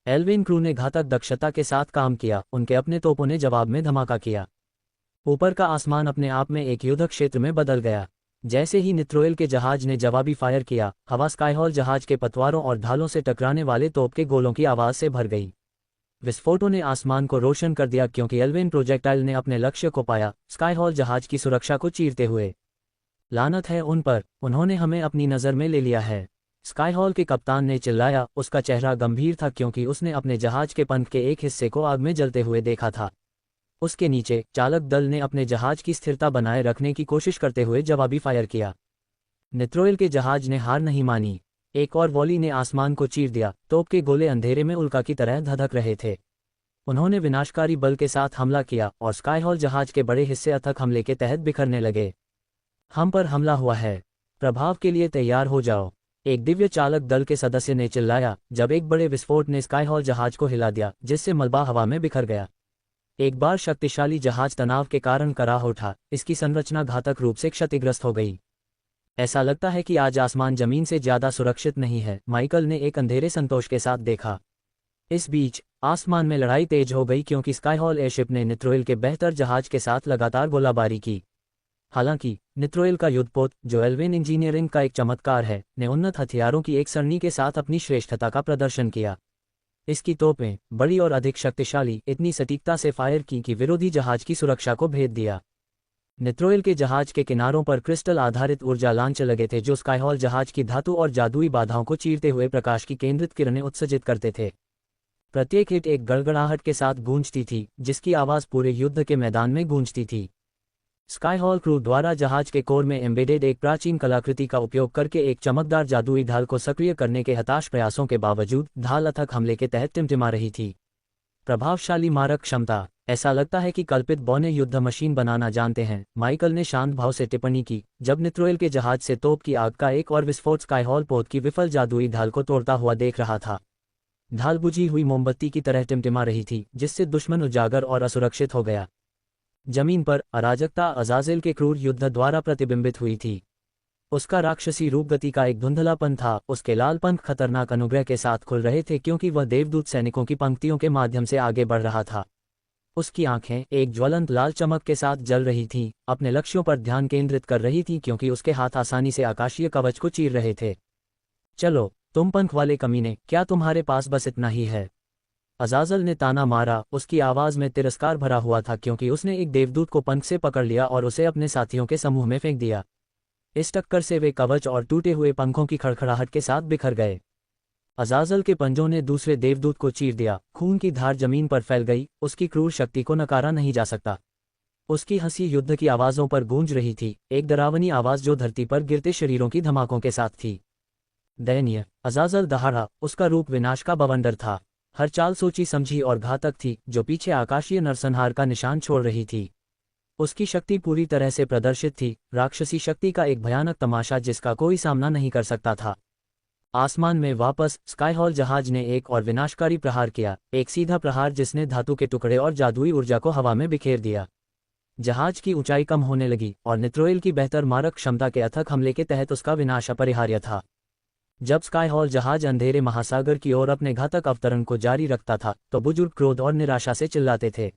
एल्विन क्रू ने घातक दक्षता के साथ काम किया, उनके अपने तोपों ने जवाब में धमाका किया। ऊपर का आसमान अपने आप में एक युद्ध क्षेत्र में बदल गया। जैसे ही निथ्रोएल के जहाज ने जवाबी फायर किया, हवा स्काईहॉल जहाज के पतवारों और ढालों से टकराने वाले तोप के गोलों की आवाज से भर गई। विस्फोटों ने आसमान को रोशन कर दिया क्योंकि एल्विन प्रोजेक्टाइल ने अपने लक्ष्य को पाया, स्काईहॉल जहाज की सुरक्षा को चीरते हुए। लानत है उन पर, उन्होंने हमें अपनी नज़र में ले लिया है, स्काईहॉल के कप्तान ने चिल्लाया। उसका चेहरा गंभीर था क्योंकि उसने अपने जहाज के पंख के एक हिस्से को आग में जलते हुए देखा था। उसके नीचे चालक दल ने अपने जहाज की स्थिरता बनाए रखने की कोशिश करते हुए जवाबी फायर किया। निथ्रोएल के जहाज ने हार नहीं मानी, एक और वॉली ने आसमान को चीर दिया। तोप के गोले अंधेरे में उल्का की तरह धधक रहे थे। उन्होंने विनाशकारी बल के साथ हमला किया और स्काईहॉल जहाज के बड़े हिस्से अथक हमले के तहत बिखरने लगे। हम पर हमला हुआ है, प्रभाव के लिए तैयार हो जाओ, एक दिव्य चालक दल के सदस्य ने चिल्लाया, जब एक बड़े विस्फोट ने स्काईहॉल जहाज को हिला दिया, जिससे मलबा हवा में बिखर गया। एक बार शक्तिशाली जहाज तनाव के कारण कराह उठा, इसकी संरचना घातक रूप से क्षतिग्रस्त हो गई। ऐसा लगता है कि आज आसमान जमीन से ज्यादा सुरक्षित नहीं है, माइकल ने एक अंधेरे संतोष के साथ देखा। इस बीच आसमान में लड़ाई तेज हो गई क्योंकि स्काईहॉल एयरशिप ने निथ्रोएल के बेहतर जहाज के साथ लगातार गोलाबारी की। हालांकि निथ्रोएल का युद्धपोत, जो एल्विन इंजीनियरिंग का एक चमत्कार है, ने उन्नत हथियारों की एक सरणी के साथ अपनी श्रेष्ठता का प्रदर्शन किया। इसकी तोपें, बड़ी और अधिक शक्तिशाली, इतनी सटीकता से फायर की कि विरोधी जहाज की सुरक्षा को भेद दिया। निथ्रोएल के जहाज के किनारों पर क्रिस्टल आधारित ऊर्जा लांच लगे थे जो स्काईहॉल जहाज की धातु और जादुई बाधाओं को चीरते हुए प्रकाश की केंद्रित किरणें उत्सर्जित करते थे। प्रत्येक हिट एक गड़गड़ाहट के साथ गूंजती थी, जिसकी आवाज पूरे युद्ध के मैदान में गूंजती थी। स्काईहॉल क्रू द्वारा जहाज के कोर में एम्बेडेड एक प्राचीन कलाकृति का उपयोग करके एक चमकदार जादुई ढाल को सक्रिय करने के हताश प्रयासों के बावजूद ढाल अथक हमले के तहत टिमटिमा रही थी। प्रभावशाली मारक क्षमता, ऐसा लगता है कि कल्पित बौने युद्ध मशीन बनाना जानते हैं, माइकल ने शांत भाव से टिप्पणी की, जब निथ्रोएल के जहाज से तोप की आग का एक और विस्फोट स्काईहॉल पोत की विफल जादुई ढाल को तोड़ता हुआ देख रहा था। ढाल बुझी हुई मोमबत्ती की तरह टिमटिमा रही थी, जिससे दुश्मन उजागर और असुरक्षित हो गया। जमीन पर अराजकता अज़ाज़ेल के क्रूर युद्ध द्वारा प्रतिबिंबित हुई थी। उसका राक्षसी रूप गति का एक धुंधलापन था, उसके लाल पंख खतरनाक अनुग्रह के साथ खुल रहे थे क्योंकि वह देवदूत सैनिकों की पंक्तियों के माध्यम से आगे बढ़ रहा था। उसकी आंखें एक ज्वलंत लाल चमक के साथ जल रही थीं, अपने लक्ष्यों पर ध्यान केंद्रित कर रही थीं क्योंकि उसके हाथ आसानी से आकाशीय कवच को चीर रहे थे। चलो तुम पंख वाले कमीने, क्या तुम्हारे पास बस इतना ही है? अज़ाज़ल ने ताना मारा, उसकी आवाज़ में तिरस्कार भरा हुआ था क्योंकि उसने एक देवदूत को पंख से पकड़ लिया और उसे अपने साथियों के समूह में फेंक दिया। इस टक्कर से वे कवच और टूटे हुए पंखों की खड़खड़ाहट के साथ बिखर गए। अज़ाज़ल के पंजों ने दूसरे देवदूत को चीर दिया, खून की धार जमीन पर फैल गई, उसकी क्रूर शक्ति को नकारा नहीं जा सकता। उसकी हंसी युद्ध की आवाज़ों पर गूंज रही थी, एक डरावनी आवाज़ जो धरती पर गिरते शरीरों की धमाकों के साथ थी। दयनीय, अजाजल दहाड़ा, उसका रूप विनाश का बवंडर था। हर चाल सोची समझी और घातक थी, जो पीछे आकाशीय नरसंहार का निशान छोड़ रही थी। उसकी शक्ति पूरी तरह से प्रदर्शित थी, राक्षसी शक्ति का एक भयानक तमाशा जिसका कोई सामना नहीं कर सकता था। आसमान में वापस स्काईहॉल जहाज ने एक और विनाशकारी प्रहार किया, एक सीधा प्रहार जिसने धातु के टुकड़े और जादुई ऊर्जा को हवा में बिखेर दिया। जहाज की ऊंचाई कम होने लगी और नित्रोइल की बेहतर मारक क्षमता के अथक हमले के तहत उसका विनाश अपरिहार्य था। जब स्काईहॉल जहाज अंधेरे महासागर की ओर अपने घातक अवतरण को जारी रखता था तो बुजुर्ग क्रोध और निराशा से चिल्लाते थे,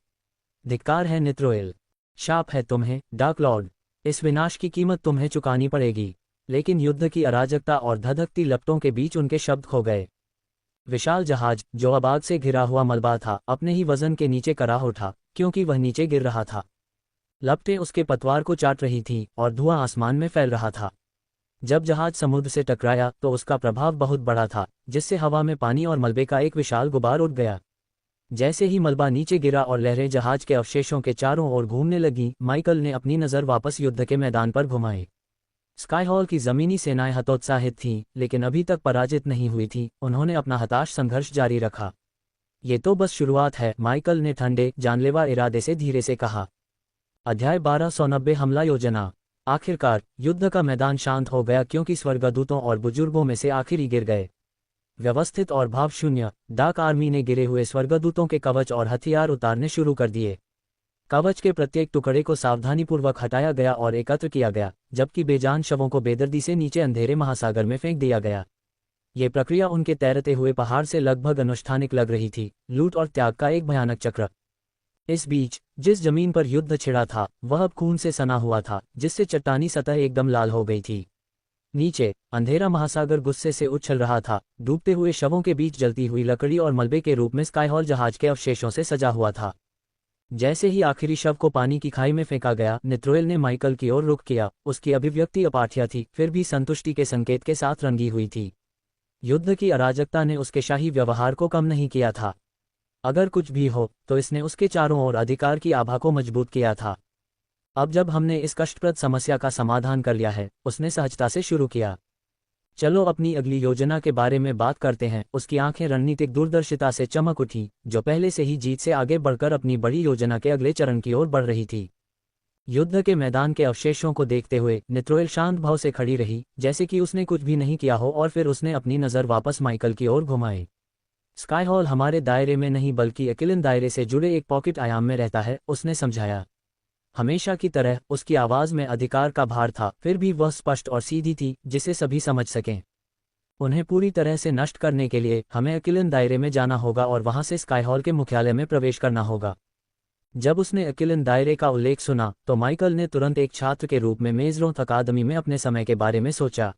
धिक्कार है नित्रोइल, शाप है तुम्हें डार्क लॉर्ड, इस विनाश की कीमत तुम्हें चुकानी पड़ेगी। लेकिन युद्ध की अराजकता और धधकती लपटों के बीच उनके शब्द खो गए। विशाल जहाज, जो अब आग से घिरा हुआ मलबा था, अपने ही वजन के नीचे कराह उठा, क्योंकि वह नीचे गिर रहा था। लपटें उसके पतवार को चाट रही थीं और धुआं आसमान में फैल रहा था। जब जहाज समुद्र से टकराया तो उसका प्रभाव बहुत बड़ा था, जिससे हवा में पानी और मलबे का एक विशाल गुबार उड़ गया। जैसे ही मलबा नीचे गिरा और लहरें जहाज के अवशेषों के चारों ओर घूमने लगीं, माइकल ने अपनी नज़र वापस युद्ध के मैदान पर घुमाई। स्काईहॉल की ज़मीनी सेनाएं हतोत्साहित थीं, लेकिन अभी तक पराजित नहीं हुई थीं। उन्होंने अपना हताश संघर्ष जारी रखा। ये तो बस शुरुआत है, माइकल ने ठंडे जानलेवा इरादे से धीरे से कहा। अध्याय 1290 हमला योजना। आखिरकार युद्ध का मैदान शांत हो गया, क्योंकि स्वर्गदूतों और बुजुर्गों में से आखिर ही गिर गए। व्यवस्थित और भावशून्य, डार्क आर्मी ने गिरे हुए स्वर्गदूतों के कवच और हथियार उतारने शुरू कर दिए। कवच के प्रत्येक टुकड़े को सावधानीपूर्वक हटाया गया और एकत्र किया गया, जबकि बेजान शवों को बेदर्दी से नीचे अंधेरे महासागर में फेंक दिया गया। ये प्रक्रिया उनके तैरते हुए पहाड़ से लगभग अनुष्ठानिक लग रही थी, लूट और त्याग का एक भयानक चक्र। इस बीच जिस जमीन पर युद्ध छिड़ा था वह अब खून से सना हुआ था, जिससे चट्टानी सतह एकदम लाल हो गई थी। नीचे अंधेरा महासागर गुस्से से उछल रहा था, डूबते हुए शवों के बीच जलती हुई लकड़ी और मलबे के रूप में स्काईहॉल जहाज के अवशेषों से सजा हुआ था। जैसे ही आखिरी शव को पानी की खाई में फेंका गया, नित्रोइल ने माइकल की ओर रुख किया। उसकी अभिव्यक्ति अपाठ्य थी, फिर भी संतुष्टि के संकेत के साथ रंगी हुई थी। युद्ध की अराजकता ने उसके शाही व्यवहार को कम नहीं किया था। अगर कुछ भी हो तो इसने उसके चारों ओर अधिकार की आभा को मजबूत किया था। अब जब हमने इस कष्टप्रद समस्या का समाधान कर लिया है, उसने सहजता से शुरू किया, चलो अपनी अगली योजना के बारे में बात करते हैं। उसकी आंखें रणनीतिक दूरदर्शिता से चमक उठी, जो पहले से ही जीत से आगे बढ़कर अपनी बड़ी योजना के अगले चरण की ओर बढ़ रही थी। युद्ध के मैदान के अवशेषों को देखते हुए नित्रोइल शांत भाव से खड़ी रही, जैसे कि उसने कुछ भी नहीं किया हो, और फिर उसने अपनी नज़र वापस माइकल की ओर घुमाई। स्काईहॉल हमारे दायरे में नहीं बल्कि अकिलिन दायरे से जुड़े एक पॉकेट आयाम में रहता है, उसने समझाया। हमेशा की तरह उसकी आवाज़ में अधिकार का भार था, फिर भी वह स्पष्ट और सीधी थी, जिसे सभी समझ सकें। उन्हें पूरी तरह से नष्ट करने के लिए हमें अकिलिन दायरे में जाना होगा और वहां से स्काईहॉल के मुख्यालय में प्रवेश करना होगा। जब उसने अकिलिन दायरे का उल्लेख सुना तो माइकल ने तुरंत एक छात्र के रूप में मेजरोथ अकादमी में अपने समय के बारे में सोचा।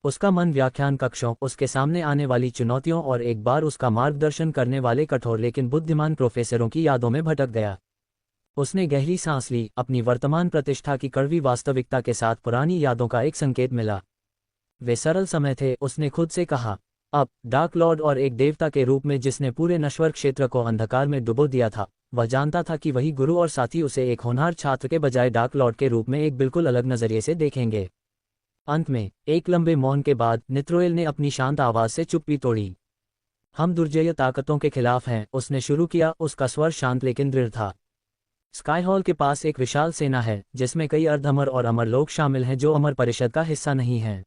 उसका मन व्याख्यान कक्षों, उसके सामने आने वाली चुनौतियों और एक बार उसका मार्गदर्शन करने वाले कठोर लेकिन बुद्धिमान प्रोफेसरों की यादों में भटक गया। उसने गहरी सांस ली, अपनी वर्तमान प्रतिष्ठा की कड़वी वास्तविकता के साथ पुरानी यादों का एक संकेत मिला। वे सरल समय थे, उसने खुद से कहा। अब डार्क लॉर्ड और एक देवता के रूप में जिसने पूरे नश्वर क्षेत्र को अंधकार में डुबो दिया था, वह जानता था कि वही गुरु और साथी उसे एक होनहार छात्र के बजाय डार्क लॉर्ड के रूप में एक बिल्कुल अलग नजरिए से देखेंगे। अंत में एक लंबे मौन के बाद नित्रोइल ने अपनी शांत आवाज से चुप्पी तोड़ी। हम दुर्जय ताकतों के खिलाफ हैं, उसने शुरू किया। उसका स्वर शांत लेकिन दृढ़ था। स्काईहॉल के पास एक विशाल सेना है, जिसमें कई अर्धअमर और अमर लोग शामिल हैं जो अमर परिषद का हिस्सा नहीं हैं।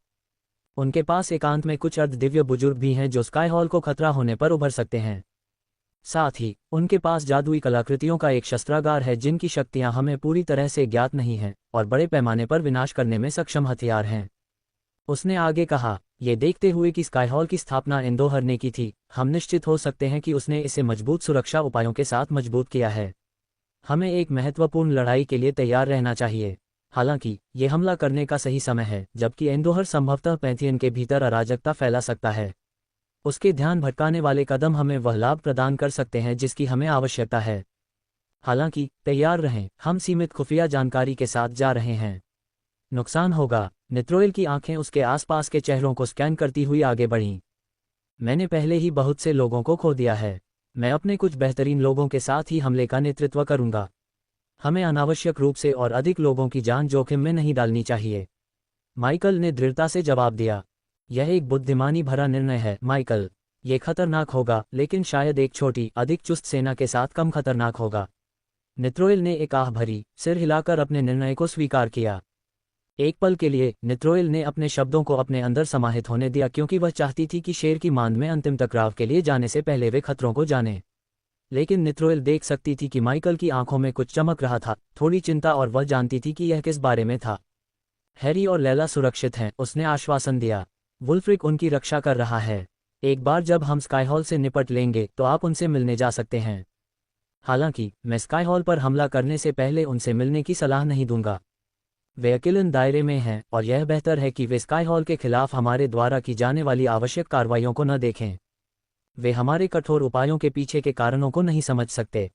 उनके पास एकांत में कुछ अर्ध दिव्य बुजुर्ग भी हैं जो स्काईहॉल को खतरा होने पर उभर सकते हैं। साथ ही उनके पास जादुई कलाकृतियों का एक शस्त्रागार है जिनकी शक्तियां हमें पूरी तरह से ज्ञात नहीं हैं, और बड़े पैमाने पर विनाश करने में सक्षम हथियार हैं। उसने आगे कहा, ये देखते हुए कि स्काईहॉल की स्थापना एंडोहर ने की थी, हम निश्चित हो सकते हैं कि उसने इसे मजबूत सुरक्षा उपायों के साथ मजबूत किया है। हमें एक महत्वपूर्ण लड़ाई के लिए तैयार रहना चाहिए। हालांकि ये हमला करने का सही समय है, जबकि एंडोहर संभवतः पैंथियन के भीतर अराजकता फैला सकता है। उसके ध्यान भटकाने वाले कदम हमें वह लाभ प्रदान कर सकते हैं जिसकी हमें आवश्यकता है। हालांकि तैयार रहें, हम सीमित खुफिया जानकारी के साथ जा रहे हैं। नुकसान होगा। नित्रोइल की आंखें उसके आसपास के चेहरों को स्कैन करती हुई आगे बढ़ीं। मैंने पहले ही बहुत से लोगों को खो दिया है। मैं अपने कुछ बेहतरीन लोगों के साथ ही हमले का नेतृत्व करूंगा। हमें अनावश्यक रूप से और अधिक लोगों की जान जोखिम में नहीं डालनी चाहिए। माइकल ने दृढ़ता से जवाब दिया। यह एक बुद्धिमानी भरा निर्णय है माइकल। ये खतरनाक होगा, लेकिन शायद एक छोटी, अधिक चुस्त सेना के साथ कम खतरनाक होगा। नित्रोइल ने एक आह भरी, सिर हिलाकर अपने निर्णय को स्वीकार किया। एक पल के लिए नित्रोइल ने अपने शब्दों को अपने अंदर समाहित होने दिया, क्योंकि वह चाहती थी कि शेर की मांद में अंतिम टकराव के लिए जाने से पहले वे खतरों को जाने। लेकिन नित्रोइल देख सकती थी कि माइकल की आंखों में कुछ चमक रहा था, थोड़ी चिंता, और वह जानती थी कि यह किस बारे में था। हैरी और लैला सुरक्षित हैं, उसने आश्वासन दिया। वुल्फ्रिक उनकी रक्षा कर रहा है। एक बार जब हम स्काईहॉल से निपट लेंगे तो आप उनसे मिलने जा सकते हैं। हालांकि मैं स्काईहॉल पर हमला करने से पहले उनसे मिलने की सलाह नहीं दूंगा। वे अकेलन दायरे में हैं और यह बेहतर है कि वे स्काईहॉल के खिलाफ हमारे द्वारा की जाने वाली आवश्यक कार्रवाइयों को न देखें। वे हमारे कठोर उपायों के पीछे के कारणों को नहीं समझ सकते।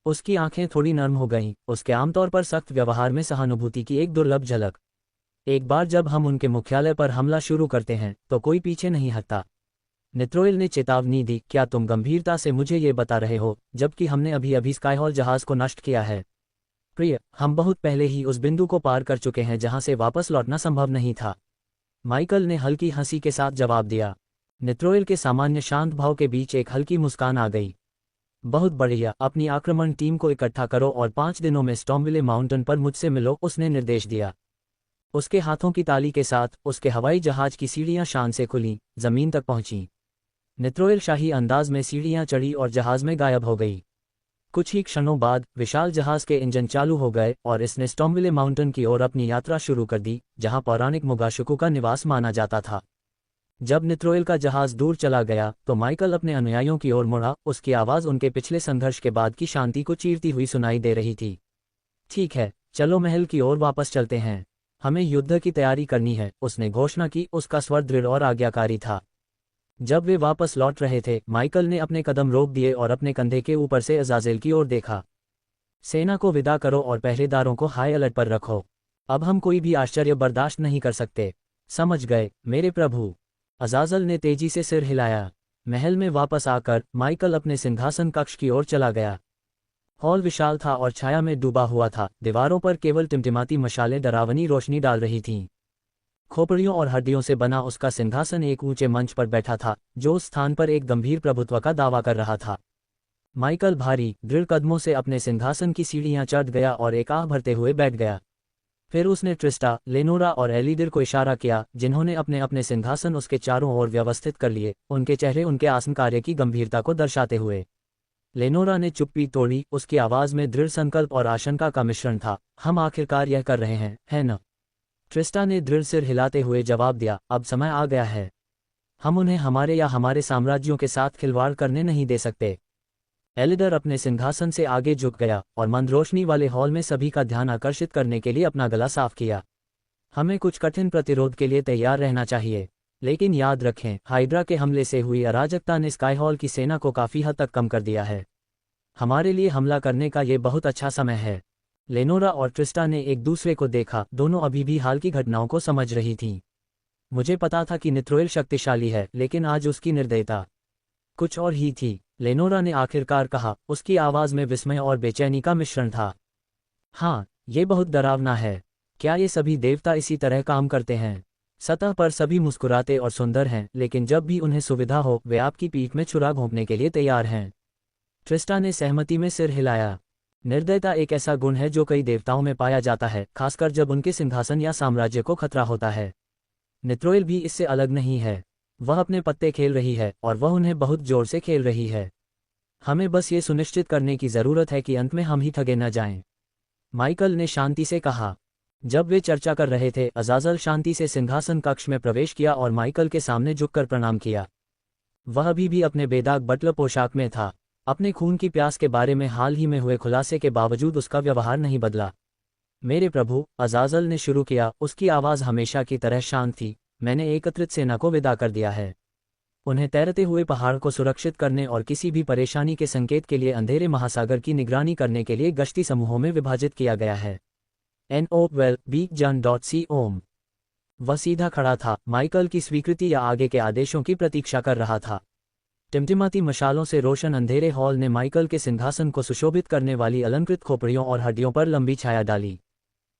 उसकी आंखें थोड़ी नर्म हो गईं, उसके आमतौर पर सख्त व्यवहार में सहानुभूति की एक दुर्लभ झलक। एक बार जब हम उनके मुख्यालय पर हमला शुरू करते हैं तो कोई पीछे नहीं हटता। नित्रोइल ने चेतावनी दी, क्या तुम गंभीरता से मुझे ये बता रहे हो जबकि हमने अभी अभी स्काईहॉल जहाज को नष्ट किया है? प्रिय, हम बहुत पहले ही उस बिंदु को पार कर चुके हैं जहां से वापस लौटना संभव नहीं था। माइकल ने हल्की हंसी के साथ जवाब दिया। नित्रोइल के सामान्य शांत भाव के बीच एक हल्की मुस्कान आ गई। बहुत बढ़िया, अपनी आक्रमण टीम को इकट्ठा करो और 5 दिनों में स्टॉर्मविले माउंटेन पर मुझसे मिलो, उसने निर्देश दिया। उसके हाथों की ताली के साथ उसके हवाई जहाज की सीढ़ियां शान से खुलीं, जमीन तक पहुंची। नित्रोइल शाही अंदाज में सीढ़ियां चढ़ी और जहाज में गायब हो गई। कुछ ही क्षणों बाद विशाल जहाज के इंजन चालू हो गए और इसने स्टॉर्मविले माउंटेन की ओर अपनी यात्रा शुरू कर दी, जहां पौराणिक मुगाशुकु का निवास माना जाता था। जब नित्रोइल का जहाज दूर चला गया तो माइकल अपने अनुयायियों की ओर मुड़ा, उसकी आवाज़ उनके पिछले संघर्ष के बाद की शांति को चीरती हुई सुनाई दे रही थी। ठीक है, चलो महल की ओर वापस चलते हैं। हमें युद्ध की तैयारी करनी है, उसने घोषणा की, उसका स्वर दृढ़ और आज्ञाकारी था। जब वे वापस लौट रहे थे, माइकल ने अपने कदम रोक दिए और अपने कंधे के ऊपर से अज़ाज़ेल की ओर देखा। सेना को विदा करो और पहरेदारों को हाई अलर्ट पर रखो। अब हम कोई भी आश्चर्य बर्दाश्त नहीं कर सकते। समझ गए मेरे प्रभु। अज़ाज़ल ने तेजी से सिर हिलाया। महल में वापस आकर माइकल अपने सिंहासन कक्ष की ओर चला गया। हॉल विशाल था और छाया में डूबा हुआ था। दीवारों पर केवल टिमटिमाती मशालें डरावनी रोशनी डाल रही थीं। खोपड़ियों और हड्डियों से बना उसका सिंहासन एक ऊंचे मंच पर बैठा था, जो उस स्थान पर एक गंभीर प्रभुत्व का दावा कर रहा था। माइकल भारी, दृढ़ कदमों से अपने सिंहासन की सीढ़ियां चढ़ गया और एक आह भरते हुए बैठ गया। फिर उसने ट्रिस्टा, लेनोरा और एलिडिर को इशारा किया, जिन्होंने अपने अपने सिंहासन उसके चारों ओर व्यवस्थित कर लिए, उनके चेहरे उनके आसन कार्य की गंभीरता को दर्शाते हुए। लेनोरा ने चुप्पी तोड़ी, उसकी आवाज़ में दृढ़ संकल्प और आशंका का मिश्रण था। हम आखिरकार यह कर रहे हैं, है न? ट्रिस्टा ने दृढ़ सिर हिलाते हुए जवाब दिया, अब समय आ गया है। हम उन्हें हमारे या हमारे साम्राज्यों के साथ खिलवाड़ करने नहीं दे सकते। एलिडर अपने सिंहासन से आगे झुक गया और मंद रोशनी वाले हॉल में सभी का ध्यान आकर्षित करने के लिए अपना गला साफ किया। हमें कुछ कठिन प्रतिरोध के लिए तैयार रहना चाहिए, लेकिन याद रखें, हाइड्रा के हमले से हुई अराजकता ने स्काईहॉल की सेना को काफ़ी हद तक कम कर दिया है। हमारे लिए हमला करने का ये बहुत अच्छा समय है। लेनोरा और ट्रिस्टा ने एक दूसरे को देखा, दोनों अभी भी हाल की घटनाओं को समझ रही थीं। मुझे पता था कि नित्रोइल शक्तिशाली है, लेकिन आज उसकी निर्दयता कुछ और ही थी। लेनोरा ने आखिरकार कहा, उसकी आवाज़ में विस्मय और बेचैनी का मिश्रण था। हाँ, ये बहुत डरावना है। क्या ये सभी देवता इसी तरह काम करते हैं? सतह पर सभी मुस्कुराते और सुंदर हैं, लेकिन जब भी उन्हें सुविधा हो वे आपकी पीठ में छुरा घोंपने के लिए तैयार हैं। ट्रिस्टा ने सहमति में सिर हिलाया। निर्दयता एक ऐसा गुण है जो कई देवताओं में पाया जाता है, खासकर जब उनके सिंहासन या साम्राज्य को खतरा होता है। नित्रोइल भी इससे अलग नहीं है। वह अपने पत्ते खेल रही है और वह उन्हें बहुत जोर से खेल रही है। हमें बस ये सुनिश्चित करने की ज़रूरत है कि अंत में हम ही ठगे न जाएं। माइकल ने शांति से कहा। जब वे चर्चा कर रहे थे, अज़ाज़ल शांति से सिंहासन कक्ष में प्रवेश किया और माइकल के सामने झुककर प्रणाम किया। वह अभी भी अपने बेदाग बटलर पोशाक में था। अपने खून की प्यास के बारे में हाल ही में हुए खुलासे के बावजूद उसका व्यवहार नहीं बदला। मेरे प्रभु, अज़ाज़ल ने शुरू किया, उसकी आवाज़ हमेशा की तरह शांत थी, मैंने एकत्रित सेना को विदा कर दिया है। उन्हें तैरते हुए पहाड़ को सुरक्षित करने और किसी भी परेशानी के संकेत के लिए अंधेरे महासागर की निगरानी करने के लिए गश्ती समूहों में विभाजित किया गया है। NOWELL-BEACON.com। वह सीधा खड़ा था, माइकल की स्वीकृति या आगे के आदेशों की प्रतीक्षा कर रहा था। टिमटिमाती मशालों से रोशन अंधेरे हॉल ने माइकल के सिंहासन को सुशोभित करने वाली अलंकृत खोपड़ियों और हड्डियों पर लंबी छाया डाली।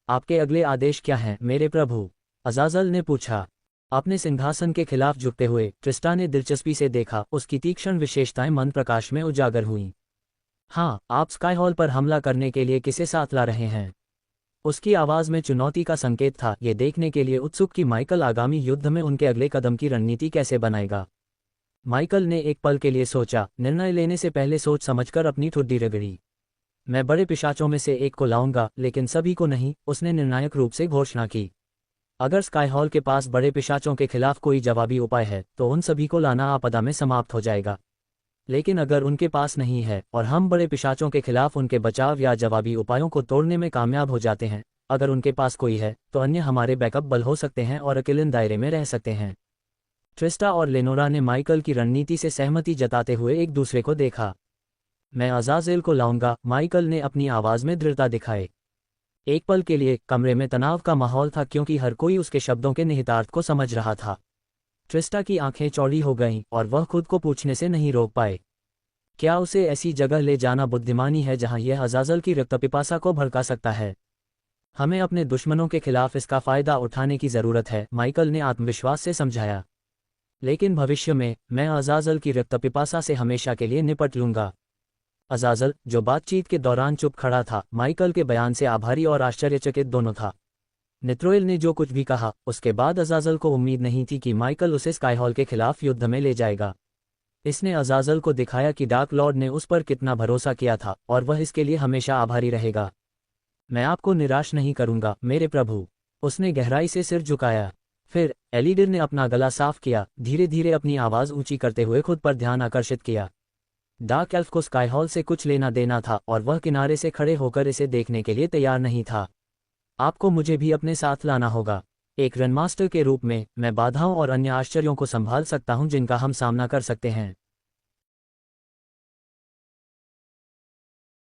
आपके अगले आदेश क्या हैं, मेरे प्रभु? अज़ाज़ल ने पूछा। अपने सिंहासन के खिलाफ झुकते हुए ट्रिस्टा ने दिलचस्पी से देखा। उसकी तीक्ष्ण विशेषताएं मंद प्रकाश में उजागर हुईं। हाँ, आप स्काई हॉल पर हमला करने के लिए किसे साथ ला रहे हैं? उसकी आवाज़ में चुनौती का संकेत था, ये देखने के लिए उत्सुक कि माइकल आगामी युद्ध में उनके अगले कदम की रणनीति कैसे बनाएगा। माइकल ने एक पल के लिए सोचा, निर्णय लेने से पहले सोच समझकर अपनी ठुड्डी रगड़ी। मैं बड़े पिशाचों में से एक को लाऊंगा, लेकिन सभी को नहीं, उसने निर्णायक रूप से घोषणा की। अगर स्काई हॉल के पास बड़े पिशाचों के खिलाफ कोई जवाबी उपाय है तो उन सभी को लाना आपदा में समाप्त हो जाएगा। लेकिन अगर उनके पास नहीं है और हम बड़े पिशाचों के खिलाफ उनके बचाव या जवाबी उपायों को तोड़ने में कामयाब हो जाते हैं, अगर उनके पास कोई है तो अन्य हमारे बैकअप बल हो सकते हैं और अकेले दायरे में रह सकते हैं। ट्रिस्टा और लेनोरा ने माइकल की रणनीति से सहमति जताते हुए एक दूसरे को देखा। मैं अज़ाज़ेल को लाऊंगा, माइकल ने अपनी आवाज़ में दृढ़ता दिखाई। एक पल के लिए कमरे में तनाव का माहौल था, क्योंकि हर कोई उसके शब्दों के निहितार्थ को समझ रहा था। ट्रिस्टा की आंखें चौड़ी हो गईं और वह खुद को पूछने से नहीं रोक पाए, क्या उसे ऐसी जगह ले जाना बुद्धिमानी है जहां यह अज़ाज़ल की रक्तपिपासा को भड़का सकता है? हमें अपने दुश्मनों के खिलाफ इसका फ़ायदा उठाने की ज़रूरत है, माइकल ने आत्मविश्वास से समझाया। लेकिन भविष्य में मैं अज़ाज़ल की रक्तपिपासा से हमेशा के लिए निपट लूंगा। अज़ाज़ल, जो बातचीत के दौरान चुप खड़ा था, माइकल के बयान से आभारी और आश्चर्यचकित दोनों था। नित्रोइल ने जो कुछ भी कहा, उसके बाद अज़ाज़ल को उम्मीद नहीं थी कि माइकल उसे स्काई हॉल के खिलाफ युद्ध में ले जाएगा। इसने अज़ाज़ल को दिखाया कि डार्क लॉर्ड ने उस पर कितना भरोसा किया था और वह इसके लिए हमेशा आभारी रहेगा। मैं आपको निराश नहीं करूंगा, मेरे प्रभु, उसने गहराई से सिर झुकाया। फिर एलिडिर ने अपना गला साफ किया, धीरे धीरे अपनी आवाज़ ऊंची करते हुए खुद पर ध्यान आकर्षित किया। डार्क एल्फ को स्काई हॉल से कुछ लेना देना था और वह किनारे से खड़े होकर इसे देखने के लिए तैयार नहीं था। आपको मुझे भी अपने साथ लाना होगा। एक रनमास्टर के रूप में मैं बाधाओं और अन्य आश्चर्यों को संभाल सकता हूं जिनका हम सामना कर सकते हैं।